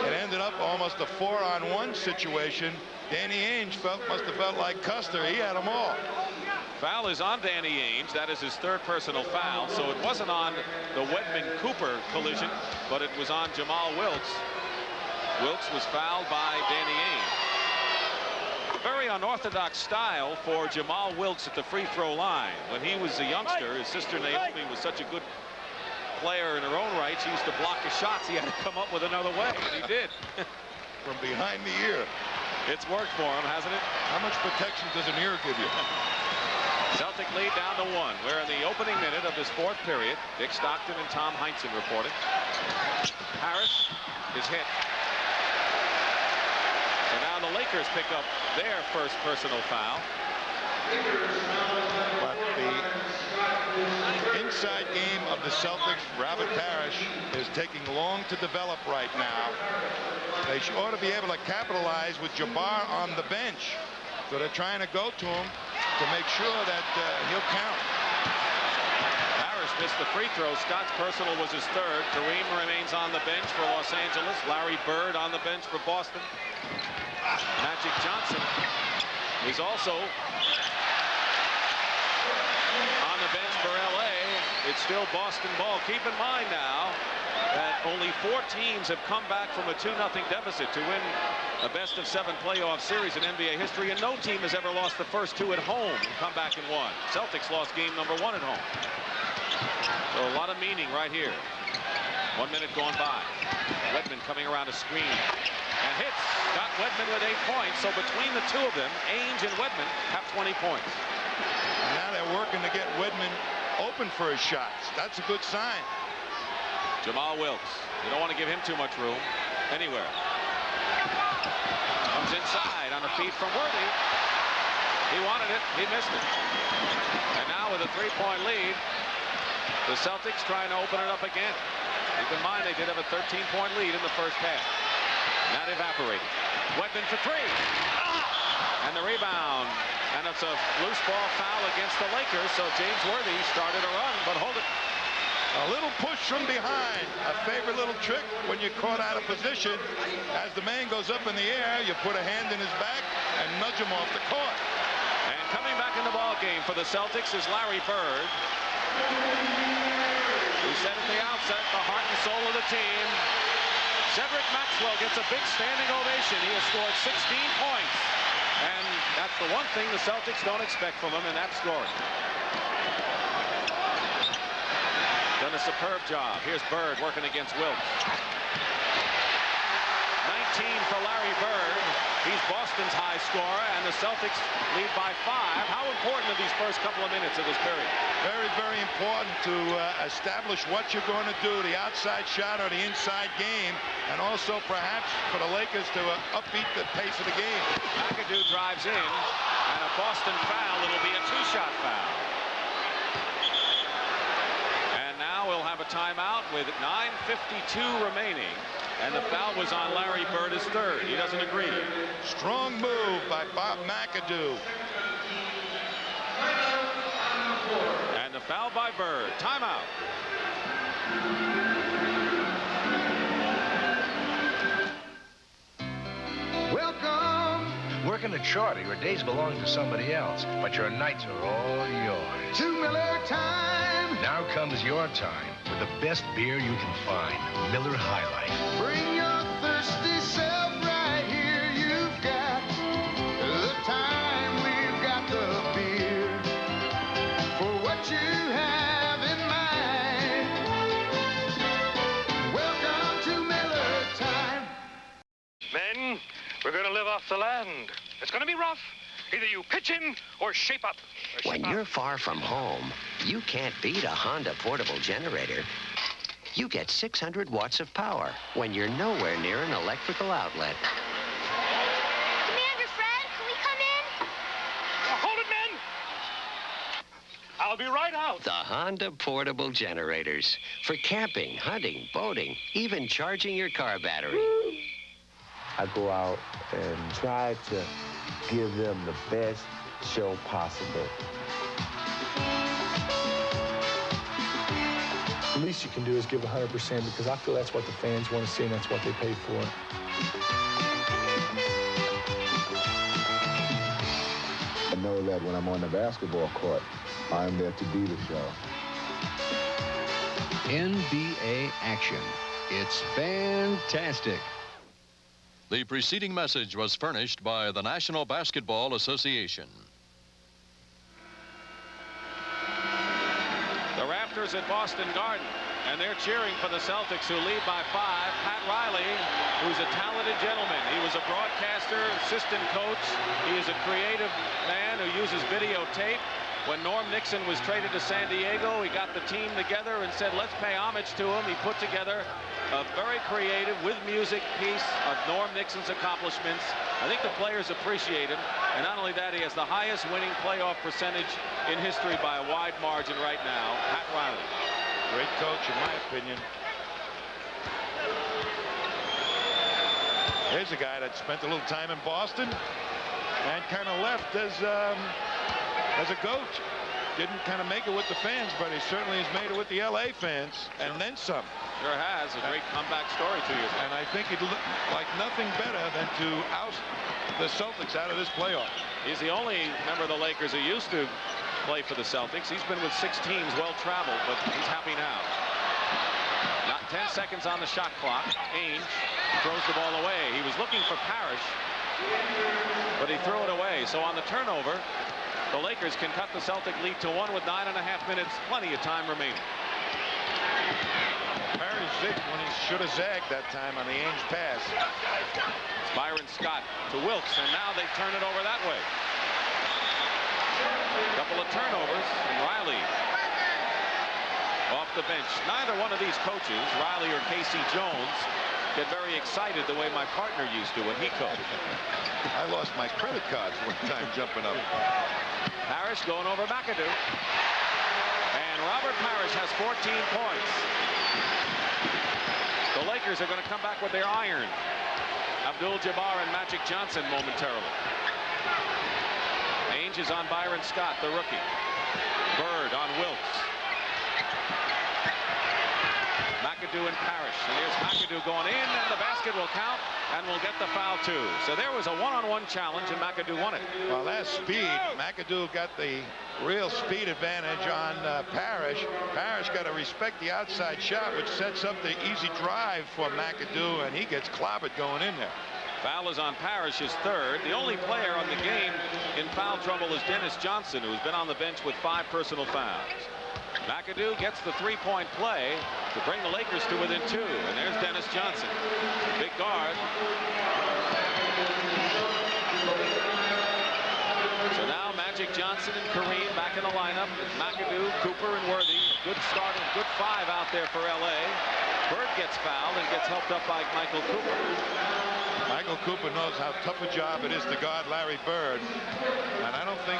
It ended up almost a 4-on-1 situation. Danny Ainge must have felt like Custer. He had them all. Foul is on Danny Ainge. That is his third personal foul. So it wasn't on the Wedman-Cooper collision, but it was on Jamal Wilkes. Wilkes was fouled by Danny Ainge. Very unorthodox style for Jamal Wilkes at the free throw line. When he was a youngster, his sister Naomi was such a good player in her own right. She used to block his shots. He had to come up with another way, and he did. From behind the ear. It's worked for him, hasn't it? How much protection does an ear give you? Celtic lead down to 1. We're in the opening minute of this fourth period. Dick Stockton and Tom Heinsohn reporting. Parish is hit. So now the Lakers pick up their first personal foul. But the inside game of the Celtics, Robert Parish, is taking long to develop right now. They ought to be able to capitalize with Jabbar on the bench. So they're trying to go to him to make sure that he'll count. Parish missed the free throw. Scott's personal was his third. Kareem remains on the bench for Los Angeles. Larry Bird on the bench for Boston. Magic Johnson is also on the bench for LA. It's still Boston ball. Keep in mind now that only 4 teams have come back from a 2-0 deficit to win a best-of-7 playoff series in NBA history, and no team has ever lost the first 2 at home and come back and won. Celtics lost game number 1 at home. So a lot of meaning right here. 1 minute going by. Wedman coming around a screen and hits. Got Wedman with 8 points. So between the two of them, Ainge and Wedman have 20 points. And now they're working to get Wedman open for his shots. That's a good sign. Jamal Wilkes. You don't want to give him too much room anywhere. Comes inside on a feed from Worthy. He wanted it. He missed it. And now with a 3-point lead, the Celtics trying to open it up again. Keep in mind they did have a 13-point lead in the first half. That evaporated. Wedman for 3. And the rebound. And it's a loose ball foul against the Lakers. So James Worthy started a run, but hold it. A little push from behind. A favorite little trick when you're caught out of position. As the man goes up in the air, you put a hand in his back and nudge him off the court. And coming back in the ball game for the Celtics is Larry Bird. We said at the outset, the heart and soul of the team. Cedric Maxwell gets a big standing ovation. He has scored 16 points. And that's the one thing the Celtics don't expect from him in that scoring. Done a superb job. Here's Bird working against Wilkes. 19 for Larry Bird. He's Boston's high scorer, and the Celtics lead by 5. How important are these first couple of minutes of this period? Very, very important to establish what you're going to do, the outside shot or the inside game, and also perhaps for the Lakers to upbeat the pace of the game. McAdoo drives in, and a Boston foul. It'll be a 2-shot foul. And now we'll have a timeout with 9:52 remaining. And the foul was on Larry Bird, his third. He doesn't agree. Strong move by Bob McAdoo. And the foul by Bird. Timeout. Welcome. Working at Shorty, your days belong to somebody else, but your nights are all yours. To Miller time. Now comes your time with the best beer you can find, Miller High Life. Bring your thirsty self right here. You've got the time. We've got the beer for what you have in mind. Welcome to Miller time. Men, we're going to live off the land. It's going to be rough. Either you pitch in or shape up. When you're far from home, you can't beat a Honda portable generator. You get 600 watts of power when you're nowhere near an electrical outlet. Commander Fred, can we come in? Hold it, men! I'll be right out. The Honda portable generators. For camping, hunting, boating, even charging your car battery. I go out and try to give them the best show possible. the least you can do is give 100% because I feel that's what the fans want to see and that's what they pay for. I know that when I'm on the basketball court, I'm there to be the show. NBA action. It's fantastic. The preceding message was furnished by the National Basketball Association. The Raptors at Boston Garden, and they're cheering for the Celtics, who lead by 5. Pat Riley, who's a talented gentleman. He was a broadcaster, assistant coach. He is a creative man who uses videotape. When Norm Nixon was traded to San Diego, he got the team together and said, let's pay homage to him. He put together a very creative, with music, piece of Norm Nixon's accomplishments. I think the players appreciate him. And not only that, he has the highest winning playoff percentage in history by a wide margin right now. Pat Riley. Great coach, in my opinion. Here's a guy that spent a little time in Boston and kind of left as a coach. Didn't kind of make it with the fans, but he certainly has made it with the LA fans, and then some. Sure has. A great comeback story 2 years ago. And I think he'd look like nothing better than to oust the Celtics out of this playoff. He's the only member of the Lakers who used to play for the Celtics. He's been with 6 teams, well-traveled, but he's happy now. Not 10 seconds on the shot clock. Ainge throws the ball away. He was looking for Parish, but he threw it away. So on the turnover, the Lakers can cut the Celtic lead to 1 with 9.5 minutes, plenty of time remaining. Parish zigged when he should have zagged that time on the Ainge pass. It's Byron Scott to Wilkes, and now they turn it over that way. Couple of turnovers, and Riley off the bench. Neither one of these coaches, Riley or Casey Jones, get very excited the way my partner used to when he coached. I lost my credit cards one time jumping up. Parish going over McAdoo. And Robert Parish has 14 points. The Lakers are going to come back with their iron. Abdul-Jabbar and Magic Johnson momentarily. Ainge is on Byron Scott, the rookie. Bird on Wilkes. McAdoo and Parish. And here's McAdoo going in, and the basket will count, and will get the foul too. So there was a one-on-one challenge, and McAdoo won it. Well, that's speed. McAdoo got the real speed advantage on Parish. Parish got to respect the outside shot, which sets up the easy drive for McAdoo, and he gets clobbered going in there. Foul is on Parish, his 3rd. The only player on the game in foul trouble is Dennis Johnson, who's been on the bench with 5 personal fouls. McAdoo gets the 3-point play to bring the Lakers to within 2. And there's Dennis Johnson, big guard. So now Magic Johnson and Kareem back in the lineup. McAdoo, Cooper, and Worthy. Good start, and good 5 out there for LA. Bird gets fouled and gets helped up by Michael Cooper. Michael Cooper knows how tough a job it is to guard Larry Bird. And I don't think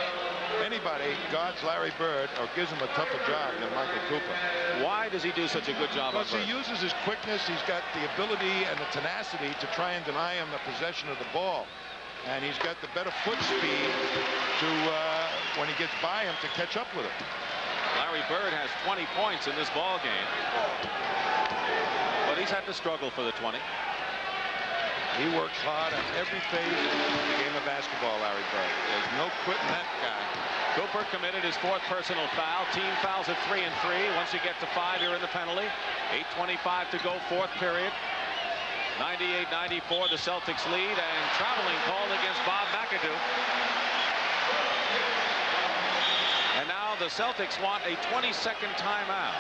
anybody guards Larry Bird or gives him a tougher job than Michael Cooper. Why does he do such a good job? Because he uses his quickness. He's got the ability and the tenacity to try and deny him the possession of the ball. And he's got the better foot speed to, when he gets by him, to catch up with him. Larry Bird has 20 points in this ball game. But he's had to struggle for the 20. He works hard on every phase of the game of basketball, Larry Bird. There's no quitting that guy. Cooper committed his 4th personal foul. Team fouls at 3 and 3. Once you get to 5, you're in the penalty. 8:25 to go, 4th period. 98-94, the Celtics lead, and traveling called against Bob McAdoo. And now the Celtics want a 20-second timeout.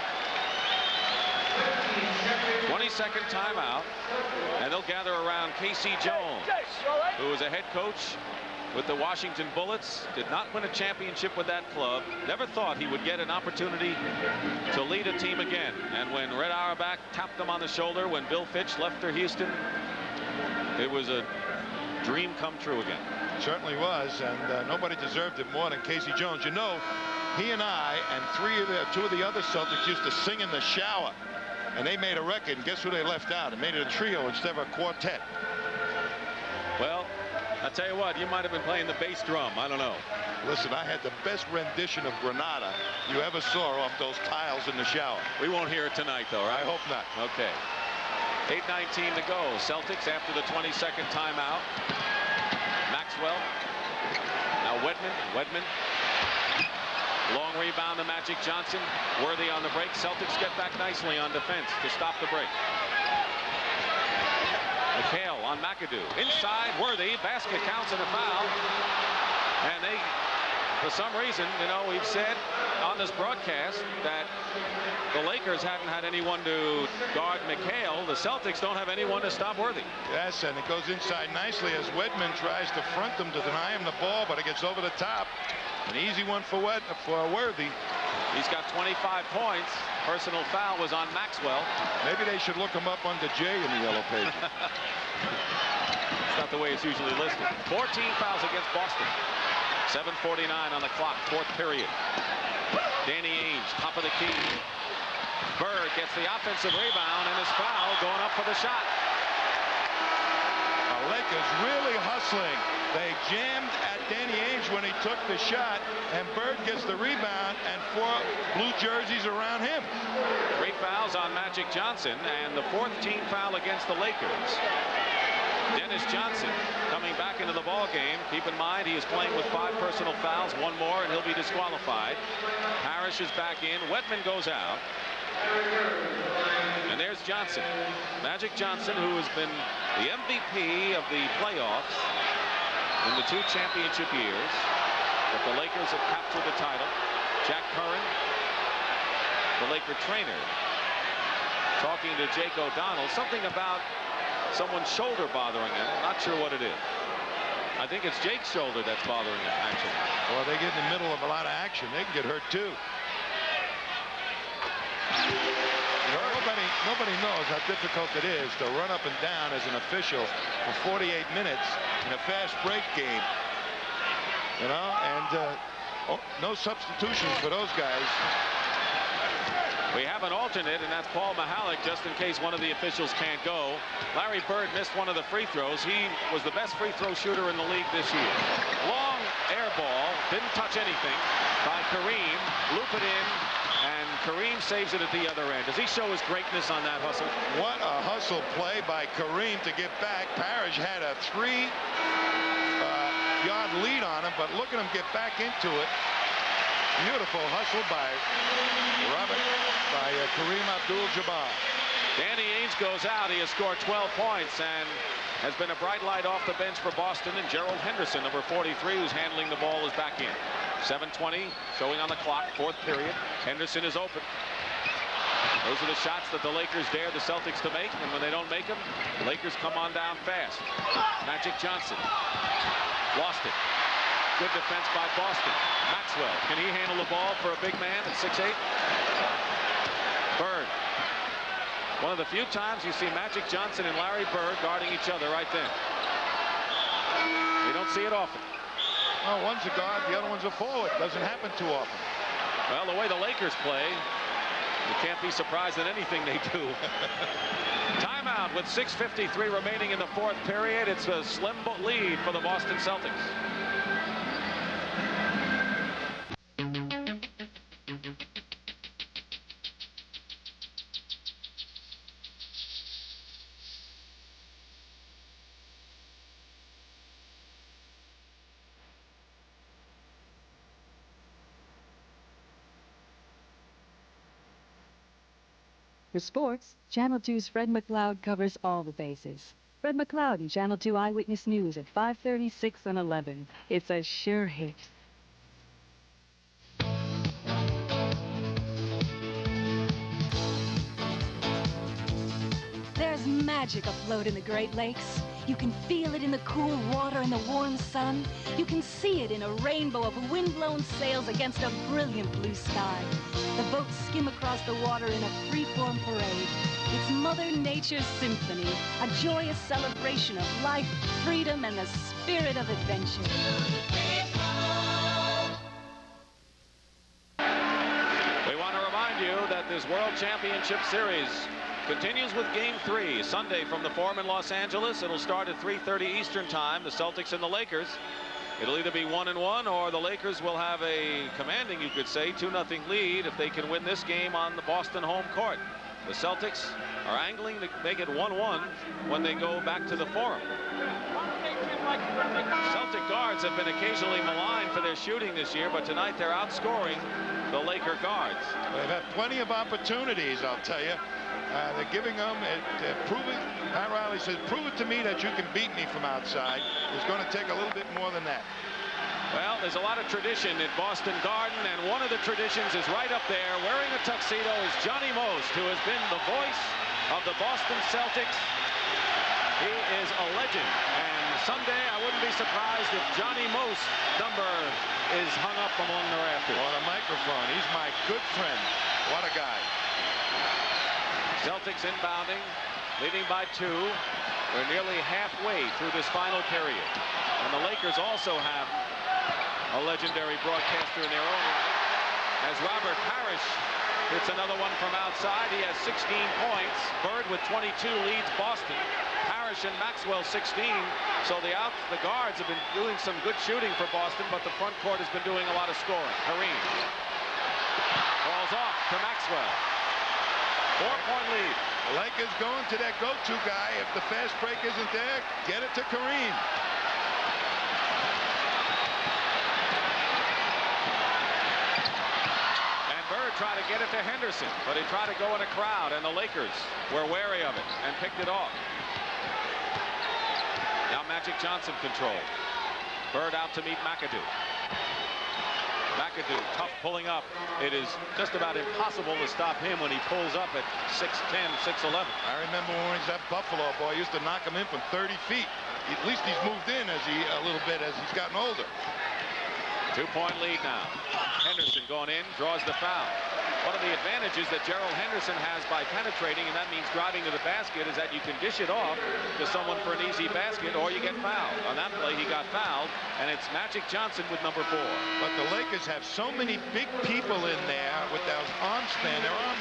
20-second timeout, and they'll gather around Casey Jones, who was a head coach with the Washington Bullets, did not win a championship with that club, never thought he would get an opportunity to lead a team again. And when Red Auerbach tapped him on the shoulder when Bill Fitch left for Houston, it was a dream come true again. Certainly was, and nobody deserved it more than Casey Jones. You know, he and I and 2 of the other Celtics used to sing in the shower. And they made a record, and guess who they left out? It made it a trio instead of a quartet. Well, I tell you what, you might have been playing the bass drum. I don't know. Listen, I had the best rendition of Granada you ever saw off those tiles in the shower. We won't hear it tonight, though, right? I hope not. Okay. 8:19 to go. Celtics after the 22nd timeout. Maxwell. Now Wedman. Long rebound to Magic Johnson. Worthy on the break. Celtics get back nicely on defense to stop the break. McHale on McAdoo. Inside, Worthy. Basket counts and a foul. And they, for some reason, you know, we've said on this broadcast that the Lakers haven't had anyone to guard McHale. The Celtics don't have anyone to stop Worthy. Yes, and it goes inside nicely as Wedman tries to front them to deny him the ball, but it gets over the top. An easy one for Worthy. He's got 25 points. Personal foul was on Maxwell. Maybe they should look him up under J in the yellow page. It's not the way it's usually listed. 14 fouls against Boston. 7:49 on the clock, fourth period. Danny Ainge, top of the key. Bird gets the offensive rebound and is fouled going up for the shot. The Lakers really hustling. They jammed at Danny Ainge when he took the shot, and Bird gets the rebound, and 4 blue jerseys around him. 3 fouls on Magic Johnson, and the 4th team foul against the Lakers. Dennis Johnson coming back into the ball game. Keep in mind he is playing with 5 personal fouls, 1 more, and he'll be disqualified. Parish is back in. Wedman goes out. And there's Johnson. Magic Johnson, who has been the MVP of the playoffs in the 2 championship years, but the Lakers have captured the title. Jack Curran, the Laker trainer, talking to Jake O'Donnell. Something about someone's shoulder bothering him. Not sure what it is. I think it's Jake's shoulder that's bothering him, actually. Well, they get in the middle of a lot of action. They can get hurt, too. You know, nobody knows how difficult it is to run up and down as an official for 48 minutes in a fast break game. You know, and no substitutions for those guys. We have an alternate, and that's Paul Mahalik, just in case one of the officials can't go. Larry Bird missed one of the free throws. He was the best free throw shooter in the league this year. Long air ball, didn't touch anything, by Kareem. Loop it in, and Kareem saves it at the other end. Does he show his greatness on that hustle? What a hustle play by Kareem to get back. Parish had a 3-yard lead on him, but look at him get back into it. Beautiful hustle by Kareem Abdul-Jabbar. Danny Ainge goes out. He has scored 12 points and has been a bright light off the bench for Boston. And Gerald Henderson, number 43, who's handling the ball, is back in. 7:20 showing on the clock, 4th period. Henderson is open. Those are the shots that the Lakers dare the Celtics to make, and when they don't make them, the Lakers come on down fast. Magic Johnson lost it. Good defense by Boston. Maxwell, can he handle the ball for a big man at 6'8"? Bird. One of the few times you see Magic Johnson and Larry Bird guarding each other right there. You don't see it often. Well, one's a guard, the other one's a forward. Doesn't happen too often. Well, the way the Lakers play, you can't be surprised at anything they do. Timeout with 6:53 remaining in the 4th period. It's a slim lead for the Boston Celtics. For sports, Channel 2's Fred McLeod covers all the bases. Fred McLeod in Channel 2 Eyewitness News at 5:30, 6, and 11. It's a sure hit. There's magic afloat in the Great Lakes. You can feel it in the cool water and the warm sun. You can see it in a rainbow of wind-blown sails against a brilliant blue sky. The boats skim across the water in a free-form parade. It's Mother Nature's symphony, a joyous celebration of life, freedom, and the spirit of adventure. We want to remind you that this World Championship Series Continues with Game 3 Sunday from the Forum in Los Angeles. It'll start at 3:30 Eastern Time. The Celtics and the Lakers. It'll either be 1-1 or the Lakers will have a commanding, you could say, 2-0 lead if they can win this game on the Boston home court. The Celtics are angling to make it 1-1 when they go back to the Forum. Celtic guards have been occasionally maligned for their shooting this year, but tonight they're outscoring the Laker guards. They've had plenty of opportunities, I'll tell you. They're giving them, proving, Pat Riley says, prove it to me that you can beat me from outside. It's going to take a little bit more than that. Well, there's a lot of tradition in Boston Garden, and one of the traditions is right up there. Wearing a tuxedo is Johnny Most, who has been the voice of the Boston Celtics. He is a legend, and someday I wouldn't be surprised if Johnny Most number is hung up among the rafters. On a microphone. He's my good friend. What a guy. Celtics inbounding, leading by 2. We're nearly halfway through this final period. And the Lakers also have a legendary broadcaster in their own right. As Robert Parish hits another one from outside. He has 16 points. Bird with 22 leads Boston. Parish and Maxwell 16. So the guards have been doing some good shooting for Boston, but the front court has been doing a lot of scoring. Kareem falls off to Maxwell. 4-point lead. The Lakers going to that go-to guy. If the fast break isn't there, get it to Kareem. And Bird tried to get it to Henderson, but he tried to go in a crowd, and the Lakers were wary of it and picked it off. Now Magic Johnson control. Bird out to meet McAdoo. McAdoo, tough pulling up. It is just about impossible to stop him when he pulls up at 6'10", 6'11". I remember when he was at Buffalo, boy, he used to knock him in from 30 feet. At least he's moved in a little bit as he's gotten older. 2-point lead now. Henderson going in, draws the foul. One of the advantages that Gerald Henderson has by penetrating, and that means driving to the basket, is that you can dish it off to someone for an easy basket, or you get fouled. On that play, he got fouled, and it's Magic Johnson with number 4. But the Lakers have so many big people in there with those arm span. There aren't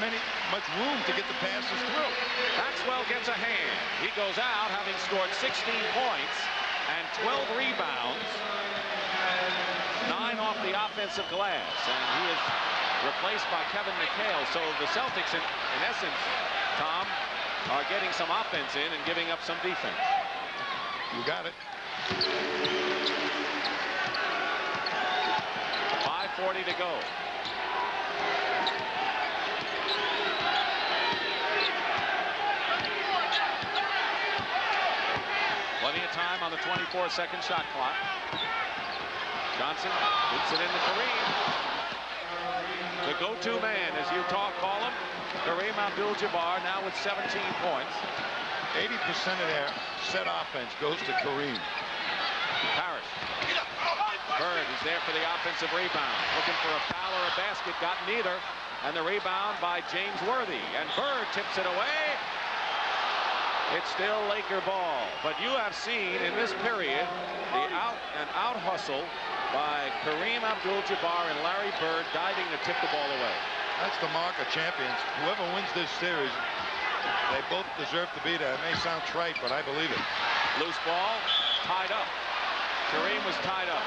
much room to get the passes through. Maxwell gets a hand. He goes out having scored 16 points and 12 rebounds. 9 off the offensive glass, and he is replaced by Kevin McHale. So the Celtics, in essence, Tom, are getting some offense in and giving up some defense. You got it. 5:40 to go. Plenty of time on the 24-second shot clock. Johnson hoops it into Kareem. The go-to man, as you call him, Kareem Abdul-Jabbar, now with 17 points. 80% of their set offense goes to Kareem. Parish. Bird is there for the offensive rebound. Looking for a foul or a basket, got neither. And the rebound by James Worthy. And Bird tips it away. It's still Laker ball. But you have seen in this period the out hustle by Kareem Abdul-Jabbar and Larry Bird diving to tip the ball away. That's the mark of champions. Whoever wins this series, they both deserve to be there. It may sound trite, but I believe it. Loose ball, tied up. Kareem was tied up.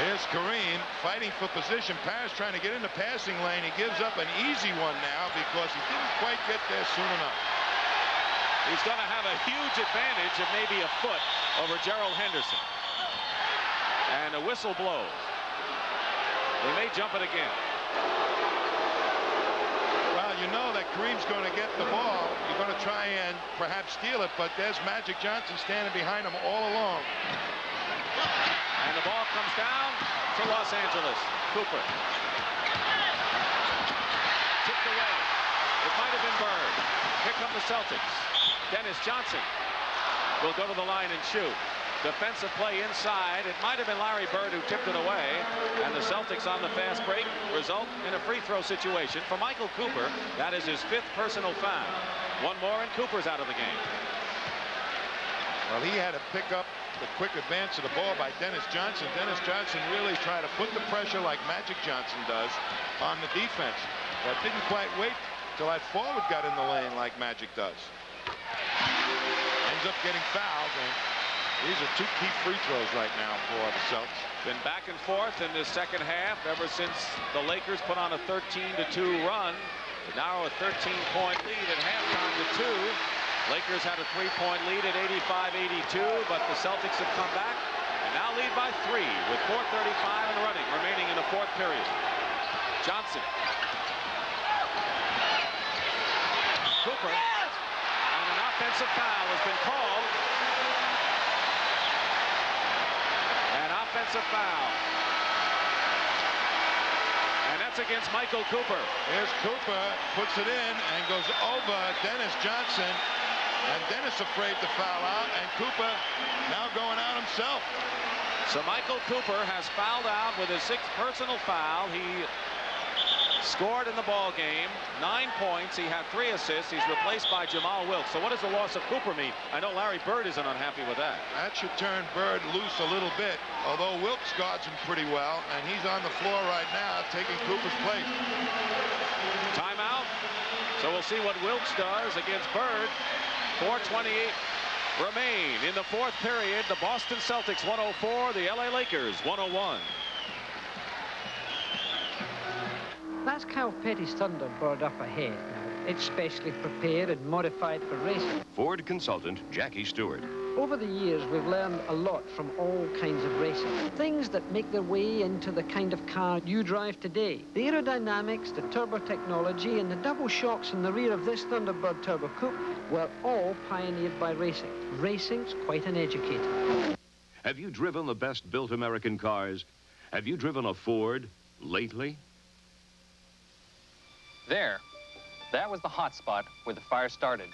Here's Kareem fighting for position. Parish trying to get in the passing lane. He gives up an easy one now because he didn't quite get there soon enough. He's going to have a huge advantage of maybe a foot over Gerald Henderson. And a whistle blows. They may jump it again. Well, you know that Kareem's going to get the ball. You're going to try and perhaps steal it, but there's Magic Johnson standing behind him all along. And the ball comes down to Los Angeles. Cooper. Tipped away. It might have been Bird. Here come the Celtics. Dennis Johnson will go to the line and shoot. Defensive play inside. It might have been Larry Bird who tipped it away. And the Celtics on the fast break result in a free throw situation for Michael Cooper. That is his 5th personal foul. One more and Cooper's out of the game. Well, he had to pick up the quick advance of the ball by Dennis Johnson. Dennis Johnson really tried to put the pressure like Magic Johnson does on the defense. But didn't quite wait till that forward got in the lane like magic does. Ends up getting fouled, and these are 2 key free throws right now for the Celtics. Been back and forth in this second half ever since the Lakers put on a 13-2 run. Now a 13-point lead at halftime to 2. Lakers had a 3-point lead at 85-82, but the Celtics have come back and now lead by 3 with 4:35 and running remaining in the 4th period. Johnson. Cooper. And an offensive foul has been called. An offensive foul. And that's against Michael Cooper. Here's Cooper, puts it in and goes over Dennis Johnson. And Dennis afraid to foul out, and Cooper now going out himself. So Michael Cooper has fouled out with his 6th personal foul. He scored in the ball game, 9 points. He had 3 assists. He's replaced by Jamal Wilkes. So what does the loss of Cooper mean? I know Larry Bird isn't unhappy with that. That should turn Bird loose a little bit, although Wilkes guards him pretty well, and he's on the floor right now taking Cooper's place. Timeout. So we'll see what Wilkes does against Bird. 4:28 remain in the 4th period. The Boston Celtics 104, the LA Lakers 101. That's Cal Petty's Thunderbird up ahead now. It's specially prepared and modified for racing. Ford consultant Jackie Stewart. Over the years, we've learned a lot from all kinds of racing. Things that make their way into the kind of car you drive today. The aerodynamics, the turbo technology, and the double shocks in the rear of this Thunderbird Turbo Coupe were all pioneered by racing. Racing's quite an educator. Have you driven the best-built American cars? Have you driven a Ford lately? There. That was the hot spot where the fire started.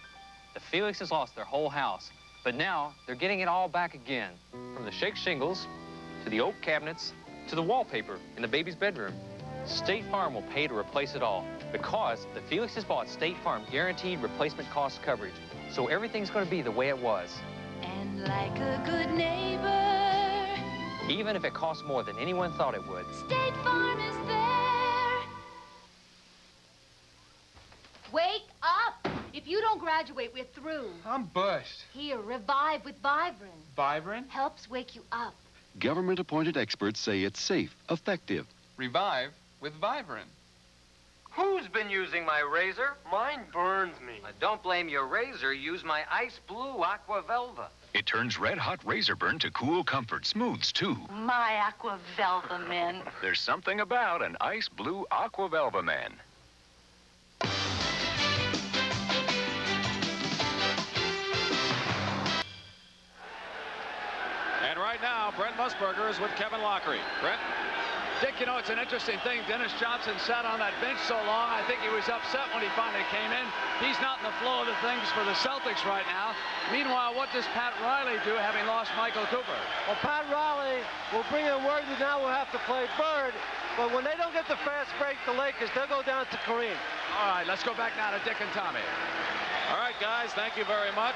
The Felixes lost their whole house. But now, they're getting it all back again. From the shake shingles, to the oak cabinets, to the wallpaper in the baby's bedroom. State Farm will pay to replace it all because the Felixes bought State Farm guaranteed replacement cost coverage. So everything's going to be the way it was. And like a good neighbor, Even if it costs more than anyone thought it would. State Farm is there. Wake up! If you don't graduate, we're through. I'm bust. Here, revive with Vibrant. Vibrant? Helps wake you up. Government-appointed experts say it's safe, effective. Revive with Vibrant. Who's been using my razor? Mine burns me. Don't blame your razor. Use my Ice Blue Aqua Velva. It turns red-hot razor burn to cool comfort. Smooths, too. My Aqua Velva Men. There's something about an Ice Blue Aqua Velva Man. And right now, Brent Musburger is with Kevin Lockery. Brent? Dick, you know, it's an interesting thing. Dennis Johnson sat on that bench so long, I think he was upset when he finally came in. He's not in the flow of the things for the Celtics right now. Meanwhile, what does Pat Riley do, having lost Michael Cooper? Well, Pat Riley will bring in word that now we'll have to play Bird. But when they don't get the fast break, the Lakers, they'll go down to Kareem. All right, let's go back now to Dick and Tommy. All right, guys, thank you very much.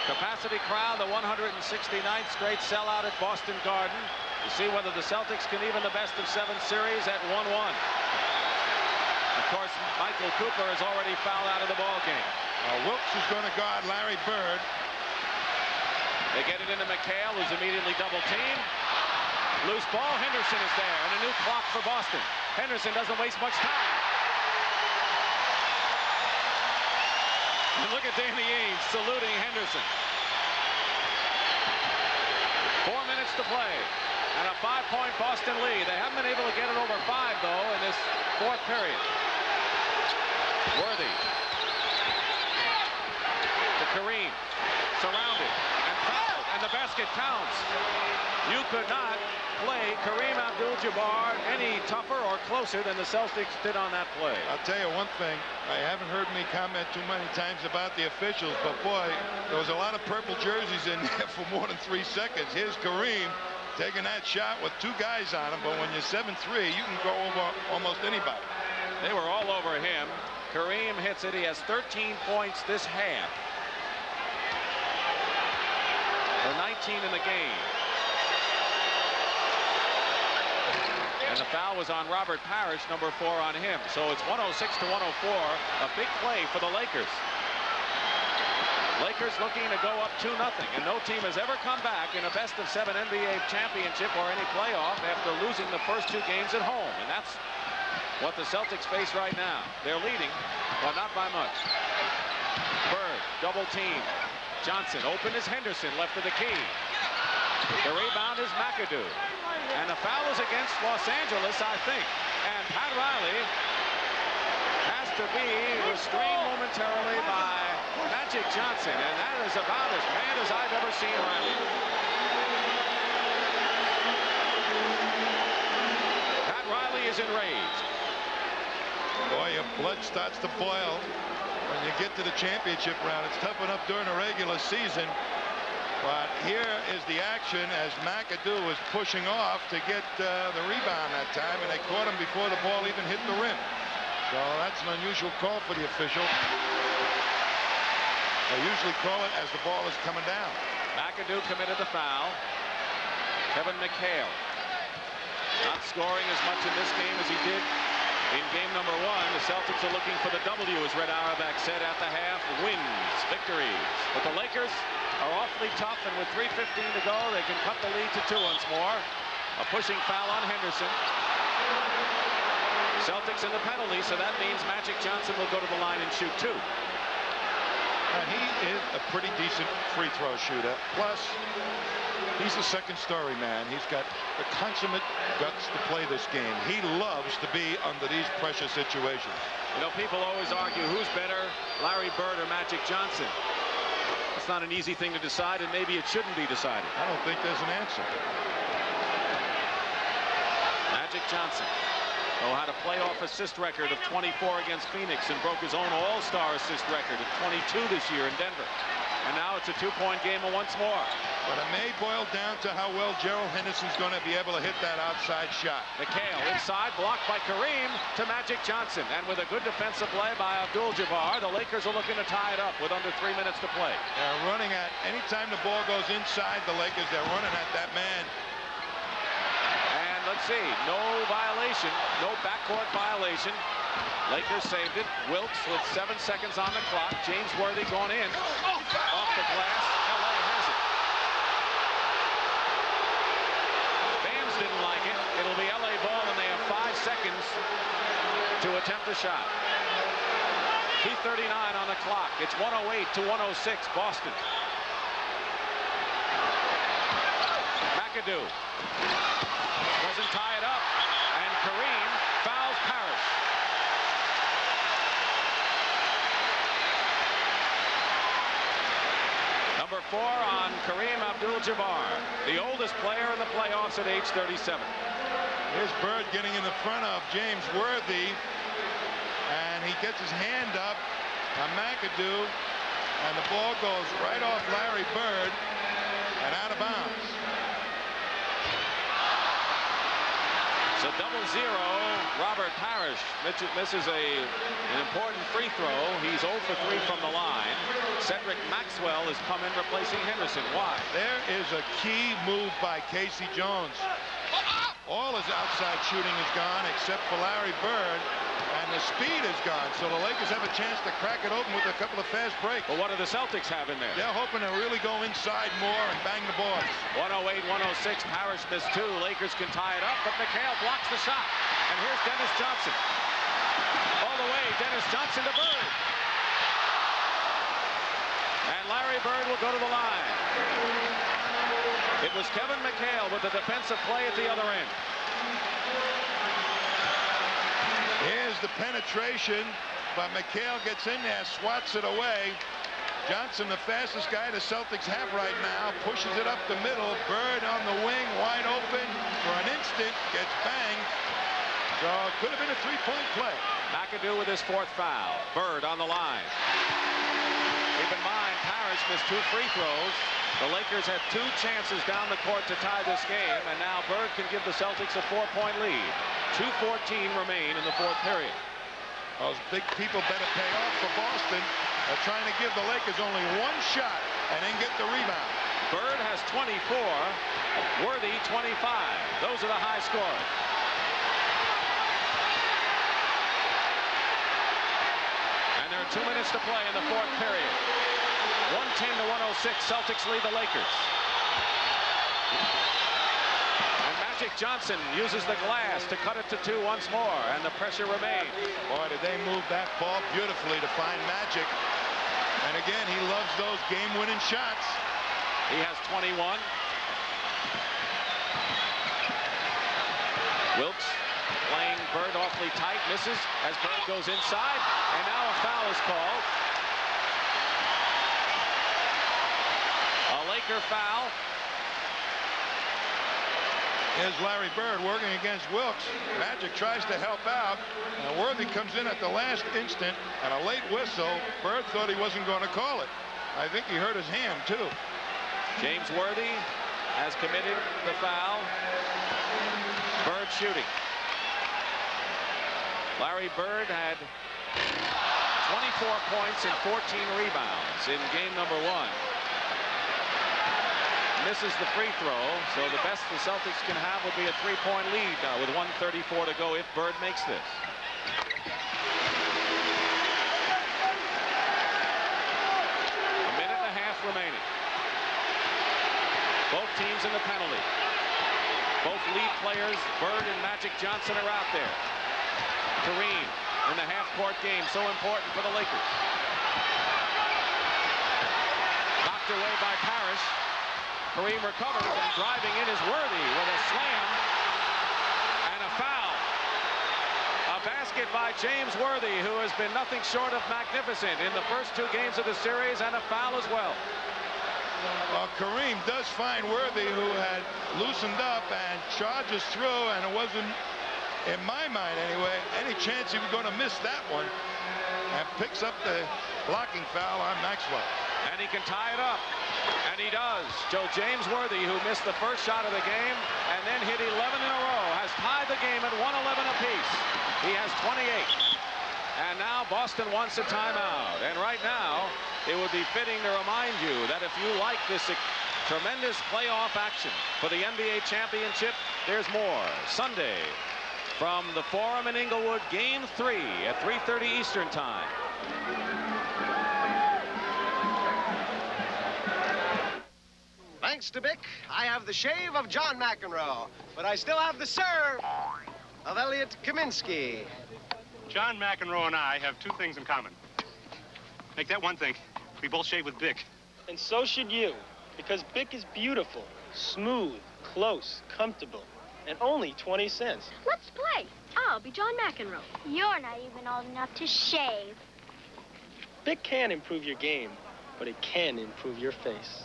Capacity crowd, the 169th straight sellout at Boston Garden. To see whether the Celtics can even the best-of-7 series at 1-1. Of course, Michael Cooper is already fouled out of the ball game. Wilkes is going to guard Larry Bird. They get it into McHale, who's immediately double-teamed. Loose ball, Henderson is there, and a new clock for Boston. Henderson doesn't waste much time. And look at Danny Ainge saluting Henderson. 4 minutes to play. And a 5-point Boston lead. They haven't been able to get it over 5, though, in this 4th period. Worthy. To Kareem. Surrounded. And fouled. And the basket counts. You could not play Kareem Abdul-Jabbar any tougher or closer than the Celtics did on that play. I'll tell you one thing. I haven't heard me comment too many times about the officials, but boy, there was a lot of purple jerseys in there for more than 3 seconds. Here's Kareem taking that shot with 2 guys on him, but when you're 7'3", you can go over almost anybody. They were all over him. Kareem hits it. He has 13 points this half. For 19 in the game. And the foul was on Robert Parish, number 4 on him. So it's 106 to 104. A big play for the Lakers. Lakers looking to go up 2-0. And no team has ever come back in a best-of-7 NBA championship or any playoff after losing the first 2 games at home. And that's what the Celtics face right now. They're leading, but not by much. Bird, double team. Johnson, open is Henderson, left of the key. The rebound is McAdoo. And the foul is against Los Angeles, I think. And Pat Riley has to be restrained momentarily by Magic Johnson. And that is about as mad as I've ever seen Riley. Pat Riley is enraged. Boy, your blood starts to boil when you get to the championship round. It's tough enough during the regular season. But here is the action as McAdoo was pushing off to get the rebound that time, and they caught him before the ball even hit the rim. So that's an unusual call for the official. They usually call it as the ball is coming down. McAdoo committed the foul. Kevin McHale not scoring as much in this game as he did in game number 1. The Celtics are looking for the W, as Red Auerbach said at the half. Wins, victories. But the Lakers are awfully tough, and with 3:15 to go, they can cut the lead to 2 once more. A pushing foul on Henderson. Celtics in the penalty, so that means Magic Johnson will go to the line and shoot 2. He is a pretty decent free throw shooter. Plus, he's a second-story man. He's got the consummate guts to play this game. He loves to be under these pressure situations. You know, people always argue who's better, Larry Bird or Magic Johnson. It's not an easy thing to decide, and maybe it shouldn't be decided. I don't think there's an answer. Magic Johnson had a playoff assist record of 24 against Phoenix and broke his own all-star assist record of 22 this year in Denver. And now it's a 2-point game once more. But it may boil down to how well Gerald Henderson's going to be able to hit that outside shot. McHale inside, blocked by Kareem to Magic Johnson. And with a good defensive play by Abdul-Jabbar, the Lakers are looking to tie it up with under 3 minutes to play. They're running at, anytime the ball goes inside the Lakers, they're running at that man. And let's see, no violation, no backcourt violation. Lakers saved it. Wilkes with 7 seconds on the clock. James Worthy going in. Off the glass. LA has it. Fans didn't like it. It'll be LA ball, and they have 5 seconds to attempt a shot. 2:39 on the clock. It's 108 to 106. Boston. McAdoo doesn't tie it up, and Kareem fouls Parish. Number 4 on Kareem Abdul-Jabbar, the oldest player in the playoffs at age 37. Here's Bird getting in the front of James Worthy, and he gets his hand up on McAdoo, and the ball goes right off Larry Bird and out of bounds. So 0-0, Robert Parish misses an important free throw. He's 0 for 3 from the line. Cedric Maxwell has come in replacing Henderson. Why? There is a key move by Casey Jones. All his outside shooting is gone except for Larry Bird, and the speed is gone. So the Lakers have a chance to crack it open with a couple of fast breaks. Well, what do the Celtics have in there? They're hoping to really go inside more and bang the boards. 108-106. Parish missed 2. Lakers can tie it up, but McHale blocks the shot. And here's Dennis Johnson. All the way, Dennis Johnson to Bird. And Larry Bird will go to the line. It was Kevin McHale with the defensive play at the other end. Here's the penetration, but McHale gets in there, swats it away. Johnson, the fastest guy the Celtics have right now, pushes it up the middle. Bird on the wing, wide open for an instant, gets banged. So it could have been a 3-point play. McAdoo with his 4th foul. Bird on the line. Keep in mind, Parish missed 2 free throws. The Lakers had 2 chances down the court to tie this game, and now Bird can give the Celtics a 4-point lead. 2:14 remain in the 4th period. Those big people better pay off for Boston. They're trying to give the Lakers only 1 shot and then get the rebound. Bird has 24, Worthy 25. Those are the high scores. 2 minutes to play in the fourth period. 110 to 106. Celtics lead the Lakers. And Magic Johnson uses the glass to cut it to 2 once more, and the pressure remains. Boy, did they move that ball beautifully to find Magic. And again, he loves those game-winning shots. He has 21. Wilkes playing Bird awfully tight, misses as Bird goes inside, and now a foul is called. A Laker foul. Here's Larry Bird working against Wilkes. Magic tries to help out, and Worthy comes in at the last instant, and a late whistle. Bird thought he wasn't going to call it. I think he hurt his hand, too. James Worthy has committed the foul. Bird shooting. Larry Bird had 24 points and 14 rebounds in game number 1. Misses the free throw, so the best the Celtics can have would be a 3-point lead now with 1:34 to go if Bird makes this. A minute and a half remaining. Both teams in the penalty. Both lead players, Bird and Magic Johnson, are out there. Kareem in the half-court game, so important for the Lakers. Knocked away by Parish. Kareem recovers, and driving in is Worthy with a slam and a foul. A basket by James Worthy, who has been nothing short of magnificent in the first 2 games of the series, and a foul as well. Kareem does find Worthy, who had loosened up, and charges through, and it wasn't, in my mind anyway, any chance he was going to miss that one, and picks up the blocking foul on Maxwell. And he can tie it up, and he does. So James Worthy, who missed the first shot of the game and then hit 11 in a row, has tied the game at 111 apiece. He has 28. And now Boston wants a timeout. And right now, it would be fitting to remind you that if you like this tremendous playoff action for the NBA championship, there's more. Sunday from the Forum in Inglewood, Game 3 at 3:30 Eastern Time. Thanks to Bic, I have the shave of John McEnroe, but I still have the serve of Elliot Kaminsky. John McEnroe and I have 2 things in common. Make that one thing. We both shave with Bic. And so should you, because Bic is beautiful, smooth, close, comfortable, and only 20 cents. Let's play. I'll be John McEnroe. You're not even old enough to shave. Bic can improve your game, but it can improve your face.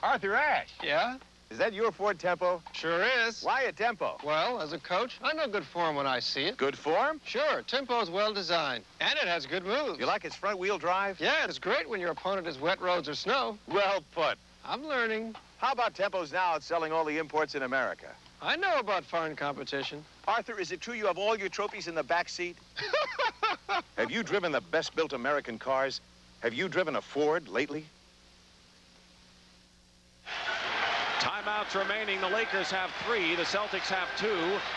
Arthur Ashe. Yeah? Is that your Ford Tempo? Sure is. Why a Tempo? Well, as a coach, I know good form when I see it. Good form? Sure, Tempo's well designed, and it has good moves. You like its front-wheel drive? Yeah, it's great when your opponent is wet roads or snow. Well put. I'm learning. How about Tempo's now outselling all the imports in America? I know about foreign competition. Arthur, is it true you have all your trophies in the back seat? Have you driven the best-built American cars? Have you driven a Ford lately? Timeouts remaining. The Lakers have 3. The Celtics have 2.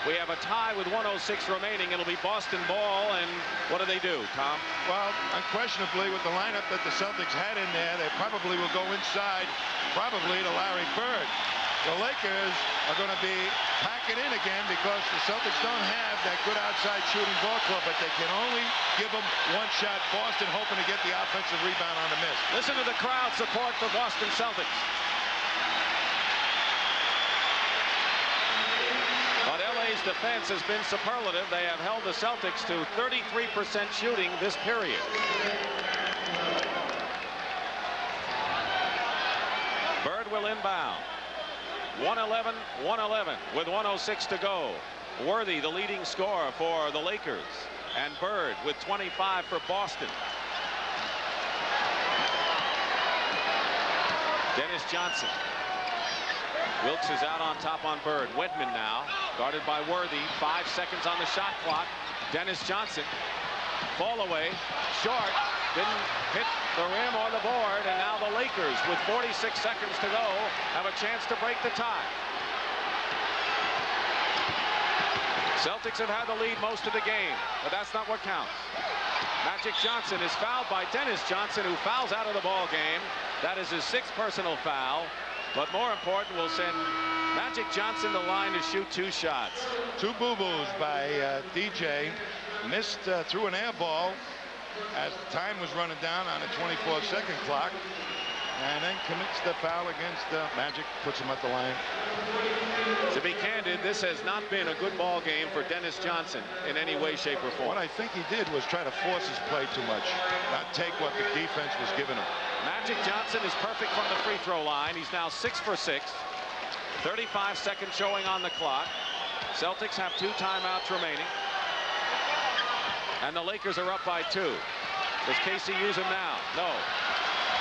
We have a tie with 106 remaining. It'll be Boston ball, and what do they do, Tom? Well, unquestionably, with the lineup that the Celtics had in there, they probably will go inside, probably to Larry Bird. The Lakers are going to be packing in again because the Celtics don't have that good outside shooting ball club, but they can only give them one shot. Boston hoping to get the offensive rebound on the miss. Listen to the crowd support for Boston Celtics. But LA's defense has been superlative. They have held the Celtics to 33% shooting this period. Bird will inbound. 111 with 106 to go. Worthy, the leading scorer for the Lakers, and Bird with 25 for Boston. Dennis Johnson. Wilkes is out on top on Bird. Wedman now, guarded by Worthy. 5 seconds on the shot clock. Dennis Johnson, fall away, short, didn't hit the rim or the board, and now the Lakers, with 46 seconds to go, have a chance to break the tie. Celtics have had the lead most of the game, but that's not what counts. Magic Johnson is fouled by Dennis Johnson, who fouls out of the ball game. That is his 6th personal foul. But more important, will send Magic Johnson the line to shoot 2 shots. 2 boo-boos by DJ. Missed through an air ball as time was running down on a 24-second clock. And then commits the foul against Magic, puts him at the line. To be candid, this has not been a good ball game for Dennis Johnson in any way, shape, or form. What I think he did was try to force his play too much, not take what the defense was giving him. Magic Johnson is perfect from the free throw line. He's now 6 for 6. 35 seconds showing on the clock. Celtics have 2 timeouts remaining. And the Lakers are up by 2. Does Casey use him now? No.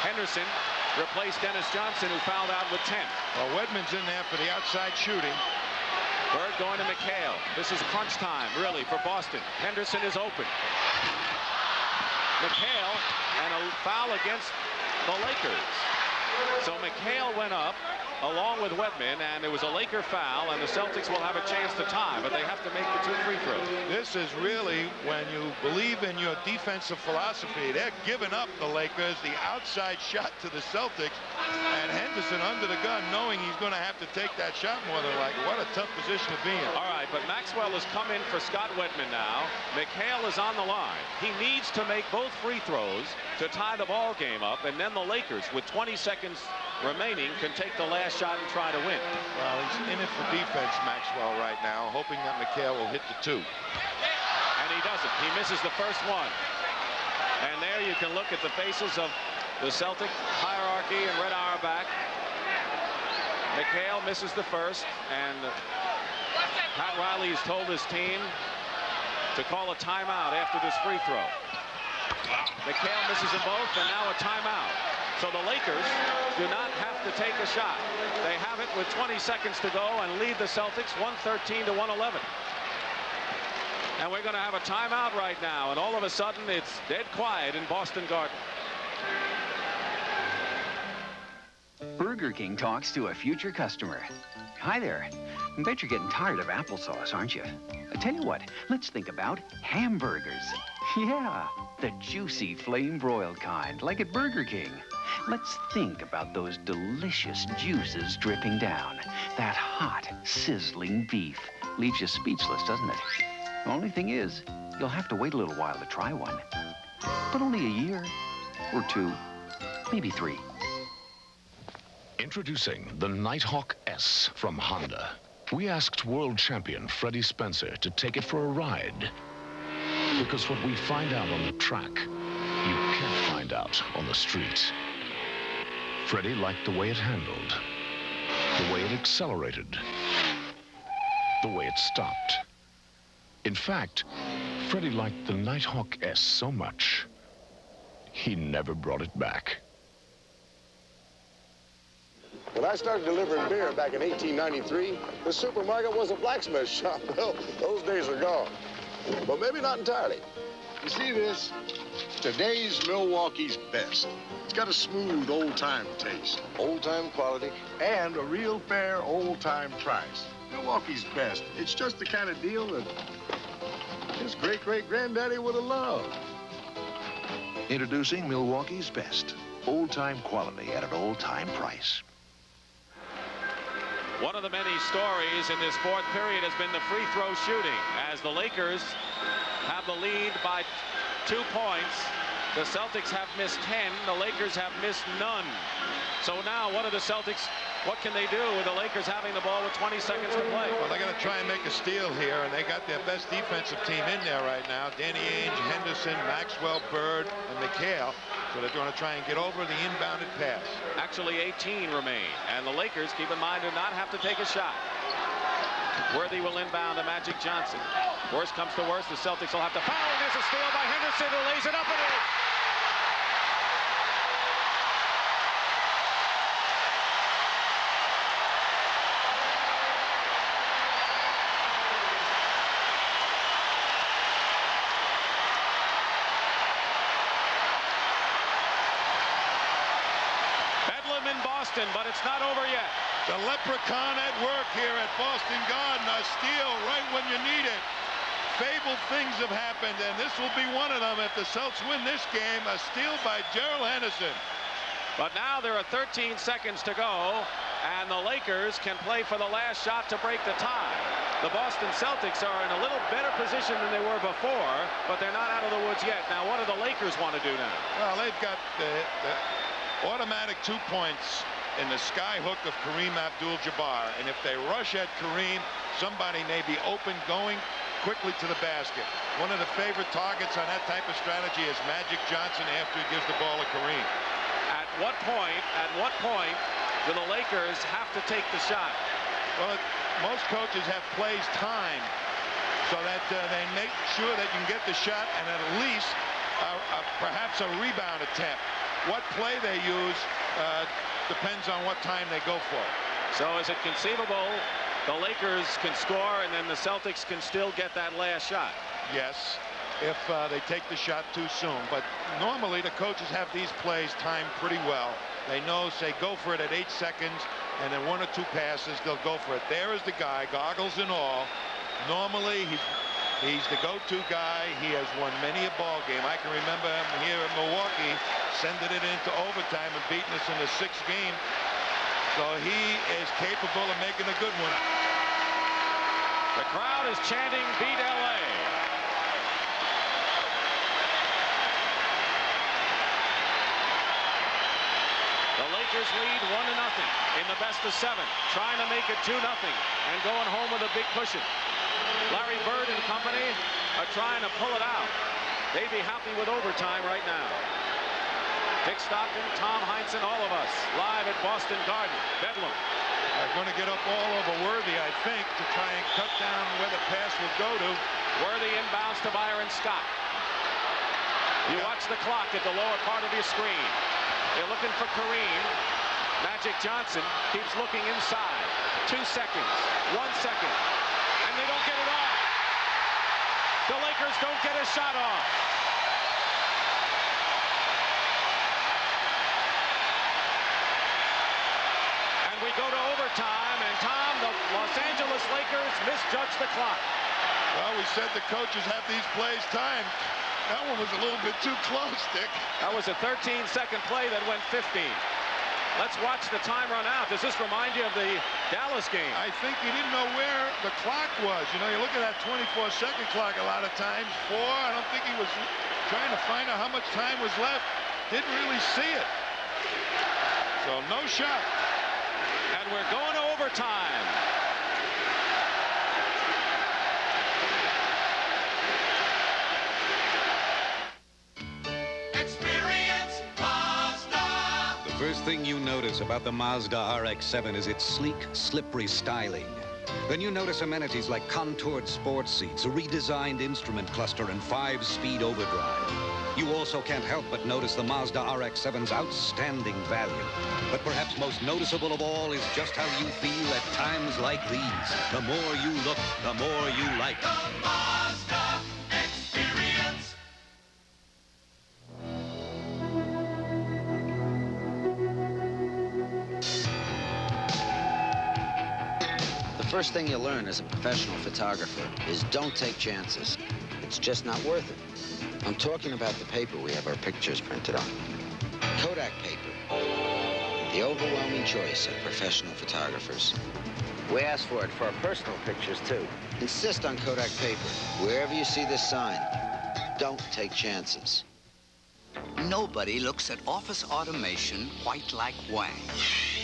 Henderson replaced Dennis Johnson, who fouled out with 10. Well, Wedman's in there for the outside shooting. Bird going to McHale. This is crunch time, really, for Boston. Henderson is open. McHale, and a foul against the Lakers. So McHale went up along with Wedman, and there was a Laker foul, and the Celtics will have a chance to tie, but they have to make the 2 free throws. This is really when you believe in your defensive philosophy. They're giving up the Lakers, the outside shot to the Celtics, and Henderson under the gun, knowing he's going to have to take that shot more than likely. What a tough position to be in. All right, but Maxwell has come in for Scott Wedman now. McHale is on the line. He needs to make both free throws to tie the ball game up, and then the Lakers, with 20 seconds remaining, can take the last shot and try to win. Well, he's in it for defense, Maxwell, right now, hoping that McHale will hit the 2. And he doesn't. He misses the first one. And there you can look at the faces of the Celtic hierarchy and Red Auerbach. McHale misses the first, and Pat Riley has told his team to call a timeout after this free throw. McHale misses them both, and now a timeout. So the Lakers do not have to take a shot. They have it with 20 seconds to go and lead the Celtics 113 to 111. And we're going to have a timeout right now, and all of a sudden it's dead quiet in Boston Garden. Burger King talks to a future customer. Hi there. I bet you're getting tired of applesauce, aren't you? I tell you what, let's think about hamburgers. Yeah, the juicy flame-broiled kind, like at Burger King. Let's think about those delicious juices dripping down. That hot, sizzling beef. Leaves you speechless, doesn't it? The only thing is, you'll have to wait a little while to try one. But only a year, or 2, maybe 3. Introducing the Nighthawk S from Honda. We asked world champion Freddie Spencer to take it for a ride. Because what we find out on the track, you can't find out on the street. Freddie liked the way it handled, the way it accelerated, the way it stopped. In fact, Freddie liked the Nighthawk S so much, he never brought it back. When I started delivering beer back in 1893, the supermarket was a blacksmith shop. Well, those days are gone. But maybe not entirely. You see this? Today's Milwaukee's best. It's got a smooth, old-time taste. Old-time quality. And a real fair, old-time price. Milwaukee's best. It's just the kind of deal that his great-great-granddaddy would have loved. Introducing Milwaukee's best. Old-time quality at an old-time price. One of the many stories in this 4th period has been the free throw shooting, as the Lakers have the lead by 2 points. The Celtics have missed 10. The Lakers have missed none. So now what are the Celtics, what can they do with the Lakers having the ball with 20 seconds to play? Well, they're going to try and make a steal here, and they got their best defensive team in there right now. Danny Ainge, Henderson, Maxwell, Bird, and McHale. So they're going to try and get over the inbounded pass. Actually, 18 remain, and the Lakers, keep in mind, do not have to take a shot. Worthy will inbound to Magic Johnson. Worst comes to worst, the Celtics will have to foul, and there's a steal by Henderson, who lays it up and in. Boston, but it's not over yet. The leprechaun at work here at Boston Garden. A steal right when you need it. Fabled things have happened, and this will be one of them if the Celtics win this game. A steal by Gerald Henderson. But now there are 13 seconds to go, and the Lakers can play for the last shot to break the tie. The Boston Celtics are in a little better position than they were before, but they're not out of the woods yet. Now, what do the Lakers want to do now? Well, they've got the automatic 2 points in the sky hook of Kareem Abdul-Jabbar, and if they rush at Kareem, somebody may be open going quickly to the basket. One of the favorite targets on that type of strategy is Magic Johnson after he gives the ball to Kareem. At what point do the Lakers have to take the shot? Well, most coaches have plays timed so that they make sure that you can get the shot and at least perhaps a rebound attempt. What play they use depends on what time they go for. So is it conceivable the Lakers can score and then the Celtics can still get that last shot? Yes, if they take the shot too soon. But normally the coaches have these plays timed pretty well. They know, say, go for it at 8 seconds, and then 1 or 2 passes, they'll go for it. There is the guy, goggles and all. Normally, he's the go-to guy. He has won many a ball game. I can remember him here in Milwaukee, sending it into overtime and beating us in the 6th game. So he is capable of making a good one. The crowd is chanting, beat LA. The Lakers lead 1-0 in the best of 7, trying to make it 2-0 and going home with a big cushion. Larry Bird and company are trying to pull it out. They'd be happy with overtime right now. Dick Stockton, Tom Heinsohn, all of us live at Boston Garden, Bedlam. They're going to get up all over Worthy, I think, to try and cut down where the pass will go to. Worthy inbounds to Byron Scott. You watch the clock at the lower part of your screen. They're looking for Kareem. Magic Johnson keeps looking inside. 2 seconds, 1 second, and they don't get it off. The Lakers don't get a shot off. And we go to overtime, and Tom, the Los Angeles Lakers misjudged the clock. Well, we said the coaches have these plays timed. That one was a little bit too close, Dick. That was a 13-second play that went 15. Let's watch the time run out. Does this remind you of the Dallas game? I think he didn't know where the clock was. You know, you look at that 24-second clock a lot of times. 4, I don't think he was trying to find out how much time was left. Didn't really see it. So no shot. And we're going to overtime. First thing you notice about the Mazda RX-7 is its sleek, slippery styling. Then you notice amenities like contoured sports seats, a redesigned instrument cluster, and 5-speed overdrive. You also can't help but notice the Mazda RX-7's outstanding value. But perhaps most noticeable of all is just how you feel at times like these. The more you look, the more you like. The Mazda experience. The first thing you learn as a professional photographer is don't take chances. It's just not worth it. I'm talking about the paper we have our pictures printed on. Kodak paper. The overwhelming choice of professional photographers. We ask for it for our personal pictures, too. Insist on Kodak paper. Wherever you see this sign, don't take chances. Nobody looks at office automation quite like Wang.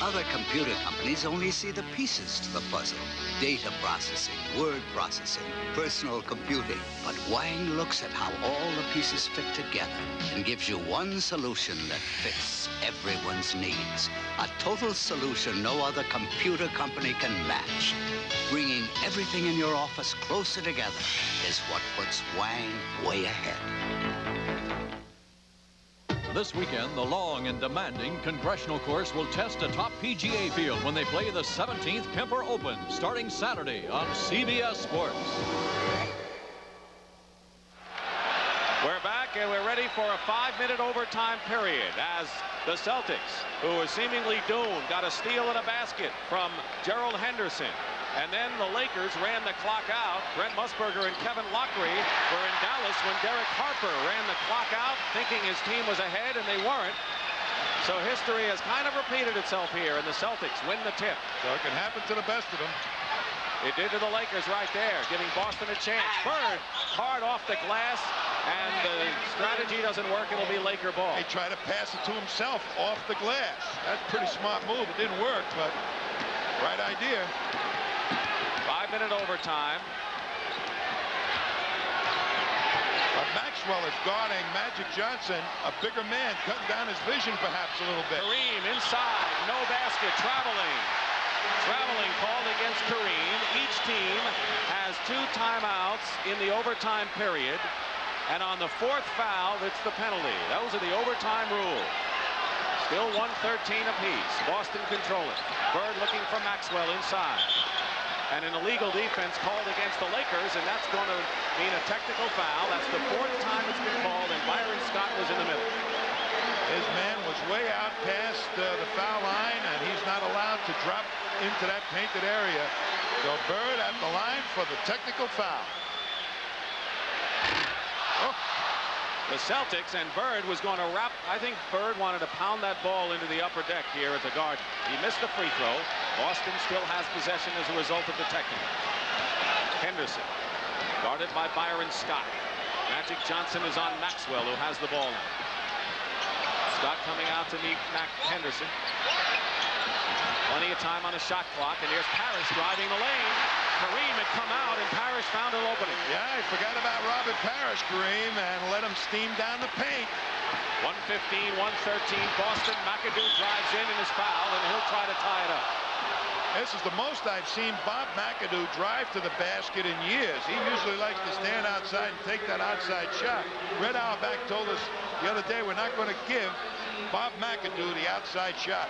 Other computer companies only see the pieces to the puzzle. Data processing, word processing, personal computing. But Wang looks at how all the pieces fit together and gives you one solution that fits everyone's needs. A total solution no other computer company can match. Bringing everything in your office closer together is what puts Wang way ahead. This weekend, the long and demanding Congressional course will test a top PGA field when they play the 17th Kemper Open, starting Saturday on CBS Sports. We're back and we're ready ready for a 5-minute overtime period as the Celtics, who were seemingly doomed, got a steal and a basket from Gerald Henderson. And then the Lakers ran the clock out. Brent Musburger and Kevin Lockery were in Dallas when Derek Harper ran the clock out, thinking his team was ahead, and they weren't. So history has kind of repeated itself here, and the Celtics win the tip. So it can happen to the best of them. It did to the Lakers right there, giving Boston a chance. Bird hard off the glass, and the strategy doesn't work. It'll be Laker ball. He tried to pass it to himself off the glass. That's a pretty smart move. It didn't work, but right idea. 5-minute overtime. But Maxwell is guarding Magic Johnson, a bigger man, cutting down his vision perhaps a little bit. Kareem inside, no basket, traveling. Traveling called against Kareem. Each team has 2 timeouts in the overtime period. And on the 4th foul, it's the penalty. Those are the overtime rules. Still 113 apiece. Boston controlling. Bird looking for Maxwell inside. And an illegal defense called against the Lakers, and that's going to mean a technical foul. That's the 4th time it's been called, and Byron Scott was in the middle. His man was way out past the foul line, and he's not allowed to drop into that painted area. So Bird at the line for the technical foul. Oh. The Celtics, and Bird was going to wrap. I think Bird wanted to pound that ball into the upper deck here at the Garden. He missed the free throw. Boston still has possession as a result of the technical. Henderson, guarded by Byron Scott. Magic Johnson is on Maxwell, who has the ball now. Scott coming out to meet Henderson. Plenty of time on the shot clock, and here's Parish driving the lane. Kareem had come out, and Parish found an opening. Yeah, I forgot about Robert Parish, Kareem, and let him steam down the paint. 1:15, 1:13. Boston. McAdoo drives in and is fouled, and he'll try to tie it up. This is the most I've seen Bob McAdoo drive to the basket in years. He usually likes to stand outside and take that outside shot. Red Auerbach told us the other day we're not going to give Bob McAdoo the outside shot.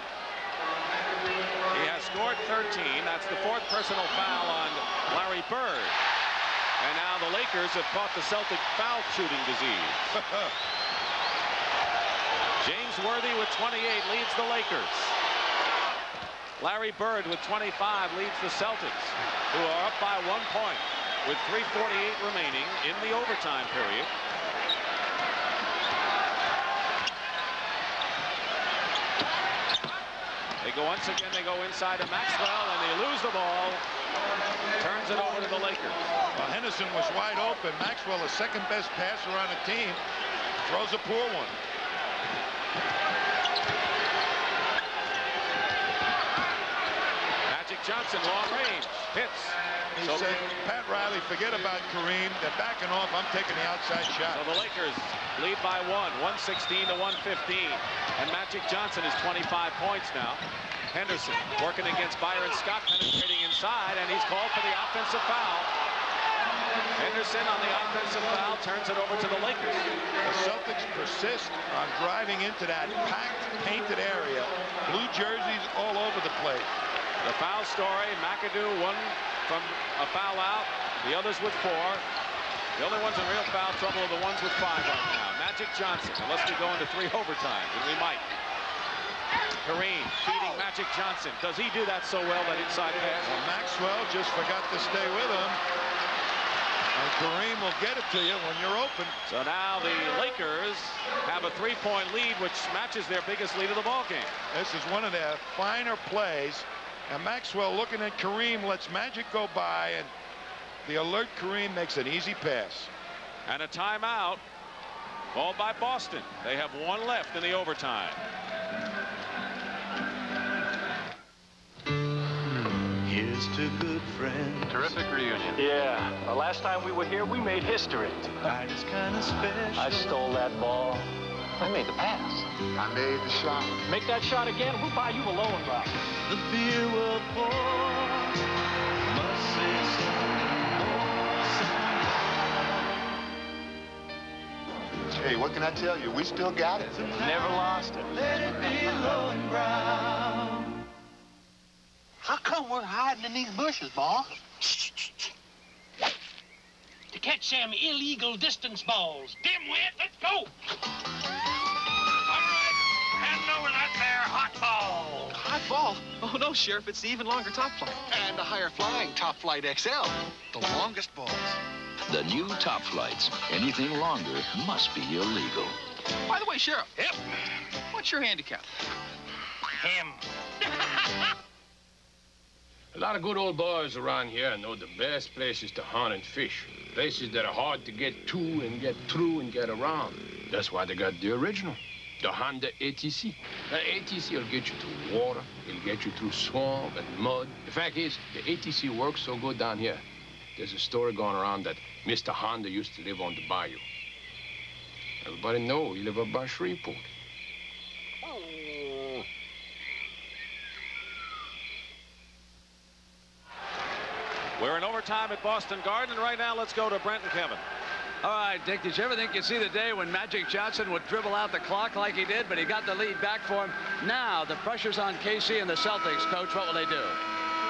He has scored 13. That's the 4th personal foul on Larry Bird. And now the Lakers have caught the Celtic foul shooting disease. James Worthy with 28 leads the Lakers. Larry Bird with 25 leads the Celtics, who are up by 1 point with 3:48 remaining in the overtime period. They go once again, they go inside to Maxwell, and they lose the ball. Turns it over to the Lakers. Well, Henderson was wide open. Maxwell, the 2nd best passer on the team, throws a poor one. Magic Johnson, long range, hits. He said, Pat Riley, forget about Kareem. They're backing off. I'm taking the outside shot. So the Lakers lead by 116 to 115. And Magic Johnson is 25 points now. Henderson working against Byron Scott, penetrating inside, and he's called for the offensive foul. Henderson on the offensive foul turns it over to the Lakers. The Celtics persist on driving into that packed, painted area. Blue jerseys all over the place. The foul story, McAdoo one from a foul out, the others with 4. The only ones in real foul trouble are the ones with 5 right now. Magic Johnson, unless we go into 3 overtimes, and we might. Kareem feeding Magic Johnson. Does he do that so well, that inside pass? Well, Maxwell just forgot to stay with him. And Kareem will get it to you when you're open. So now the Lakers have a 3-point lead, which matches their biggest lead of the ballgame. This is one of their finer plays. And Maxwell looking at Kareem lets Magic go by, and the alert Kareem makes an easy pass. And a timeout called by Boston. They have 1 left in the overtime. Here's to good friends. Terrific reunion. Yeah, the last time we were here, we made history. Night is kind of special. I stole that ball. I made the pass. I made the shot. Make that shot again, we'll buy you a loan, Rob. The beer will pour. Must say something more. Hey, what can I tell you? We still got it. Never lost it. Let it be low and brown. How come we're hiding in these bushes, boss? To catch them illegal distance balls. Dimwit, let's go! All right, handing over that there hot ball. Hot ball? Oh, no, Sheriff. It's the even longer top flight. And a higher flying Top Flight XL. The longest balls. The new Top Flights. Anything longer must be illegal. By the way, Sheriff. Yep. What's your handicap? Him. A lot of good old boys around here know the best places to hunt and fish. Places that are hard to get to and get through and get around. That's why they got the original, the Honda ATC. The ATC will get you through water, it'll get you through swamp and mud. The fact is, the ATC works so good down here. There's a story going around that Mr. Honda used to live on the bayou. Everybody know he lived up by Shreveport. We're in overtime at Boston Garden. Right now, let's go to Brent and Kevin. All right, Dick, did you ever think you'd see the day when Magic Johnson would dribble out the clock like he did, but he got the lead back for him? Now, the pressure's on KC and the Celtics. Coach, what will they do?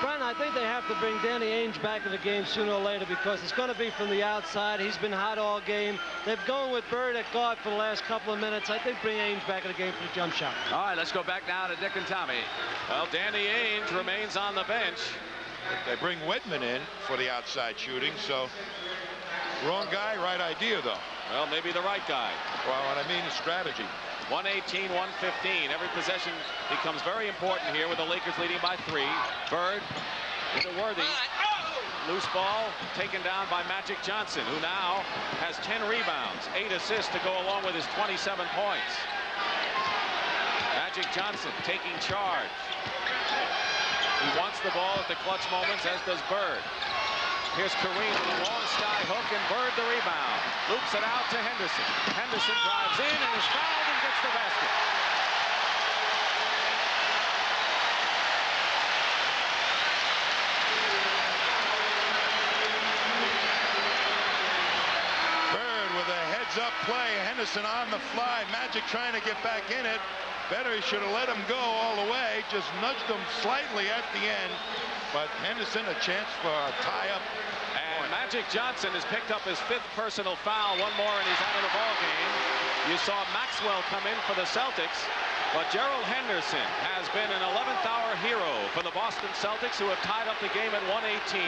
Brent, I think they have to bring Danny Ainge back in the game sooner or later because it's going to be from the outside. He's been hot all game. They've gone with Bird at guard for the last couple of minutes. I think bring Ainge back in the game for the jump shot. All right, let's go back now to Dick and Tommy. Well, Danny Ainge remains on the bench. They bring Whitman in for the outside shooting, so wrong guy, right idea, though. Well, maybe the right guy. Well, what I mean is strategy. 118, 115. Every possession becomes very important here with the Lakers leading by 3. Bird into Worthy. Loose ball taken down by Magic Johnson, who now has 10 rebounds, 8 assists to go along with his 27 points. Magic Johnson taking charge. He wants the ball at the clutch moments, as does Bird. Here's Kareem with a long sky hook, and Bird the rebound. Loops it out to Henderson. Henderson drives in and is fouled and gets the basket. Bird with a heads-up play. Henderson on the fly. Magic trying to get back in it. Better he should have let him go all the way. Just nudged him slightly at the end. But Henderson a chance for a tie-up. And Magic Johnson has picked up his 5th personal foul. One more and he's out of the ball game. You saw Maxwell come in for the Celtics. But Gerald Henderson has been an 11th hour hero for the Boston Celtics, who have tied up the game at 118.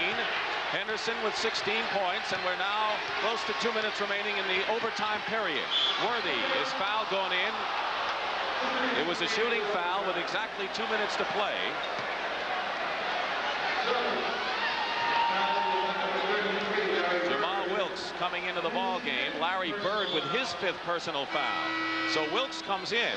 Henderson with 16 points, and we're now close to 2 minutes remaining in the overtime period. Worthy is fouled going in. It was a shooting foul with exactly 2 minutes to play. Jamal Wilkes coming into the ball game. Larry Bird with his 5th personal foul. So Wilkes comes in,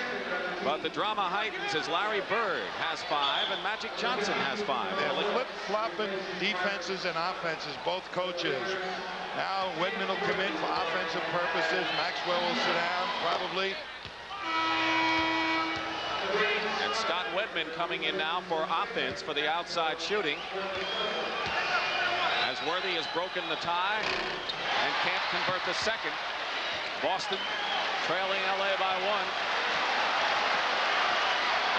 but the drama heightens as Larry Bird has 5 and Magic Johnson has 5. They're flip-flopping defenses and offenses, both coaches. Now Whitman will come in for offensive purposes. Maxwell will sit down, probably. And Scott Whitman coming in now for offense for the outside shooting. As Worthy has broken the tie and can't convert the second. Boston trailing LA by 1.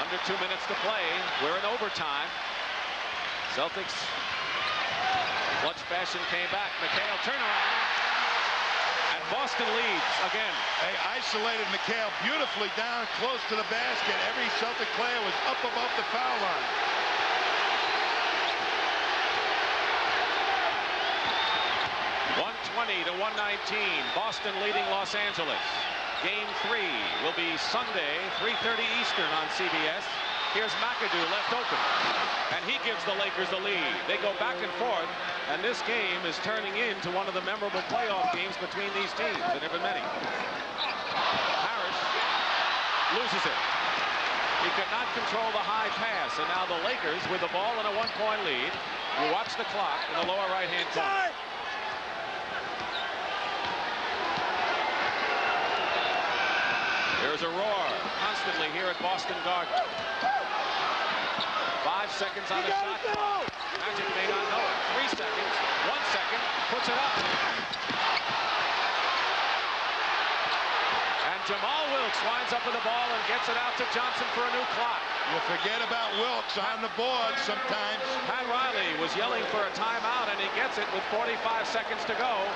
Under 2 minutes to play. We're in overtime. Celtics, clutch fashion, came back. McHale turnaround. Boston leads again. They isolated McHale beautifully down close to the basket. Every Celtic player was up above the foul line. .120 to 119. Boston leading Los Angeles. Game 3 will be Sunday, 3:30 Eastern on CBS. Here's McAdoo left open, and he gives the Lakers the lead. They go back and forth, and this game is turning into one of the memorable playoff games between these teams, and there have been many. Parish loses it. He could not control the high pass, and now the Lakers with the ball and a 1-point lead. You watch the clock in the lower right-hand corner. There's a roar constantly here at Boston Garden. 5 seconds on the shot clock. Magic may not know it. 3 seconds. 1 second. Puts it up. And Jamal Wilkes winds up with the ball and gets it out to Johnson for a new clock. You forget about Wilkes on the board sometimes. Pat Riley was yelling for a timeout, and he gets it with 45 seconds to go.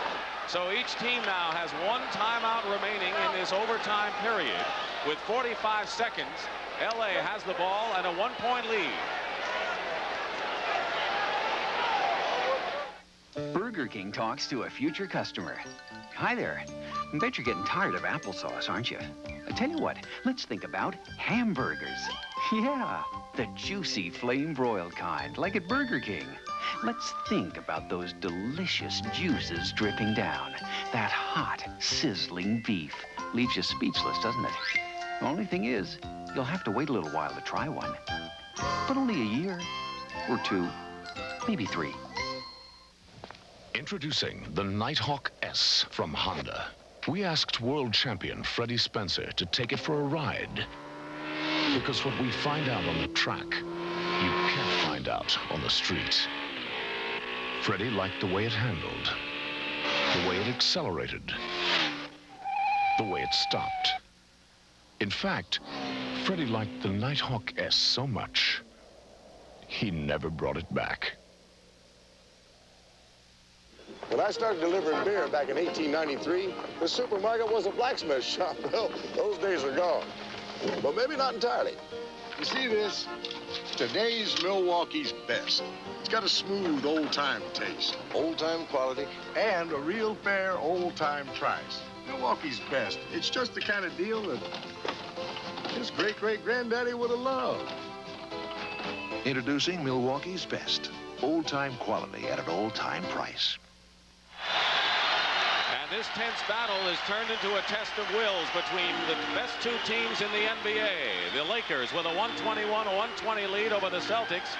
So each team now has one timeout remaining in this overtime period. With 45 seconds, LA has the ball and a 1-point lead. Burger King talks to a future customer. Hi there. Bet you're getting tired of applesauce, aren't you? I tell you what, let's think about hamburgers. Yeah, the juicy flame-broiled kind, like at Burger King. Let's think about those delicious juices dripping down. That hot, sizzling beef. Leaves you speechless, doesn't it? The only thing is, you'll have to wait a little while to try one. But only a year, or 2, maybe 3. Introducing the Nighthawk S from Honda. We asked world champion Freddie Spencer to take it for a ride. Because what we find out on the track, you can't find out on the street. Freddie liked the way it handled, the way it accelerated, the way it stopped. In fact, Freddie liked the Nighthawk S so much, he never brought it back. When I started delivering beer back in 1893, the supermarket was a blacksmith shop. Well, those days are gone. But maybe not entirely. You see this? Today's Milwaukee's best. It's got a smooth, old-time taste. Old-time quality. And a real fair, old-time price. Milwaukee's best. It's just the kind of deal that his great-great-granddaddy would have loved. Introducing Milwaukee's best. Old-time quality at an old-time price. And this tense battle is turned into a test of wills between the best 2 teams in the NBA. The Lakers with a 121-120 lead over the Celtics,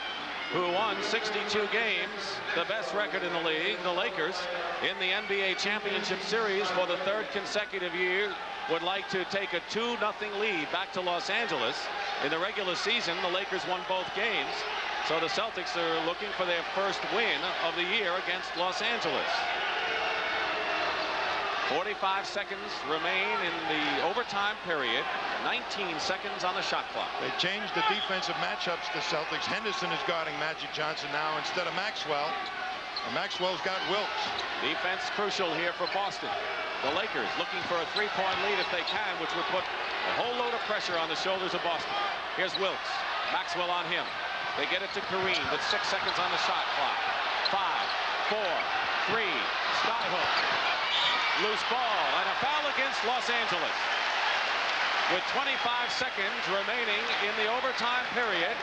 who won 62 games, the best record in the league. The Lakers in the NBA Championship Series for the 3rd consecutive year would like to take a 2-0 lead back to Los Angeles. In the regular season, the Lakers won both games, so the Celtics are looking for their first win of the year against Los Angeles. 45 seconds remain in the overtime period. 19 seconds on the shot clock. They changed the defensive matchups to Celtics. Henderson is guarding Magic Johnson now instead of Maxwell. And Maxwell's got Wilkes. Defense crucial here for Boston. The Lakers looking for a 3-point lead if they can, which would put a whole load of pressure on the shoulders of Boston. Here's Wilkes. Maxwell on him. They get it to Kareem with 6 seconds on the shot clock. 5, 4, 3, skyhook. Loose ball and a foul against Los Angeles. With 25 seconds remaining in the overtime period.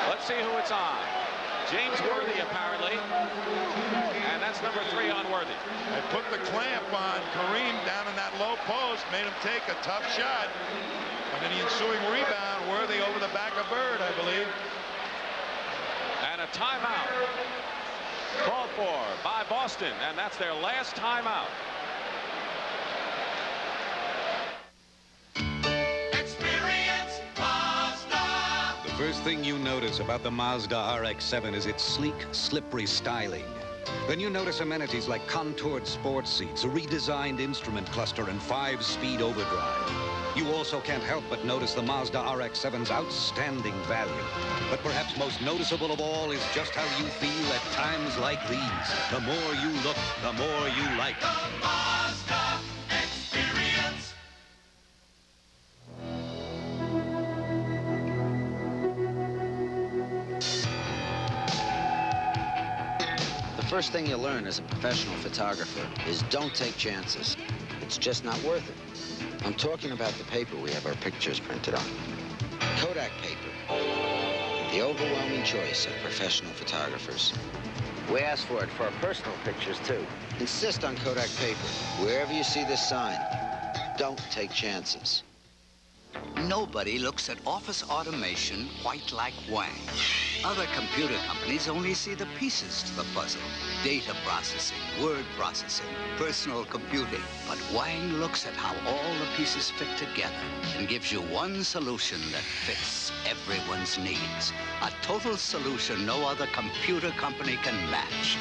Let's see who it's on. James Worthy, apparently. And that's number 3 on Worthy. They put the clamp on Kareem down in that low post, made him take a tough shot. And then the ensuing rebound, Worthy over the back of Bird, I believe. And a timeout called for by Boston, and that's their last timeout. Experience Mazda. The first thing you notice about the Mazda RX-7 is its sleek, slippery styling. Then you notice amenities like contoured sports seats, a redesigned instrument cluster, and 5-speed overdrive. You also can't help but notice the Mazda RX-7's outstanding value. But perhaps most noticeable of all is just how you feel at times like these. The more you look, the more you like. The Mazda experience. The first thing you learn as a professional photographer is don't take chances. It's just not worth it. I'm talking about the paper we have our pictures printed on. Kodak paper. The overwhelming choice of professional photographers. We ask for it for our personal pictures, too. Insist on Kodak paper. Wherever you see this sign, don't take chances. Nobody looks at office automation quite like Wang. Other computer companies only see the pieces to the puzzle. Data processing, word processing, personal computing. But Wang looks at how all the pieces fit together and gives you one solution that fits everyone's needs. A total solution no other computer company can match.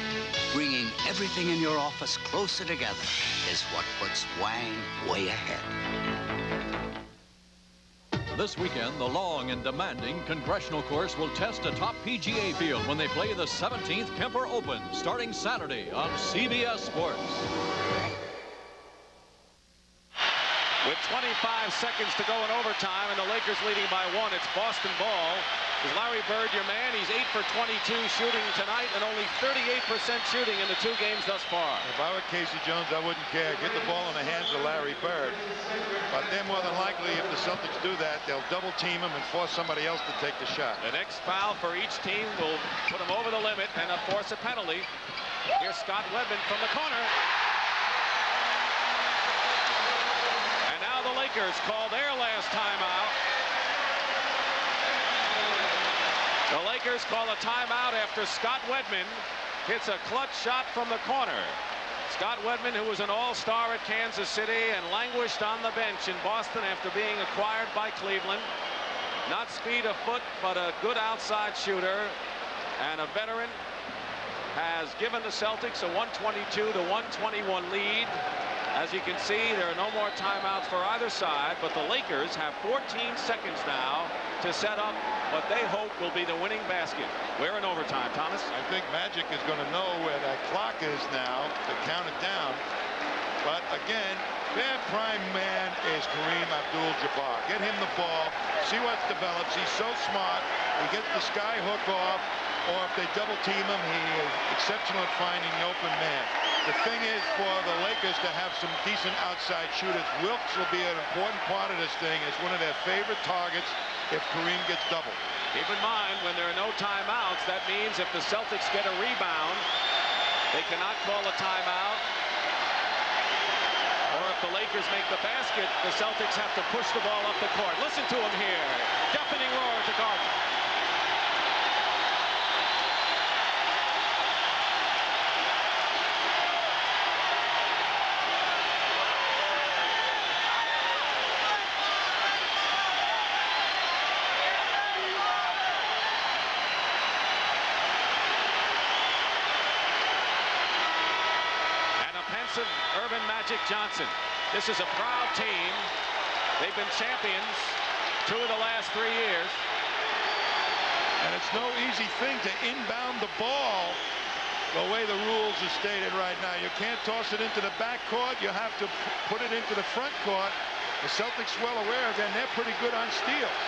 Bringing everything in your office closer together is what puts Wang way ahead. This weekend, the long and demanding Congressional course will test a top PGA field when they play the 17th Kemper Open, starting Saturday on CBS Sports. With 25 seconds to go in overtime and the Lakers leading by 1, it's Boston ball. Is Larry Bird your man? He's 8 for 22 shooting tonight and only 38% shooting in the 2 games thus far. If I were Casey Jones, I wouldn't care. Get the ball in the hands of Larry Bird. But they're more than likely, if the Celtics do that, they'll double team him and force somebody else to take the shot. The next foul for each team will put him over the limit and force a penalty. Here's Scott Wedman from the corner. And now the Lakers call their last timeout. The Lakers call a timeout after Scott Wedman hits a clutch shot from the corner. Scott Wedman, who was an all-star at Kansas City and languished on the bench in Boston after being acquired by Cleveland. Not speed of foot, but a good outside shooter and a veteran, has given the Celtics a 122 to 121 lead. As you can see, there are no more timeouts for either side, but the Lakers have 14 seconds now to set up what they hope will be the winning basket. We're in overtime, Thomas. I think Magic is going to know where that clock is now to count it down. But again, their prime man is Kareem Abdul-Jabbar. Get him the ball, see what develops. He's so smart. He gets the sky hook off, or if they double team him, he is exceptional at finding the open man. The thing is for the Lakers to have some decent outside shooters. Wilkes will be an important part of this thing as one of their favorite targets if Kareem gets doubled. Keep in mind, when there are no timeouts, that means if the Celtics get a rebound, they cannot call a timeout. Or if the Lakers make the basket, the Celtics have to push the ball up the court. Listen to him here. Deafening roar at the Garden. Urban Magic Johnson. This is a proud team. They've been champions 2 of the last 3 years. And it's no easy thing to inbound the ball the way the rules are stated right now. You can't toss it into the back court. You have to put it into the front court. The Celtics well aware of that, and they're pretty good on steals.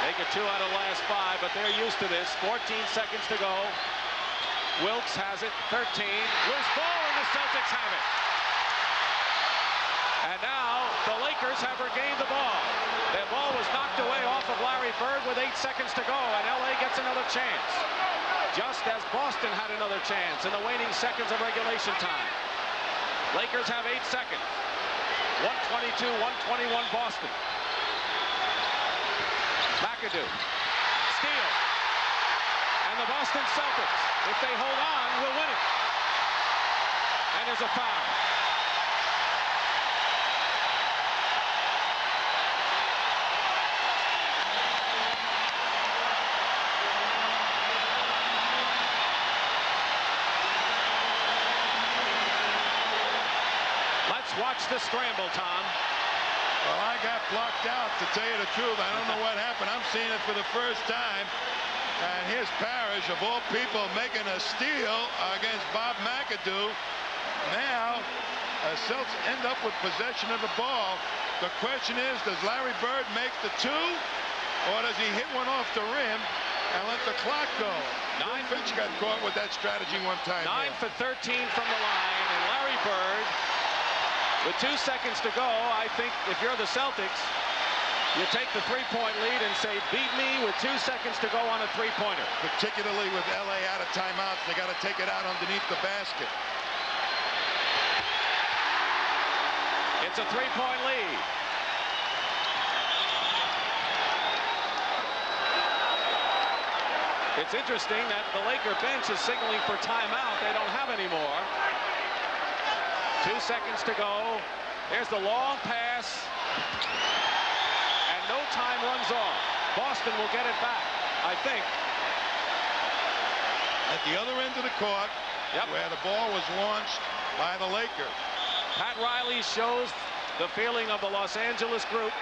They get 2 out of the last 5, but they're used to this. 14 seconds to go. Wilkes has it, 13. Loose ball, and the Celtics have it. And now the Lakers have regained the ball. Their ball was knocked away off of Larry Bird with 8 seconds to go, and LA gets another chance. Just as Boston had another chance in the waning seconds of regulation time. Lakers have 8 seconds. 122, 121 Boston. McAdoo. Steal. And the Boston Celtics, if they hold on, will win it. And there's a foul. Let's watch the scramble, Tom. Well, I got blocked out, to tell you the truth. I don't know what happened. I'm seeing it for the first time. And here's Parish, of all people, making a steal against Bob McAdoo. Now, Celtics end up with possession of the ball. The question is, does Larry Bird make the 2? Or does he hit one off the rim and let the clock go? Finch got caught with that strategy one time. 9 for 13 from the line. And Larry Bird, with 2 seconds to go, I think if you're the Celtics, you take the 3-point lead and say, beat me with 2 seconds to go on a 3-pointer. Particularly with LA out of timeouts, they got to take it out underneath the basket. It's a 3-point lead. It's interesting that the Laker bench is signaling for timeout. They don't have any more. 2 seconds to go. There's the long pass. And no time runs off. Boston will get it back, I think. At the other end of the court, where the ball was launched by the Lakers. Pat Riley shows the feeling of the Los Angeles group.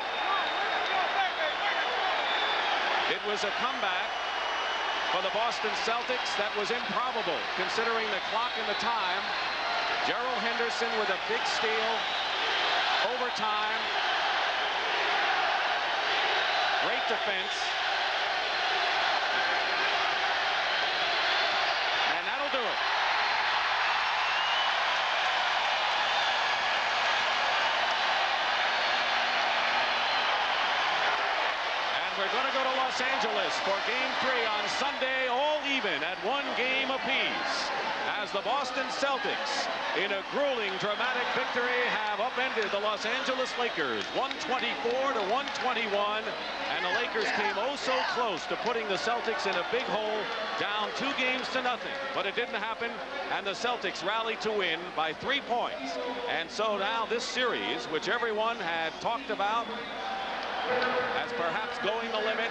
It was a comeback for the Boston Celtics that was improbable, considering the clock and the time. Gerald Henderson with a big steal. Overtime. Great defense. And that'll do it. We're going to go to Los Angeles for Game 3 on Sunday, all even at 1 game apiece, as the Boston Celtics, in a grueling, dramatic victory, have upended the Los Angeles Lakers 124 to 121, and the Lakers came oh so close to putting the Celtics in a big hole, down 2 games to nothing, but it didn't happen, and the Celtics rallied to win by 3 points. And so now this series, which everyone had talked about as perhaps going the limit,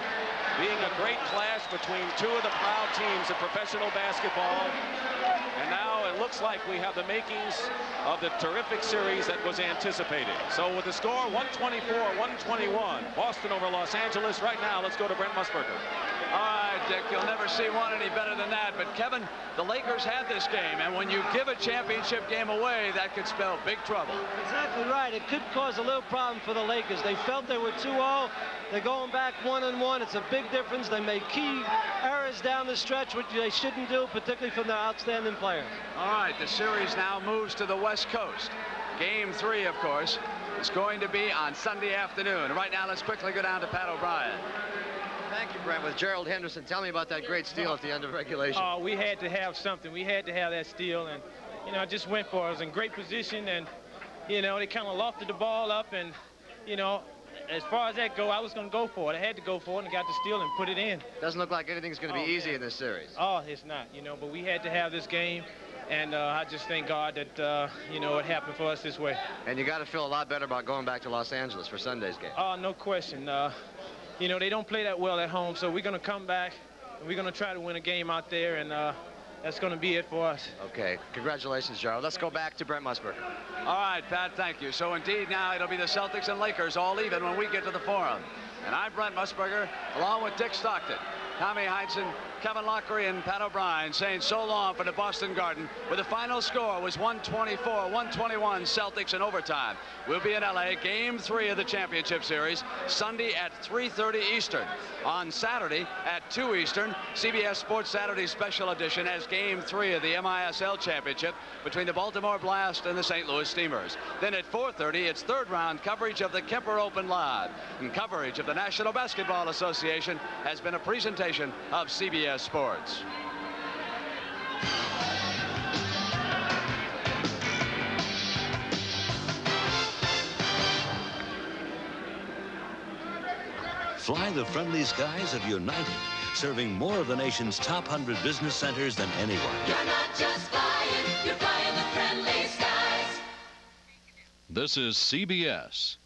being a great clash between 2 of the proud teams in professional basketball. And now it looks like we have the makings of the terrific series that was anticipated. So with the score 124-121, Boston over Los Angeles. Right now, let's go to Brent Musburger. All right, Dick, you'll never see one any better than that. But, Kevin, the Lakers had this game, and when you give a championship game away, that could spell big trouble. Exactly right. It could cause a little problem for the Lakers. They felt they were 2-0. They're going back 1-1. It's a big difference. They made key errors down the stretch, which they shouldn't do, particularly from their outstanding players. All right, the series now moves to the West Coast. Game 3, of course, is going to be on Sunday afternoon. Right now, let's quickly go down to Pat O'Brien. Thank you, Brent. With Gerald Henderson, tell me about that great steal at the end of regulation. Oh, we had to have something. We had to have that steal, and, you know, I just went for it. I was in great position, and, you know, they kind of lofted the ball up, and, you know, as far as that go, I was going to go for it. I had to go for it and got the steal and put it in. Doesn't look like anything's going to be easy in this series. Oh, it's not, you know, but we had to have this game, and I just thank God that, you know, it happened for us this way. And you got to feel a lot better about going back to Los Angeles for Sunday's game. Oh, no question. You know, they don't play that well at home, so we're going to come back, and we're going to try to win a game out there, and that's going to be it for us. Okay. Congratulations, Gerald. Let's go back to Brent Musburger. All right, Pat, thank you. So, indeed, now it'll be the Celtics and Lakers all even when we get to the Forum. And I'm Brent Musburger, along with Dick Stockton, Tommy Heinsohn, Kevin Lockery, and Pat O'Brien, saying so long for the Boston Garden, where the final score was 124-121 Celtics in overtime. We'll be in L.A. Game 3 of the championship series, Sunday at 3:30 Eastern. On Saturday at 2 Eastern, CBS Sports Saturday Special Edition has Game 3 of the MISL Championship between the Baltimore Blast and the St. Louis Steamers. Then at 4:30, it's third-round coverage of the Kemper Open Live. And coverage of the National Basketball Association has been a presentation of CBS Sports. Fly the friendly skies of United, serving more of the nation's top 100 business centers than anyone. You're not just flying, you're flying the friendly skies. This is CBS.